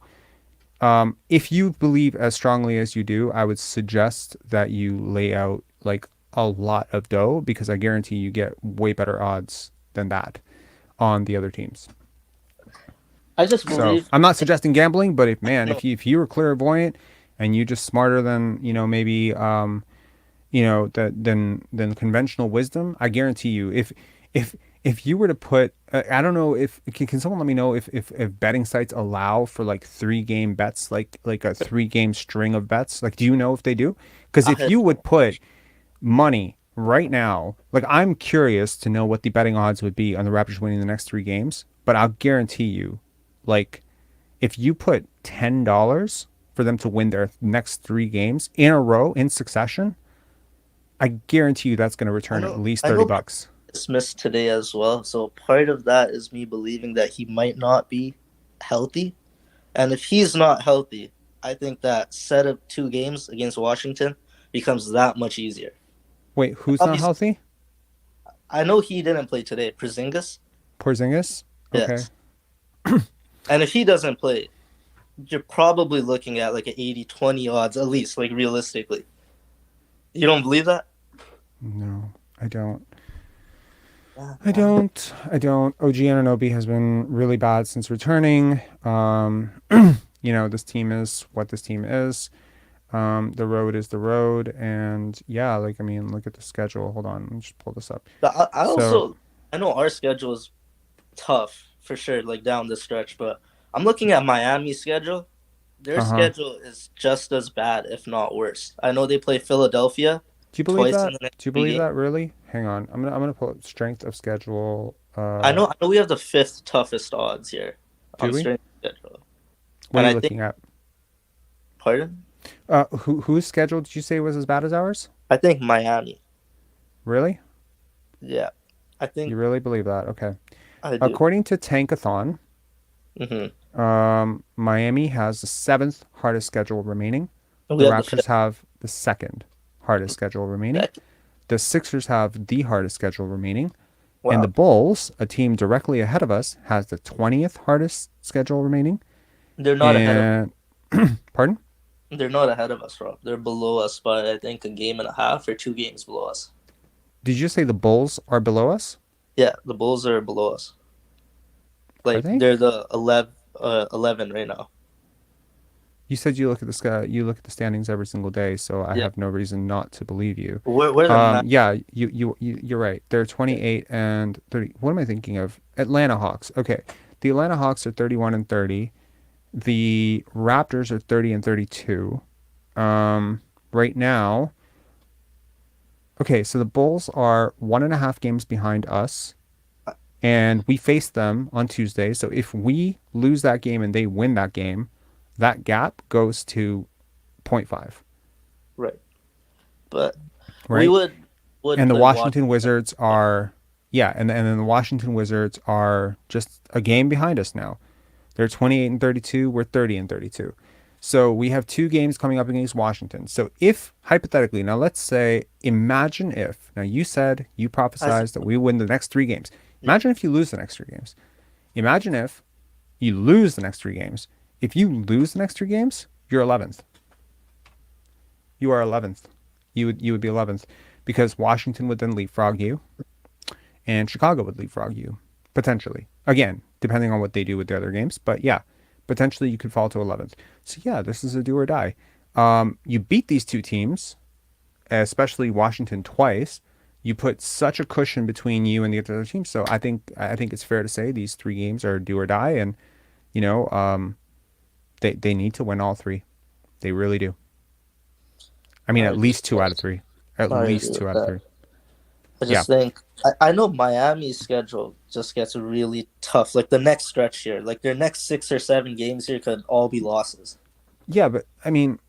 If you believe as strongly as you do, I would suggest that you lay out like a lot of dough, because I guarantee you get way better odds than that on the other teams. I just believe. So I'm not suggesting gambling, but if you were clairvoyant and you just smarter than maybe than conventional wisdom, I guarantee you if you were to put, I don't know if can someone let me know if betting sites allow for like 3-game bets, like a 3-game string of bets? Like, do you know if they do? Because if you would put money right now, like, I'm curious to know what the betting odds would be on the Raptors winning the next 3 games. But I'll guarantee you, like, if you put $10 for them to win their next 3 games in a row in succession, I guarantee you that's going to return at least $30. Dismissed today as well, so part of that is me believing that he might not be healthy, and if he's not healthy, I think that set of 2 games against Washington becomes that much easier. Wait, who's not healthy? I know he didn't play today. Porzingis? Okay. Yes. And if he doesn't play, you're probably looking at like an 80-20 odds at least, like realistically. You don't believe that? No, I don't. Yeah. I don't. O.G Anunoby has been really bad since returning. This team is what this team is. The road is the road, and yeah, like I mean, look at the schedule. Hold on, let me just pull this up. But I So, also I know our schedule is tough for sure, like down the stretch, but I'm looking at Miami's schedule. Their uh-huh. schedule is just as bad, if not worse. I know they play Philadelphia Do you believe twice in that? the next Do you three believe games. that really? Hang on. I'm gonna pull up strength of schedule. I know we have the fifth toughest odds here Do on we? strength of schedule. What And are you I think, looking at? pardon? Whose schedule did you say was as bad as ours? I think Miami. Really? Yeah. I You think really believe that? Okay. I do. According to Tankathon, Mm-hmm. Miami has the seventh hardest schedule remaining. We The have the Raptors fifth. have the second hardest schedule remaining. The Sixers have the hardest schedule remaining. And the Wow. Bulls, a team directly ahead of us, has the 20th hardest schedule remaining. They're not ahead of And, pardon? they're not ahead of us, Rob. They're below us by I think a game and a half or 2 games below us. Did you say the Bulls are below us? Yeah, the Bulls are below us. Are Like they? they're the 11 right now. You said you look at the you look at the standings every single day, so I Yeah. have no reason not to believe you. We're the ninth. Yeah, you're right. They're 28 and 30. What am I thinking of? Atlanta Hawks. Okay, the Atlanta Hawks are 31 and 30. The Raptors are 30 and 32. Right now. Okay, so the Bulls are 1.5 games behind us, and we face them on Tuesday. So if we lose that game and they win that game, that gap goes to 0.5, Right. But we right? would And the play Washington Washington. Wizards are, yeah, and then the Washington Wizards are just a game behind us now. They're 28 and 32. We're 30 and 32. So we have 2 games coming up against Washington. So if hypothetically, now let's say, imagine if, now you said you As prophesized that we win the next 3 games. Imagine if you lose the next 3 games. Imagine if you lose the next 3 games. If you lose the next 3 games, you're 11th. You are 11th. You would be 11th because Washington would then leapfrog you and Chicago would leapfrog you potentially. Again, depending on what they do with the other games, but yeah, potentially you could fall to 11th. So yeah, this is a do or die. You beat these 2 teams, especially Washington twice. You put such a cushion between you and the other teams. So I think it's fair to say these 3 games are do or die, and you know, they need to win all 3. They really do. I mean, I at agree least 2 out of 3. At I agree least two with out of that. three. I Yeah. just think I know Miami's schedule just gets really tough. Like the next stretch here, like their next 6 or 7 games here could all be losses. Yeah, but I mean,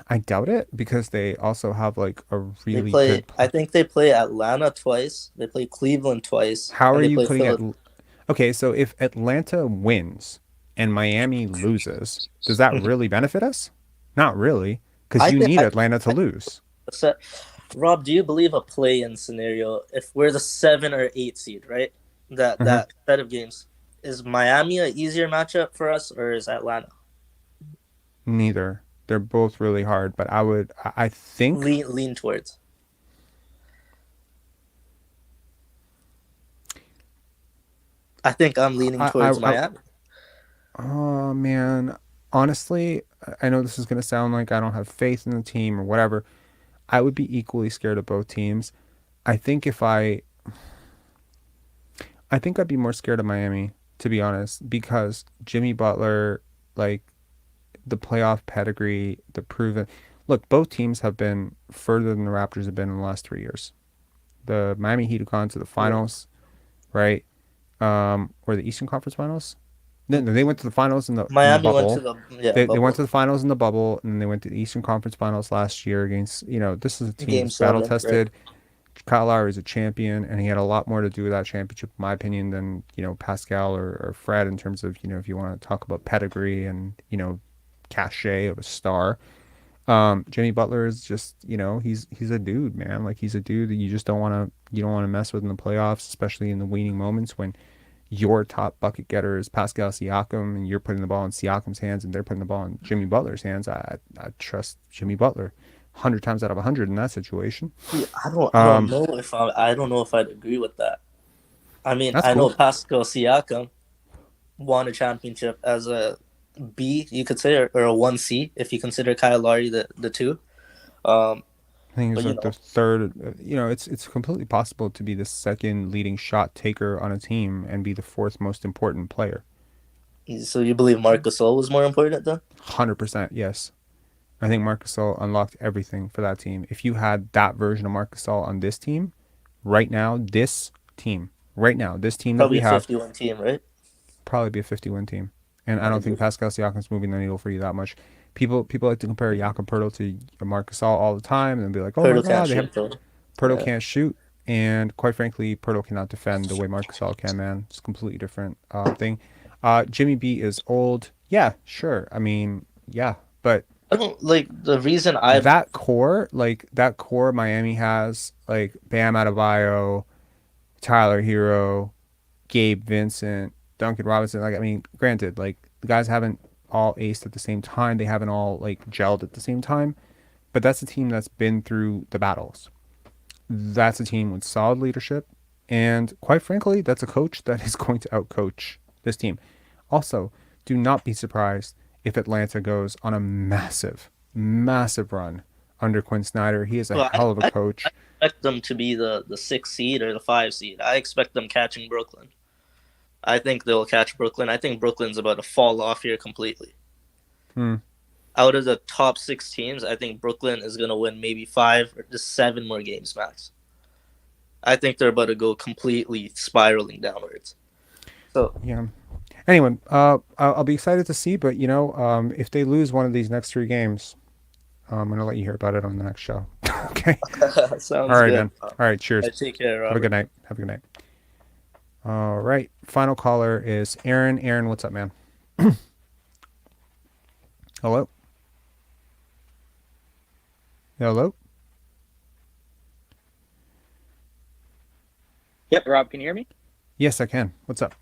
I doubt it because they also have like a They really play. good. I think they play Atlanta twice. They play Cleveland twice, How are and they you play putting it? Philadelphia. Okay, so if Atlanta wins and Miami loses, does that really benefit us? Not really, because I you think. need Atlanta to lose. So, Rob, do you believe a play-in scenario? If we're the 7 or 8 seed, right? That Hmm. that set of games is Miami an easier matchup for us, or is Atlanta? Neither. They're both really hard, but I think. Lean towards. I think I'm leaning towards I Miami. oh man, honestly, I know this is gonna sound like I don't have faith in the team or whatever. I would be equally scared of both teams. I think if I think I'd be more scared of Miami, to be honest, because Jimmy Butler, like the playoff pedigree, the proven. Look, both teams have been further than the Raptors have been in the last 3 years. The Miami Heat have gone to the Yeah. finals, right? Or the Eastern Conference Finals. No, they went to the finals in the Miami went to bubble. the They went bubble to the finals in the bubble, and then they went to the Eastern Conference Finals last year against. This is a team game that's battle 7, right? tested. Kyle Lowry is a champion, and he had a lot more to do with that championship, in my opinion, than Pascal or Fred in terms of if you want to talk about pedigree and cachet of a star. Jimmy Butler is just he's a dude, man. Like he's a dude that you just don't want to mess with in the playoffs, especially in the winning moments when your top bucket getter is Pascal Siakam, and you're putting the ball in Siakam's hands, and they're putting the ball in Jimmy Butler's hands, I trust Jimmy Butler 100 times out of 100 in that situation. I don't know if I'd agree with that. I mean, I know Pascal Siakam won a championship as a B, you could say, or a 1C if you consider Kyle Lowry the 2. I think it's like the third. It's completely possible to be the second leading shot taker on a team and be the fourth most important player. So you believe Marc Gasol was more important then? 100%, yes. I think Marc Gasol unlocked everything for that team. If you had that version of Marc Gasol on this team, right now, this team probably that we have, probably a 51 team, right? Probably be a 51 team. And I don't think Pascal Siakam's moving the needle for you that much. People like to compare Jakob Poeltl to Marc Gasol all the time and be like, oh my God, Poeltl can't shoot. And quite frankly, Poeltl cannot defend the way Marc Gasol can, man. It's a completely different thing. Jimmy B is old. Yeah, sure. I mean, yeah, but I don't like the reason that core Miami has, like Bam Adebayo, Tyler Hero, Gabe Vincent, Duncan Robinson. Like, I mean, granted, like the guys haven't all aced at the same time. They haven't all like gelled at the same time, but that's a team that's been through the battles. That's a team with solid leadership, and quite frankly, that's a coach that is going to outcoach this team. Also, do not be surprised if Atlanta goes on a massive run under Quinn Snyder. He is a hell of a coach. I expect them to be the 6 seed or the 5 seed. I expect them catching Brooklyn. I think they'll catch Brooklyn. I think Brooklyn's about to fall off here completely. Out of the top 6 teams, I think Brooklyn is going to win maybe 5 or just 7 more games max. I think they're about to go completely spiraling downwards. So yeah. Anyway, I'll be excited to see, but if they lose one of these next 3 games, I'm going to let you hear about it on the next show. Okay. Sounds all right, good. man. All right, cheers. Take care, Robert. Have a good night. All right. Final caller is Aaron. Aaron, what's up, man? Hello? Hello? Yep, Rob, can you hear me? Yes, I can. What's up?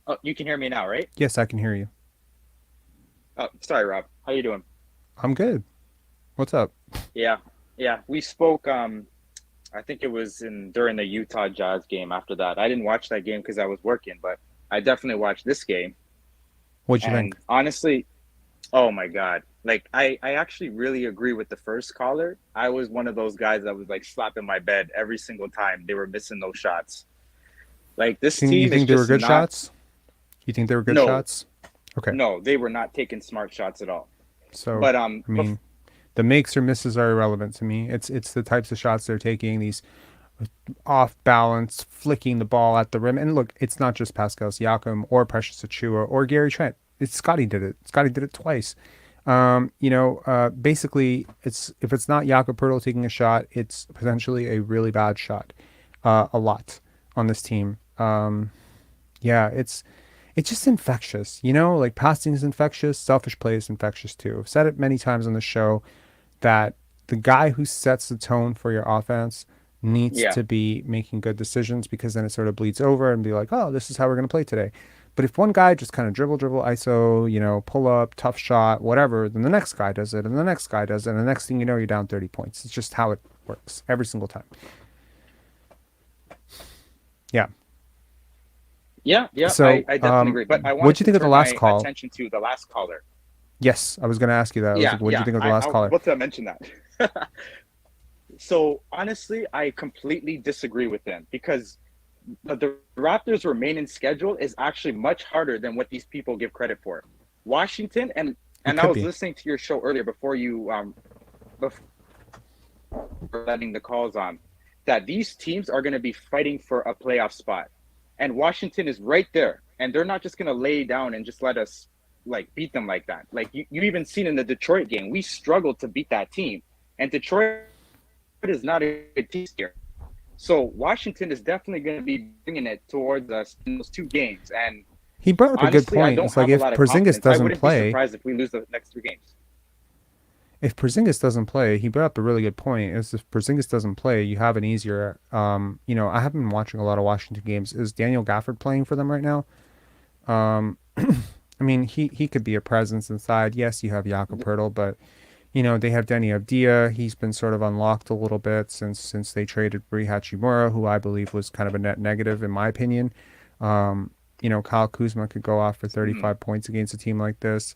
Oh, you can hear me now, right? Yes, I can hear you. Oh, sorry, Rob. How you doing? I'm good. What's up? Yeah. We spoke. I think it was during the Utah Jazz game. After that, I didn't watch that game because I was working, but I definitely watched this game. What'd you think? Honestly, oh my God! Like I actually really agree with the first caller. I was one of those guys that was like slapping my bed every single time they were missing those shots. Like this team. You think they were good shots? You think they were good shots? Okay. No, they were not taking smart shots at all. So, but I mean, the makes or misses are irrelevant to me. It's the types of shots they're taking, these off balance, flicking the ball at the rim. And look, it's not just Pascal Siakam or Precious Achiuwa or Gary Trent. It's Scottie did it. Scottie did it twice. Basically, if it's not Jakob Poeltl taking a shot, it's potentially a really bad shot. A lot on this team. It's just infectious, like passing is infectious, selfish play is infectious too. I've said it many times on the show that the guy who sets the tone for your offense needs to be making good decisions, because then it sort of bleeds over and be like, oh, this is how we're going to play today. But if one guy just kind of dribble, ISO, pull up, tough shot, whatever, then the next guy does it, and the next guy does it, and the next thing you know, you're down 30 points. It's just how it works every single time. Yeah. Yeah. So, I definitely agree. But I want what'd you think of the last call? Attention to the last caller. Yes, I was going to ask you that. What did you think of the last caller? What did I mention that? So honestly, I completely disagree with him, because the Raptors' remaining schedule is actually much harder than what these people give credit for. Washington and I was listening to your show earlier before letting the calls on, that these teams are going to be fighting for a playoff spot. And Washington is right there, and they're not just going to lay down and just let us beat them like that. Like you even seen in the Detroit game, we struggled to beat that team, and Detroit is not a good team here. So Washington is definitely going to be bringing it towards us in those 2 games. And he brought up a good point. It's like if Porzingis doesn't play, I wouldn't be surprised if we lose the next 3 games. if Porzingis doesn't play, he brought up a really good point. Is if Porzingis doesn't play, you have an easier. I have been watching a lot of Washington games. Is Daniel Gafford playing for them right now? I mean, he could be a presence inside. Yes, you have Jakob Poeltl, but they have Denny Avdia. He's been sort of unlocked a little bit since they traded Rui Hachimura, who I believe was kind of a net negative in my opinion. Kyle Kuzma could go off for 35 points against a team like this.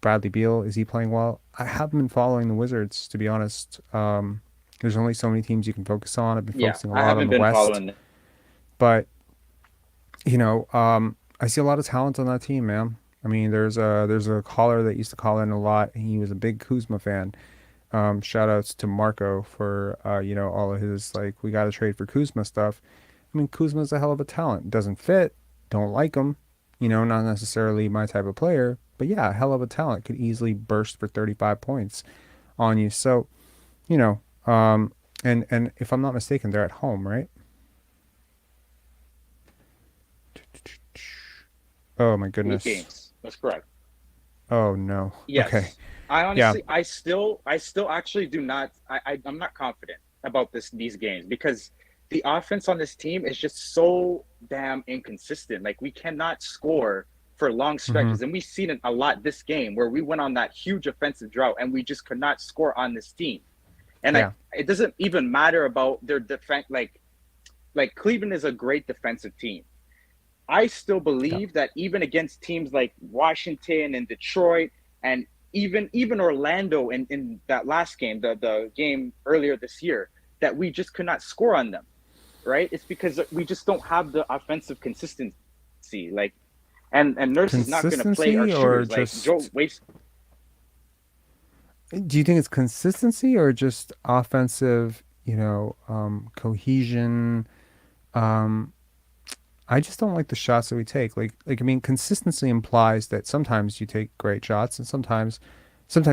Bradley Beal, is he playing well? I haven't been following the Wizards, to be honest. There's only so many teams you can focus on. I've been focusing a I lot on haven't the been West, following. but I see a lot of talent on that team, man. I mean, there's a caller that used to call in a lot. He was a big Kuzma fan. Shout outs to Marco for all of his like we got to trade for Kuzma stuff. I mean, Kuzma's a hell of a talent. Doesn't fit. Don't like him. Not necessarily my type of player, but yeah, a hell of a talent. Could easily burst for 35 points on you. So, and if I'm not mistaken, they're at home, right? Oh my 8 goodness. games. That's correct. Oh no. Yes. Okay. I Yeah. honestly, I still actually do not. I'm not confident about these games because the offense on this team is just so damn inconsistent. Like we cannot score for long stretches, and we've seen it a lot this game where we went on that huge offensive drought and we just could not score on this team. And Yeah. it doesn't even matter about their defense. Like Cleveland is a great defensive team. I still believe that even against teams like Washington and Detroit and even Orlando in that last game, the game earlier this year, that we just could not score on them, right? It's because we just don't have the offensive consistency. Like, and Nurse is not going to play our Consistency or shooters. Like just Joe waste. do you think it's consistency or just offensive, cohesion? Um, I just don't like the shots that we take. I mean, consistency implies that sometimes you take great shots and sometimes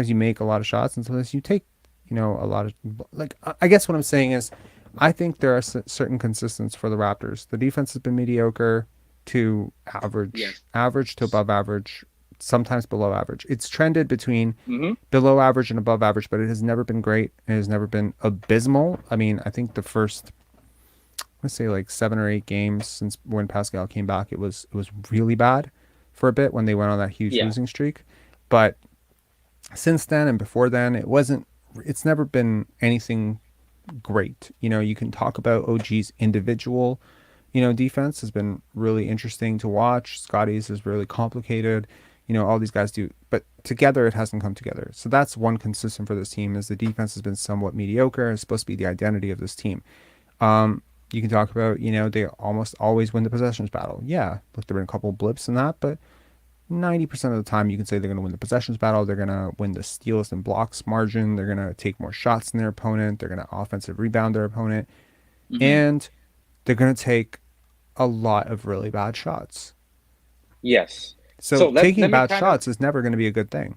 you make a lot of shots and sometimes you take, a lot of like. I guess what I'm saying is, I think there are certain consistencies for the Raptors. The defense has been mediocre to average, Yes. average to above average, sometimes below average. It's trended between Mm-hmm. below average and above average, but it has never been great. It has never been abysmal. I mean, I think the first, let's say like 7 or 8 games since when Pascal came back, it was really bad for a bit when they went on that huge Yeah. losing streak. But since then and before then, it's never been anything great. You can talk about OG's individual, defense has been really interesting to watch. Scottie's is really complicated. All these guys do, but together it hasn't come together. So that's one consistent for this team is the defense has been somewhat mediocre. It's supposed to be the identity of this team. You can talk about, they almost always win the possessions battle. Yeah, look, there have been a couple of blips in that, but 90% of the time you can say they're going to win the possessions battle. They're going to win the steals and blocks margin. They're going to take more shots than their opponent. They're going to offensive rebound their opponent. Mm-hmm. And they're going to take a lot of really bad shots. Yes. So let taking me bad kind shots is never going to be a good thing.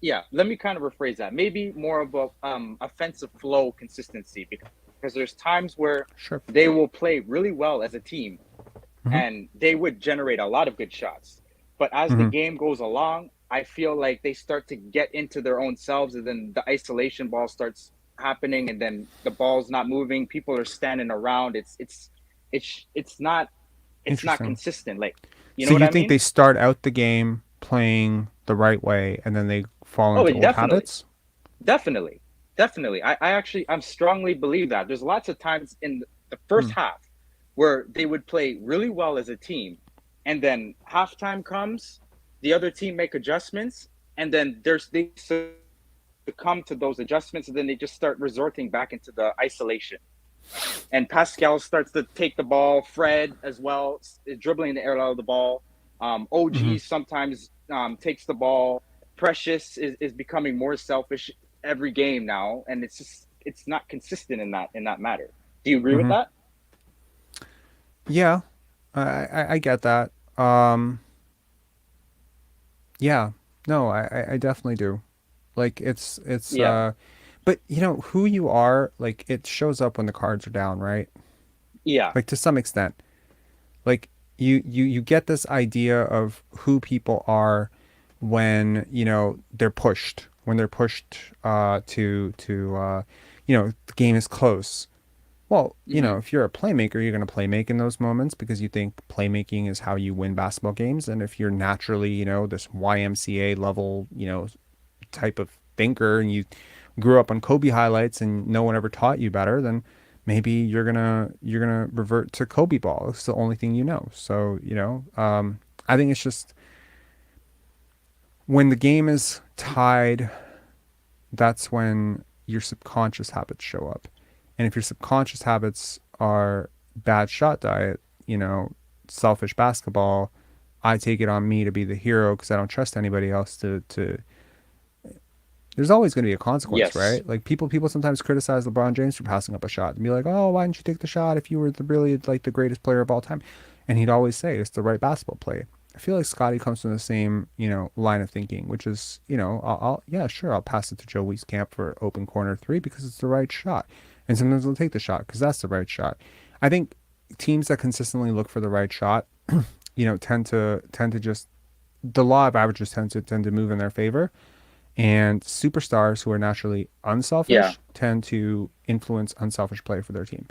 Yeah, let me kind of rephrase that. Maybe more of a offensive flow consistency because there's times where Sure. they will play really well as a team Mhm. and they would generate a lot of good shots. But as the game goes along, I feel like they start to get into their own selves and then the isolation ball starts happening and then the ball's not moving. People are standing around. It's not Interesting. consistent. Like, you So know what you I think mean? they start out the game playing the right way and then they fall Oh, into old definitely. habits? Definitely. I'm strongly believe that. There's lots of times in the first half where they would play really well as a team, and then halftime comes, the other team make adjustments, and then they succumb to those adjustments, and then they just start resorting back into the isolation. And Pascal starts to take the ball, Fred as well, dribbling the air out of the ball. OG sometimes takes the ball. Precious is becoming more selfish every game now, and it's not consistent in that matter. Do you agree with that? Yeah, I get that. Yeah, no, I definitely do. Like it's Yeah. but who you are, like it shows up when the cards are down, right? Yeah. Like to some extent. Like you get this idea of who people are when, they're pushed when they're pushed the game is close. Well, if you're a playmaker, you're going to play make in those moments because you think playmaking is how you win basketball games. And if you're naturally, this YMCA level, type of thinker, and you grew up on Kobe highlights and no one ever taught you better, then maybe you're gonna revert to Kobe ball. It's the only thing you know. So I think it's just when the game is tied, that's when your subconscious habits show up. And if your subconscious habits are bad shot diet, selfish basketball, I take it on me to be the hero because I don't trust anybody else to there's always going to be a consequence, Yes. right? Like people sometimes criticize LeBron James for passing up a shot and be like, oh, why didn't you take the shot if you were really like the greatest player of all time? And he'd always say it's the right basketball play. I feel like Scottie comes from the same, line of thinking, which is, I'll pass it to Joe Wieskamp for open corner 3 because it's the right shot. And sometimes they'll take the shot because that's the right shot. I think teams that consistently look for the right shot, tend to just, the law of averages tend to move in their favor. And superstars who are naturally unselfish tend to influence unselfish play for their team.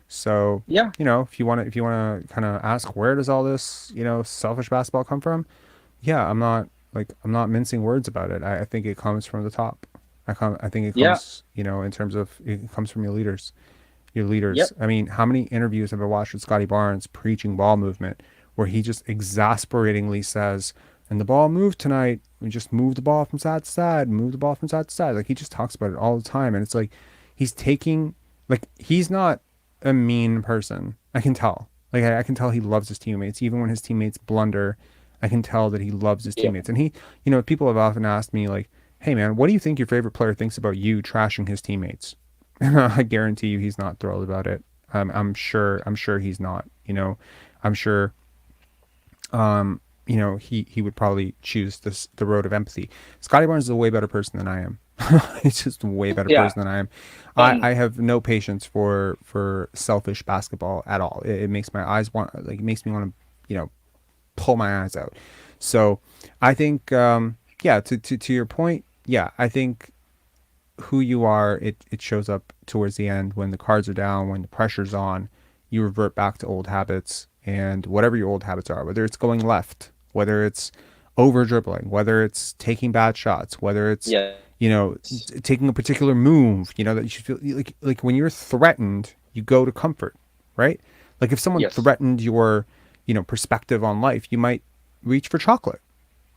So, if you want to kind of ask where does all this, selfish basketball come from? Yeah, I'm not mincing words about it. I think it comes from the top. I think it comes, in terms of it comes from your leaders. Yep. I mean, how many interviews have I watched with Scottie Barnes preaching ball movement where he just exasperatingly says, and the ball moved tonight. We just moved the ball from side to side, move the ball from side to side. Like he just talks about it all the time. And it's like, he's not a mean person. I can tell. Like I can tell he loves his teammates. Even when his teammates blunder, I can tell that he loves his teammates. And he, people have often asked me like, hey man, what do you think your favorite player thinks about you trashing his teammates? I guarantee you he's not thrilled about it. I'm sure he's not, I'm sure, he would probably choose the road of empathy. Scottie Barnes is a way better person than I am. He's just a way better person than I am. I have no patience for selfish basketball at all. It makes my eyes it makes me want to, pull my eyes out. So I think, to your point, I think who you are, it shows up towards the end when the cards are down, when the pressure's on, you revert back to old habits. And whatever your old habits are, whether it's going left, whether it's over dribbling, whether it's taking bad shots, whether it's taking a particular move, that you should feel like when you're threatened, you go to comfort, right? Like if someone threatened your, perspective on life, you might reach for chocolate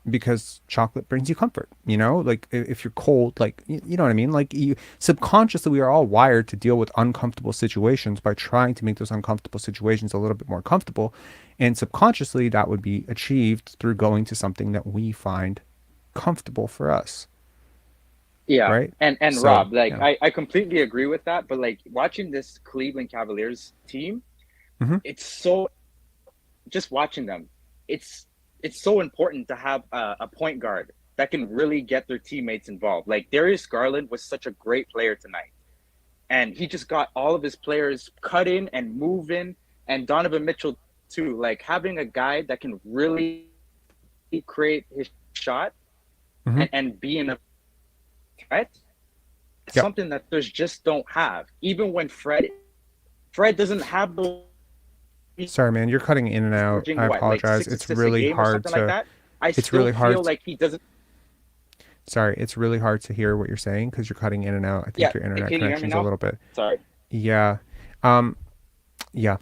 because chocolate brings you comfort, like if you're cold, like, you know what I mean? Like subconsciously, we are all wired to deal with uncomfortable situations by trying to make those uncomfortable situations a little bit more comfortable. And subconsciously that would be achieved through going to something that we find comfortable for us. Yeah. Right. And so, Rob, I completely agree with that. But like watching this Cleveland Cavaliers team, it's so, just watching them, it's so important to have a point guard that can really get their teammates involved. Like Darius Garland was such a great player tonight. And he just got all of his players cut in and move in, and Donovan Mitchell too. Like having a guy that can really create his shot and be in a threat, something that there's just don't have. Even when Fred doesn't have the. Sorry, man, you're cutting in and out. I apologize. It's really hard to. It's really hard. Feel like he doesn't. Sorry, it's really hard to hear what you're saying because you're cutting in and out. I think your internet connection's a little bit. Sorry. Yeah. Yeah.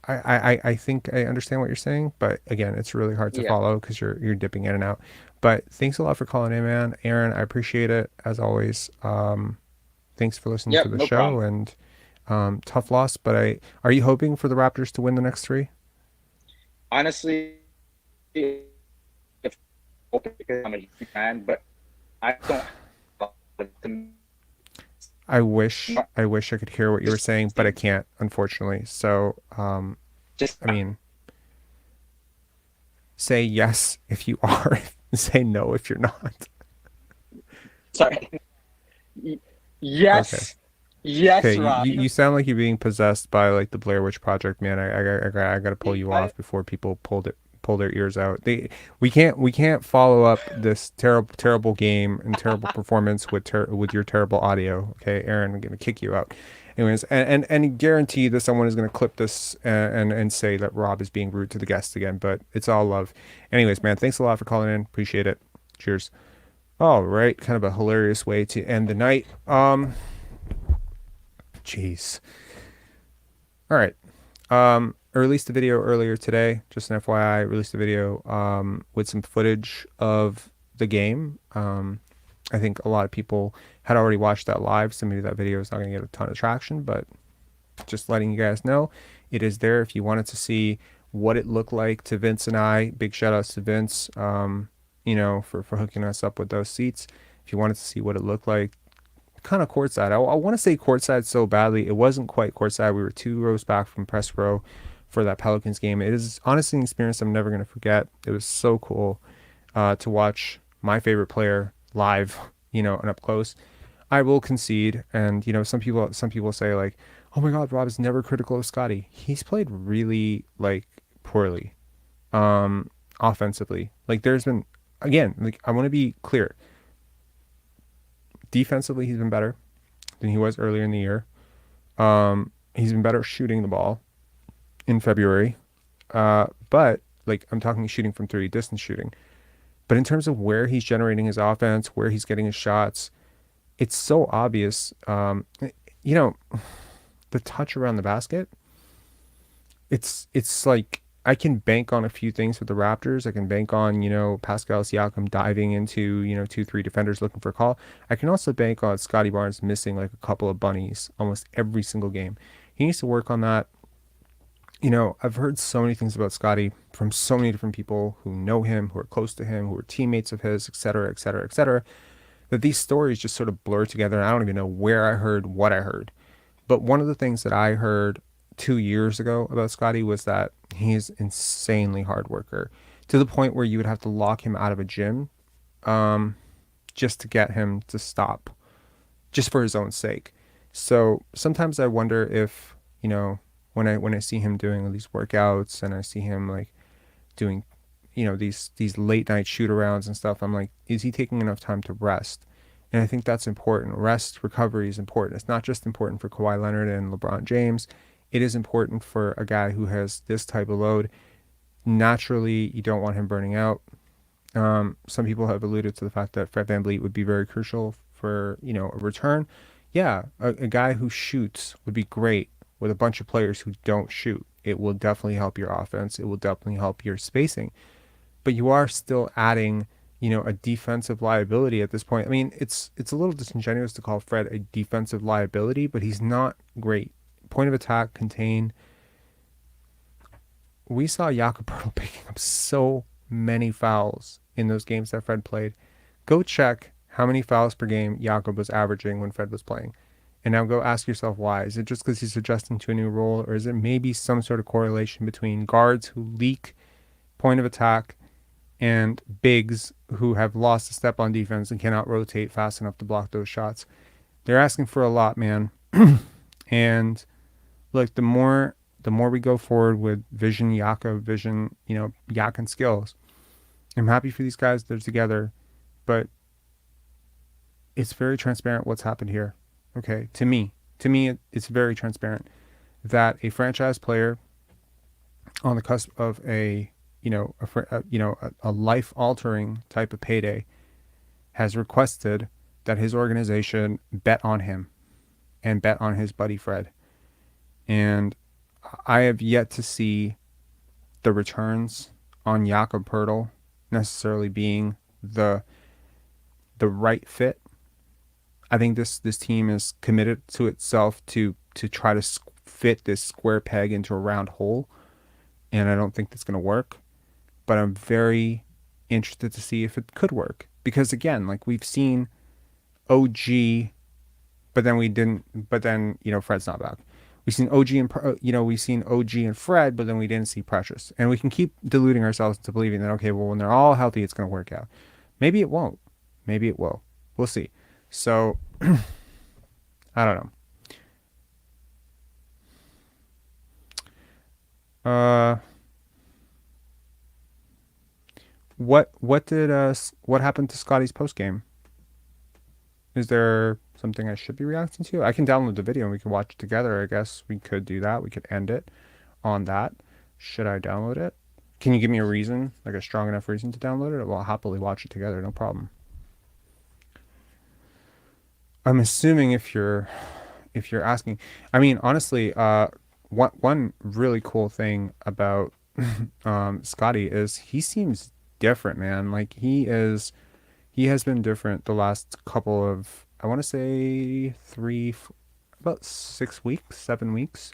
I think I understand what you're saying, but again, it's really hard to follow because you're dipping in and out. But thanks a lot for calling in, man. Aaron, I appreciate it as always. Thanks for listening to the show problem. And tough loss, but are you hoping for the Raptors to win the next 3? Honestly, because I'm a huge fan, but I don't. I wish I could hear what you were saying, but I can't, unfortunately. So, say yes if you are, and say no if you're not. Sorry. Yes. Okay. Yes, okay, Rob. You sound like you're being possessed by like the Blair Witch Project, man. I gotta pull you off before people pull their ears out. We can't follow up this terrible game and terrible performance with your terrible audio. Okay, Aaron, I'm gonna kick you out. Anyways, and guarantee that someone is gonna clip this and say that Rob is being rude to the guests again. But it's all love. Anyways, man, thanks a lot for calling in. Appreciate it. Cheers. All right, kind of a hilarious way to end the night. Jeez. All right. I released a video earlier today, just an FYI. I released a video with some footage of the game. I think a lot of people had already watched that live, so maybe that video is not going to get a ton of traction, but just letting you guys know, it is there if you wanted to see what it looked like to Vince and I. Big shout outs to Vince, you know, for hooking us up with those seats. If you wanted to see what it looked like, kind of courtside. I want to say courtside so badly. It wasn't quite courtside. We were 2 rows back from press row for that Pelicans game. It is honestly an experience I'm never going to forget. It was so cool to watch my favorite player live, you know, and up close. I will concede, and you know, some people say like, oh my God, Rob is never critical of Scottie. He's played really like poorly, offensively. Like there's been, again, like I want to be clear. Defensively, he's been better than he was earlier in the year. He's been better shooting the ball in February. But like I'm talking shooting from 3, distance shooting. But in terms of where he's generating his offense, where he's getting his shots, it's so obvious. You know, the touch around the basket, it's like I can bank on a few things with the Raptors. I can bank on, you know, Pascal Siakam diving into, you know, 2-3 defenders looking for a call. I can also bank on Scottie Barnes missing like a couple of bunnies almost every single game. He needs to work on that. You know, I've heard so many things about Scottie from so many different people who know him, who are close to him, who are teammates of his, et cetera, et cetera, et cetera, that these stories just sort of blur together. And I don't even know where I heard what I heard. But one of the things that I heard 2 years ago about Scottie was that he's insanely hard worker, to the point where you would have to lock him out of a gym just to get him to stop, just for his own sake. So sometimes I wonder if, you know, when I see him doing these workouts and I see him like doing, you know, these late night shoot arounds and stuff, I'm like, is he taking enough time to rest? And I think that's important. Rest, recovery is important. It's not just important for Kawhi Leonard and LeBron James. It is important for a guy who has this type of load. Naturally, you don't want him burning out. Some people have alluded to the fact that Fred VanVleet would be very crucial for, you know, a return. Yeah, a guy who shoots would be great with a bunch of players who don't shoot. It will definitely help your offense. It will definitely help your spacing. But you are still adding, you know, a defensive liability at this point. I mean, it's a little disingenuous to call Fred a defensive liability, but he's not great. Point of attack, contain. We saw Jakob Poeltl picking up so many fouls in those games that Fred played. Go check how many fouls per game Jakob was averaging when Fred was playing. And now go ask yourself why. Is it just because he's adjusting to a new role, or is it maybe some sort of correlation between guards who leak point of attack and bigs who have lost a step on defense and cannot rotate fast enough to block those shots? They're asking for a lot, man. And look, the more we go forward with vision, you know, Yak and skills, I'm happy for these guys. They're together, but it's very transparent what's happened here. Okay, to me, it's very transparent that a franchise player on the cusp of a life-altering type of payday has requested that his organization bet on him and bet on his buddy Fred. And I have yet to see the returns on Jakob Poeltl necessarily being the right fit. I think this team is committed to itself to try to fit this square peg into a round hole, and I don't think that's going to work. But I'm very interested to see if it could work, because again, like we've seen OG, but then we didn't. But then, you know, Fred's not back. We've seen OG and Fred, but then we didn't see Precious, and we can keep deluding ourselves into believing that, okay, well, when they're all healthy, it's going to work out. Maybe it won't. Maybe it will. We'll see. So, I don't know. what happened to Scottie's post game? Is there something I should be reacting to? I can download the video and we can watch it together. I guess we could do that. We could end it on that. Should I download it? Can you give me a reason, like a strong enough reason to download it? Well, I'll happily watch it together, no problem. I'm assuming if you're asking, I mean, honestly, one really cool thing about Scottie is he seems different, man. Like he has been different the last couple of, I want to say about 6 weeks, 7 weeks.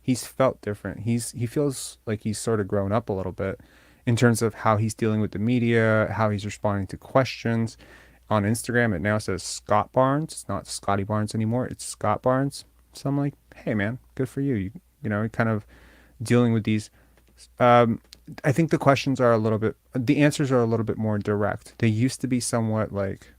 He's felt different. He feels like he's sort of grown up a little bit in terms of how he's dealing with the media, how he's responding to questions. On Instagram, it now says Scott Barnes. It's not Scottie Barnes anymore. It's Scott Barnes. So I'm like, hey man, good for you. You know, kind of dealing with these. I think the answers are a little bit more direct. They used to be somewhat like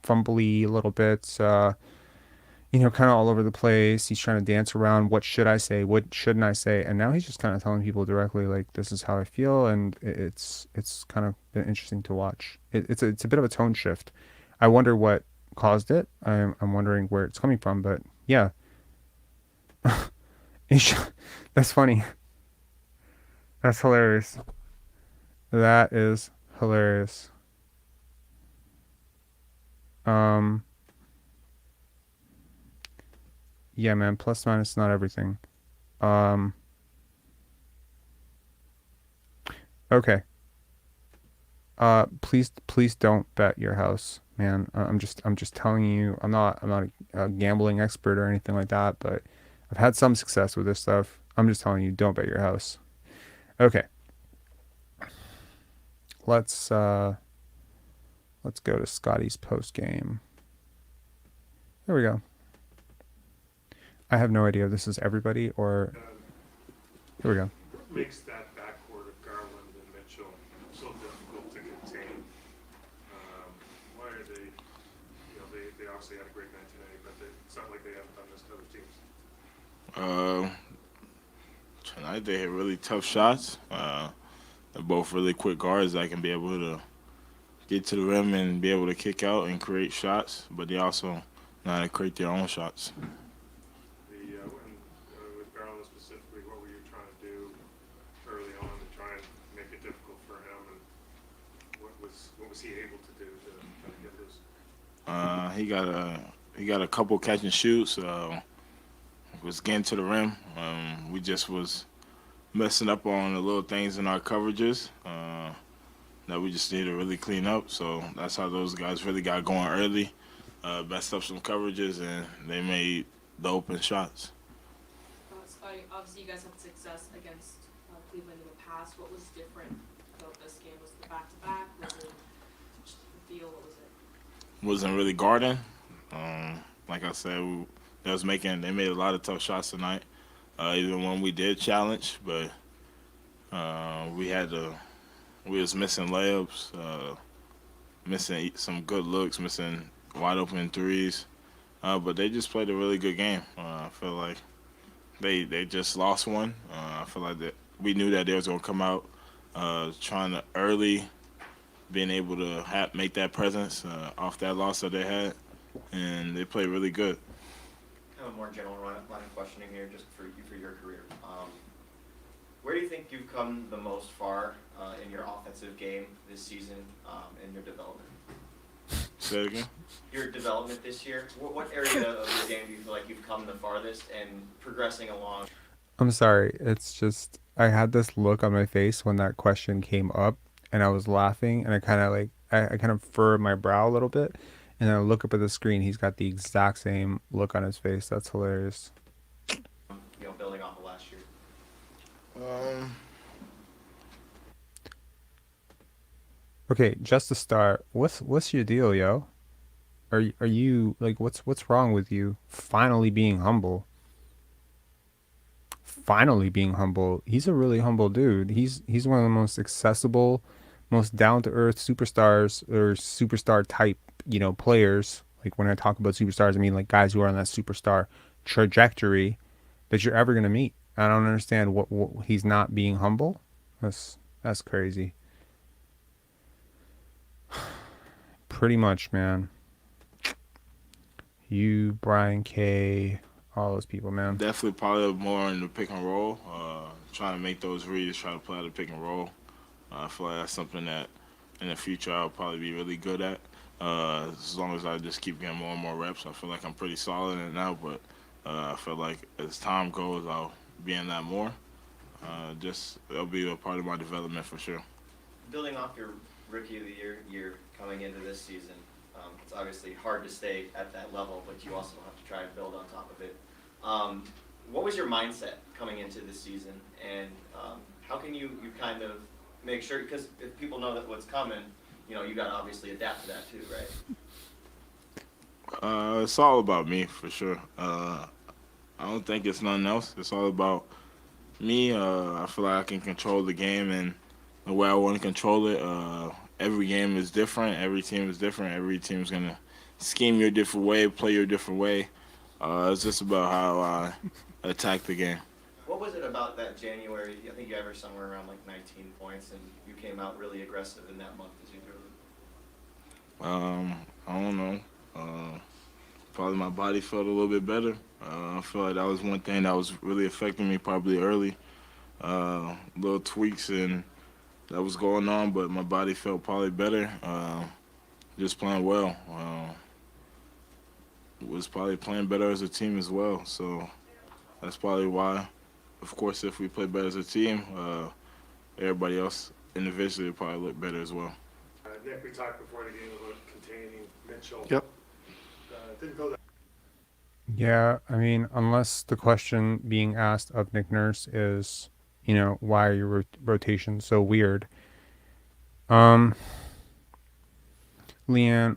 fumbly, a little bit, kind of all over the place. He's trying to dance around. What should I say? What shouldn't I say? And now he's just kind of telling people directly, like, this is how I feel. And it's kind of been interesting to watch. It's a bit of a tone shift. I wonder what caused it. I'm wondering where it's coming from. But yeah, that's funny. That's hilarious. That is hilarious. Yeah, man, plus minus not everything. Um, okay. Please don't bet your house, man. I'm just telling you. I'm not a gambling expert or anything like that, but I've had some success with this stuff. I'm just telling you, don't bet your house. Okay. Let's go to Scottie's post game. There we go. I have no idea if this is everybody or here we go. Makes that backcourt of Garland and Mitchell so difficult to contain. Why are they? They obviously had a great night tonight, but it's not like they haven't done this to other teams. Tonight they hit really tough shots. They're both really quick guards that can be able to get to the rim and be able to kick out and create shots, but they also know how to create their own shots. With Garland specifically, what were you trying to do early on to try and make it difficult for him, and what was he able to do to kind of get loose? He got a couple catch and shoots. Was getting to the rim. We just was messing up on the little things in our coverages that we just need to really clean up. So that's how those guys really got going early. Messed up some coverages, and they made the open shots. Scottie, obviously you guys had success against Cleveland in the past. What was different about this game? Was it the back-to-back? Was it just the feel? What was it? Wasn't really guarding. Like I said, they made a lot of tough shots tonight. Even when we did challenge, but we was missing layups, missing some good looks, missing wide open threes. But they just played a really good game. I feel like they just lost one. I feel like that we knew that they was gonna come out trying to early, being able to make that presence off that loss that they had, and they played really good. I have a more general line of questioning here, just for your career. Where do you think you've come the most far in your offensive game this season, in your development? Say it again? Your development this year. What area of your game do you feel like you've come the farthest and progressing along? I'm sorry. It's just I had this look on my face when that question came up, and I was laughing, and I kind of furrowed my brow a little bit, and I look up at the screen. He's got the exact same look on his face. That's hilarious. Building off of last year. Okay, just to start, what's your deal, yo? Are you like what's wrong with you? Finally being humble. Finally being humble. He's a really humble dude. He's one of the most accessible, most down to earth superstars or superstar type, players. Like when I talk about superstars, I mean like guys who are on that superstar trajectory that you're ever gonna meet. I don't understand what he's not being humble. That's crazy. pretty much, man. You, Brian K, all those people, man. Definitely probably more in the pick and roll. Trying to make those reads, trying to play the pick and roll. I feel like that's something that in the future I'll probably be really good at. As long as I just keep getting more and more reps, I feel like I'm pretty solid in it now. But I feel like as time goes, I'll be in that more. Just it'll be a part of my development for sure. Building off your rookie of the year coming into this season, it's obviously hard to stay at that level, but you also have to try and build on top of it. What was your mindset coming into this season, and how can you kind of make sure, because if people know that what's coming, you got to obviously adapt to that too, right? It's all about me for sure. I don't think it's nothing else. It's all about me. I feel like I can control the game and the way I want to control it. Every game is different. Every team is different. Every team's gonna scheme your different way, play your different way. It's just about how I attack the game. What was it about that January? I think you averaged somewhere around like 19 points, and you came out really aggressive in that month as you threw it. I don't know. Probably my body felt a little bit better. I feel like that was one thing that was really affecting me probably early. Little tweaks and that was going on, but my body felt probably better. Just playing well. Was probably playing better as a team as well. So that's probably why. Of course, if we play better as a team, everybody else individually will probably look better as well. Nick, we talked before the game about containing Mitchell. Yep. Didn't go that. Yeah, I mean, unless the question being asked of Nick Nurse is, why are your rotations so weird? Leanne,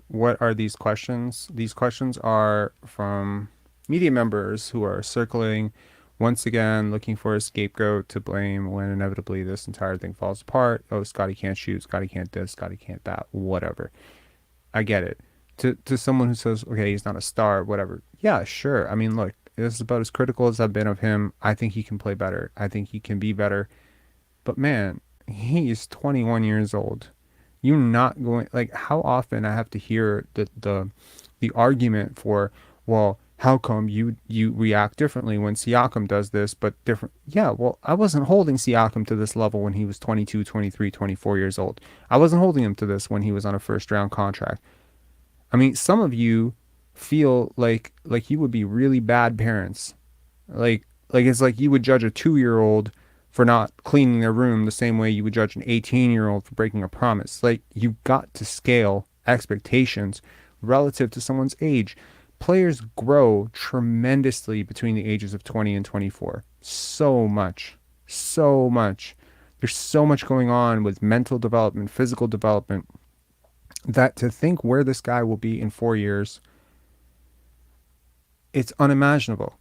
what are these questions? These questions are from media members who are circling, once again, looking for a scapegoat to blame when inevitably this entire thing falls apart. Oh, Scottie can't shoot, Scottie can't this, Scottie can't that, whatever. I get it. To someone who says, okay, he's not a star, whatever. Yeah, sure. I mean, look, this is about as critical as I've been of him. I think he can play better. I think he can be better. But man, he's 21 years old. You're not going, like, how often I have to hear the argument for, well, how come you react differently when Siakam does this, but different? Yeah, well, I wasn't holding Siakam to this level when he was 22, 23, 24 years old. I wasn't holding him to this when he was on a first-round contract. I mean, some of you feel like you would be really bad parents. Like it's like you would judge a 2-year-old for not cleaning their room the same way you would judge an 18-year-old for breaking a promise. Like, you've got to scale expectations relative to someone's age. Players grow tremendously between the ages of 20 and 24. So much. So much. There's so much going on with mental development, physical development, that to think where this guy will be in 4 years, it's unimaginable.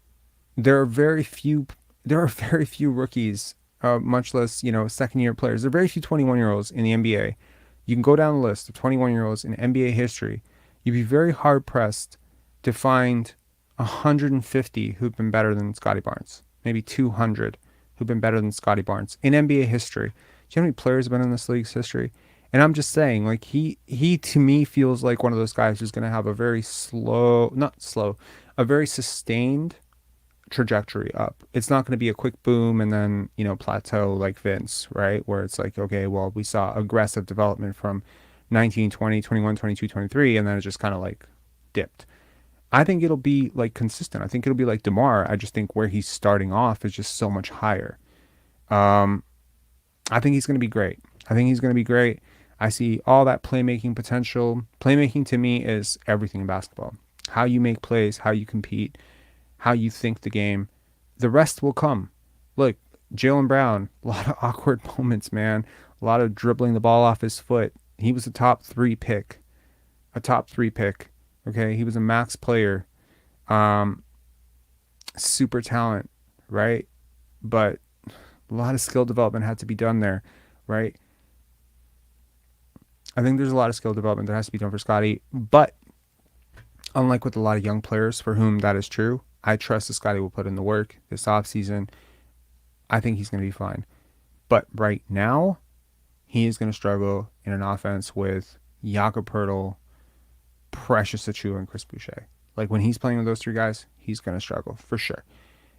There are very few rookies, much less, second-year players. There are very few 21-year-olds in the NBA. You can go down the list of 21-year-olds in NBA history. You'd be very hard-pressed to find 150 who've been better than Scottie Barnes. Maybe 200 who've been better than Scottie Barnes in NBA history. Do you know how many players have been in this league's history? And I'm just saying, like, he to me feels like one of those guys who's going to have a very a very sustained trajectory up. It's not going to be a quick boom and then, plateau like Vince, right? Where it's like, okay, well, we saw aggressive development from 19, 20, 21, 22, 23, and then it just kind of like dipped. I think it'll be like consistent. I think it'll be like DeMar. I just think where he's starting off is just so much higher. I think he's going to be great. I see all that playmaking potential. Playmaking to me is everything in basketball. How you make plays, how you compete, how you think the game. The rest will come. Look, Jaylen Brown, a lot of awkward moments, man. A lot of dribbling the ball off his foot. He was a top 3 pick. Okay, he was a max player. Super talent, right? But a lot of skill development had to be done there, right? I think there's a lot of skill development that has to be done for Scottie, but unlike with a lot of young players for whom that is true, I trust that Scottie will put in the work this offseason. I think he's going to be fine. But right now, he is going to struggle in an offense with Jakob Poeltl, Precious Achiuwa and Chris Boucher. Like when he's playing with those three guys, he's going to struggle for sure.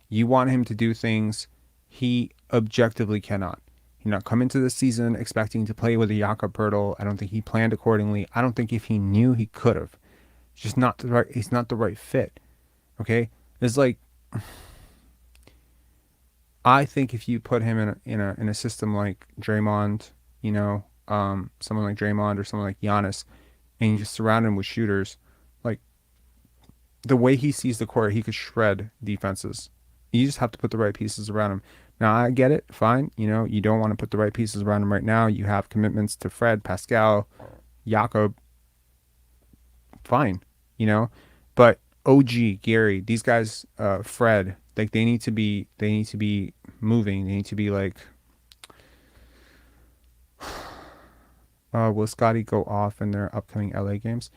You want him to do things he objectively cannot. He not come into this season expecting to play with a Jakob Poeltl. I don't think he planned accordingly. I don't think if he knew he could have. It's just not the right. He's not the right fit. Okay, it's like I think if you put him in a system like Draymond, someone like Draymond or someone like Giannis, and you just surround him with shooters, like the way he sees the court, he could shred defenses. You just have to put the right pieces around him. Now, I get it. Fine. You don't want to put the right pieces around him right now. You have commitments to Fred, Pascal, Jakob. Fine. But O.G., Gary, these guys, Fred, like they need to be moving. They need to be like, will Scottie go off in their upcoming LA games?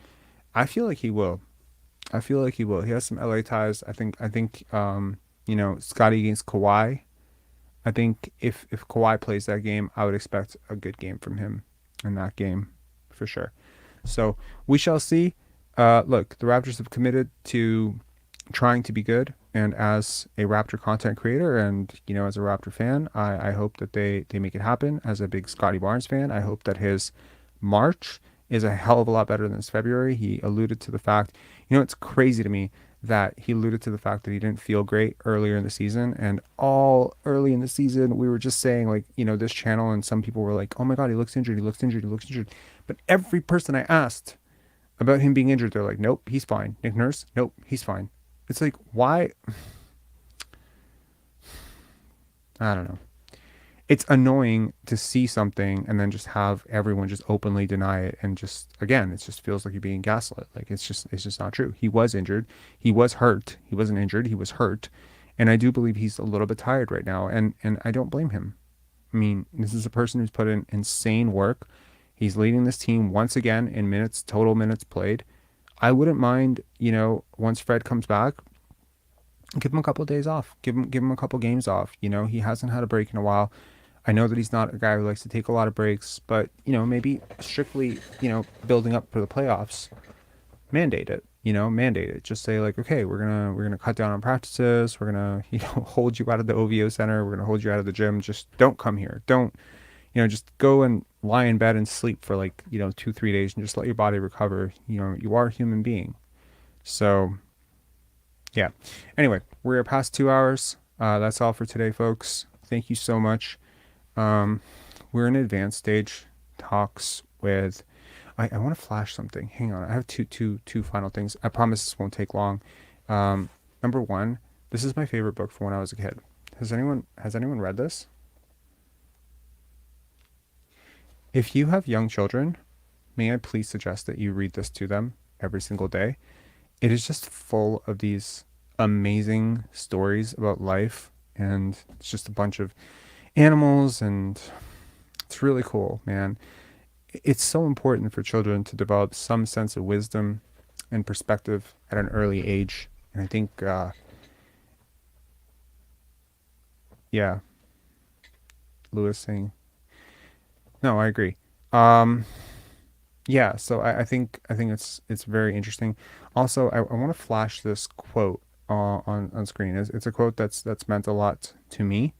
I feel like he will. He has some LA ties. I think, Scottie against Kawhi. I think if Kawhi plays that game, I would expect a good game from him in that game for sure. So we shall see. Look, the Raptors have committed to trying to be good. And as a Raptor content creator and, as a Raptor fan, I hope that they make it happen. As a big Scottie Barnes fan, I hope that his March is a hell of a lot better than his February. He alluded to the fact, it's crazy to me that he alluded to the fact that he didn't feel great earlier in the season. And all early in the season, we were just saying like, this channel and some people were like, oh my God, he looks injured. But every person I asked about him being injured, they're like, nope, he's fine. Nick Nurse, nope, he's fine. It's like, why? I don't know. It's annoying to see something and then just have everyone just openly deny it. And just, again, it just feels like you're being gaslit. Like it's just not true. He was injured. He was hurt. He wasn't injured. He was hurt. And I do believe he's a little bit tired right now. And I don't blame him. I mean, this is a person who's put in insane work. He's leading this team once again in total minutes played. I wouldn't mind, once Fred comes back, give him a couple of days off. Give him a couple games off. He hasn't had a break in a while. I know that he's not a guy who likes to take a lot of breaks, but, maybe strictly, building up for the playoffs, mandate it, Just say like, okay, we're going to cut down on practices. We're going to, hold you out of the OVO center. We're going to hold you out of the gym. Just don't come here. Don't, just go and lie in bed and sleep for like, 2-3 days and just let your body recover. You are a human being. So yeah. Anyway, we're past 2 hours. That's all for today, folks. Thank you so much. We're in advanced stage talks with, I want to flash something. Hang on. I have two final things. I promise this won't take long. Number one, this is my favorite book from when I was a kid. Has anyone read this? If you have young children, may I please suggest that you read this to them every single day. It is just full of these amazing stories about life, and it's just a bunch of animals, and it's really cool, man. It's so important for children to develop some sense of wisdom and perspective at an early age. And I think, yeah, Lewis saying, no, I agree. Yeah, so I think it's very interesting. Also, I want to flash this quote on screen. It's a quote that's meant a lot to me.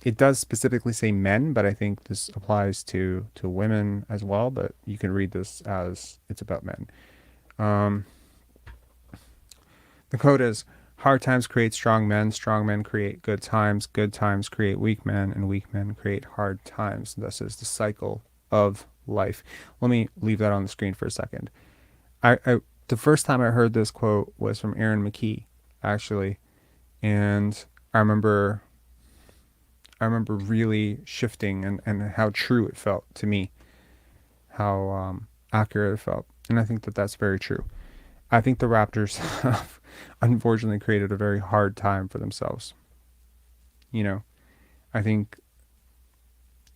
It does specifically say men, but I think this applies to women as well. But you can read this as it's about men. The quote is, hard times create strong men create good times create weak men, and weak men create hard times. This is the cycle of life. Let me leave that on the screen for a second. The first time I heard this quote was from Aaron McKee, actually, and I remember really shifting and how true it felt to me, how accurate it felt, and I think that that's very true. I think the Raptors have unfortunately created a very hard time for themselves. I think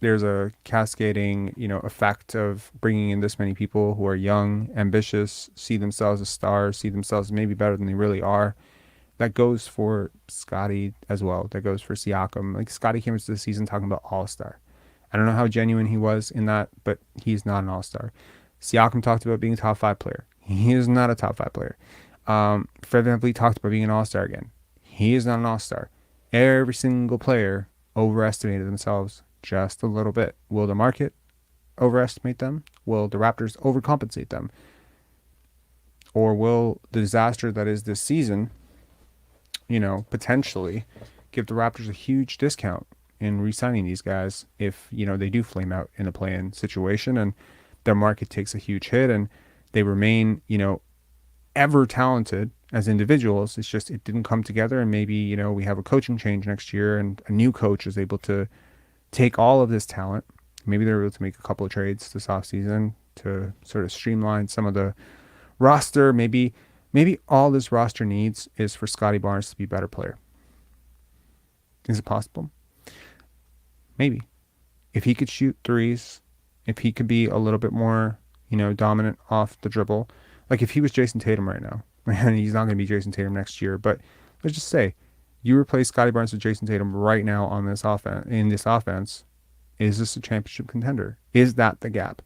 there's a cascading, effect of bringing in this many people who are young, ambitious, see themselves as stars, see themselves maybe better than they really are. That goes for Scottie as well. That goes for Siakam. Like Scottie came into the season talking about all-star. I don't know how genuine he was in that, but he's not an all-star. Siakam talked about being a top 5 player. He is not a top 5 player. Fred VanVleet talked about being an all-star again. He is not an all-star. Every single player overestimated themselves just a little bit. Will the market overestimate them? Will the Raptors overcompensate them? Or will the disaster that is this season, potentially give the Raptors a huge discount in re-signing these guys if, they do flame out in a play-in situation and their market takes a huge hit and they remain, ever talented as individuals. It's just it didn't come together, and maybe we have a coaching change next year and a new coach is able to take all of this talent. Maybe they're able to make a couple of trades this offseason to sort of streamline some of the roster. Maybe all this roster needs is for Scottie Barnes to be a better player. Is it possible? Maybe. If he could shoot threes, if he could be a little bit more, dominant off the dribble. Like if he was Jason Tatum right now, and he's not going to be Jason Tatum next year, but let's just say you replace Scottie Barnes with Jason Tatum right now on this offense. Is this a championship contender? Is that the gap?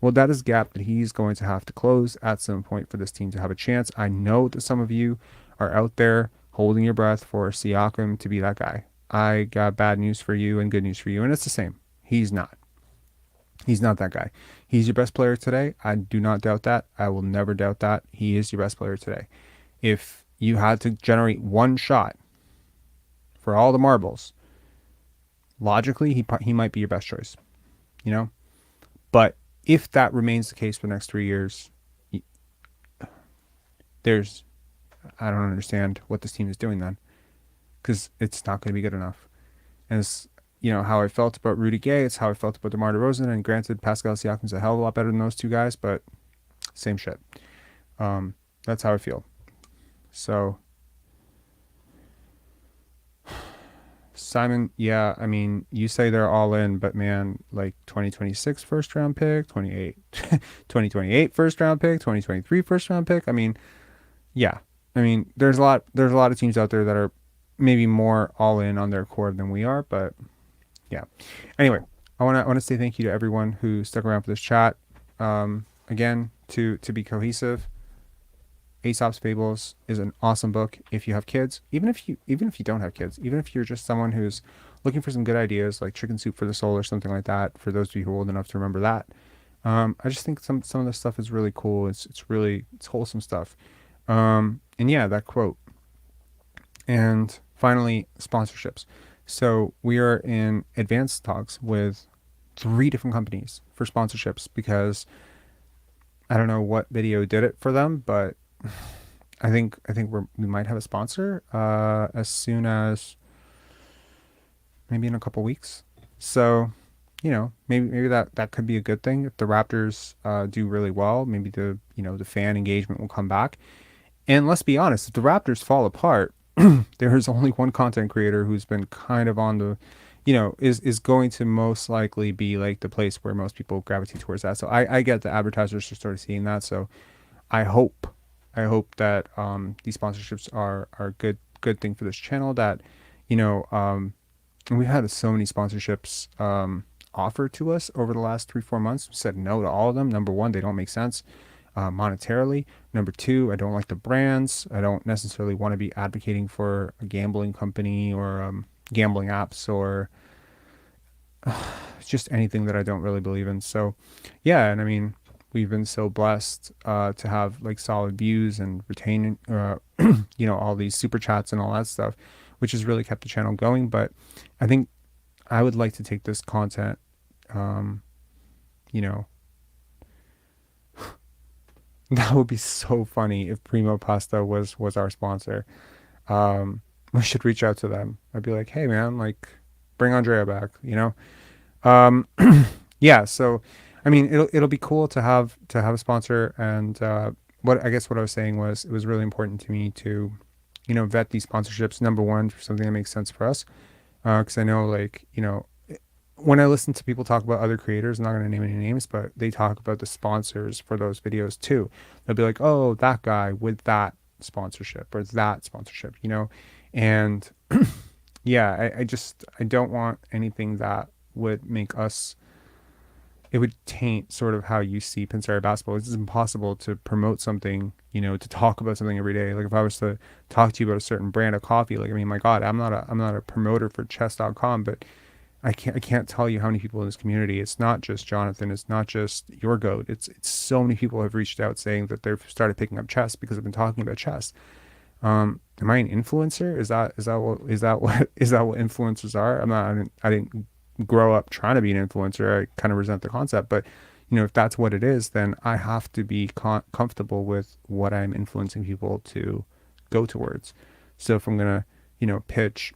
Well, that is a gap that he's going to have to close at some point for this team to have a chance. I know that some of you are out there holding your breath for Siakam to be that guy. I got bad news for you and good news for you, and it's the same. He's not. He's not that guy. He's your best player today. I do not doubt that. I will never doubt that. He is your best player today. If you had to generate one shot for all the marbles, logically, he might be your best choice, But if that remains the case for the next 3 years, I don't understand what this team is doing then, because it's not going to be good enough. And it's, how I felt about Rudy Gay, it's how I felt about DeMar DeRozan, and granted, Pascal Siakam's a hell of a lot better than those two guys, but same shit. That's how I feel. So, Simon, yeah, I mean, you say they're all in, but man, like 2026 first round pick, 2028 first round pick, 2023 first round pick. I mean, yeah. I mean, there's a lot of teams out there that are maybe more all in on their core than we are, but yeah. Anyway, I want to say thank you to everyone who stuck around for this chat. Again, to be cohesive, Aesop's Fables is an awesome book if you have kids. Even if you don't have kids, even if you're just someone who's looking for some good ideas like Chicken Soup for the Soul or something like that, for those of you who are old enough to remember that. I just think some of the stuff is really cool. It's wholesome stuff. And yeah, that quote. And finally, sponsorships. So we are in advanced talks with 3 different companies for sponsorships because I don't know what video did it for them, but I think we might have a sponsor as soon as maybe in a couple weeks. So, maybe that could be a good thing if the Raptors do really well. Maybe the fan engagement will come back. And let's be honest, if the Raptors fall apart, there's only one content creator who's been kind of on the, is going to most likely be like the place where most people gravitate towards that. So I get the advertisers are sort of seeing that. So I hope that these sponsorships are a good thing for this channel. That we've had so many sponsorships offered to us over the last 3-4 months. We said no to all of them. Number one, they don't make sense monetarily. Number two, I don't like the brands. I don't necessarily want to be advocating for a gambling company or gambling apps or just anything that I don't really believe in. So yeah, and I mean, we've been so blessed to have like solid views and retaining all these super chats and all that stuff, which has really kept the channel going. But I think I would like to take this content that would be so funny if Primo Pasta was our sponsor. We should reach out to them. I'd be like, hey man, like bring Andrea back, yeah. So, I mean, it'll be cool to have a sponsor. And what I was saying was, it was really important to me to, vet these sponsorships. Number one, for something that makes sense for us, because I know, like, when I listen to people talk about other creators, I'm not going to name any names, but they talk about the sponsors for those videos too. They'll be like, oh, that guy with that sponsorship or that sponsorship, and yeah, I don't want anything that would make us it would taint sort of how you see Pinsari basketball. It's impossible to promote something, to talk about something every day. Like if I was to talk to you about a certain brand of coffee, like, I mean, my God, I'm not a promoter for chess.com, but I can't tell you how many people in this community. It's not just Jonathan. It's not just your goat. It's so many people have reached out saying that they've started picking up chess because I've been talking about chess. Am I an influencer? Is that what influencers are? I didn't grow up trying to be an influencer. I kind of resent the concept, but if that's what it is, then I have to be comfortable with what I'm influencing people to go towards. So if I'm gonna, pitch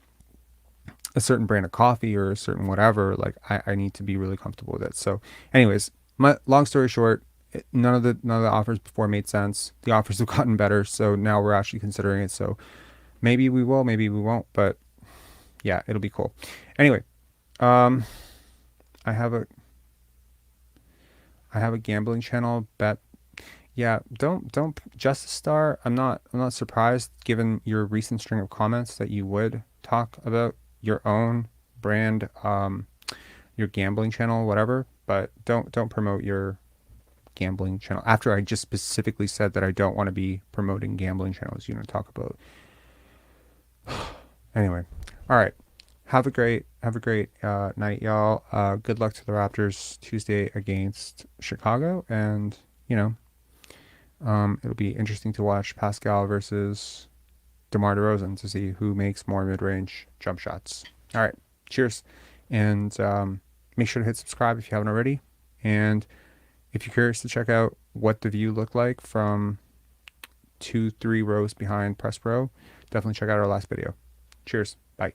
a certain brand of coffee or a certain whatever, like I need to be really comfortable with it. So anyways, my long story short, none of the offers before made sense. The offers have gotten better, so now we're actually considering it. So maybe we will, maybe we won't, but yeah, it'll be cool. Anyway, I have a gambling channel bet. Yeah, don't Justice Star. I'm not surprised given your recent string of comments that you would talk about your own brand, your gambling channel, whatever, but don't promote your gambling channel after I just specifically said that I don't want to be promoting gambling channels talk about. Anyway, all right, have a great night, y'all. Good luck to the Raptors Tuesday against Chicago, and it'll be interesting to watch Pascal versus DeMar DeRozan to see who makes more mid-range jump shots. All right, cheers, and make sure to hit subscribe if you haven't already. And if you're curious to check out what the view looked like from 2-3 rows behind Press Pro, definitely check out our last video. Cheers. Bye.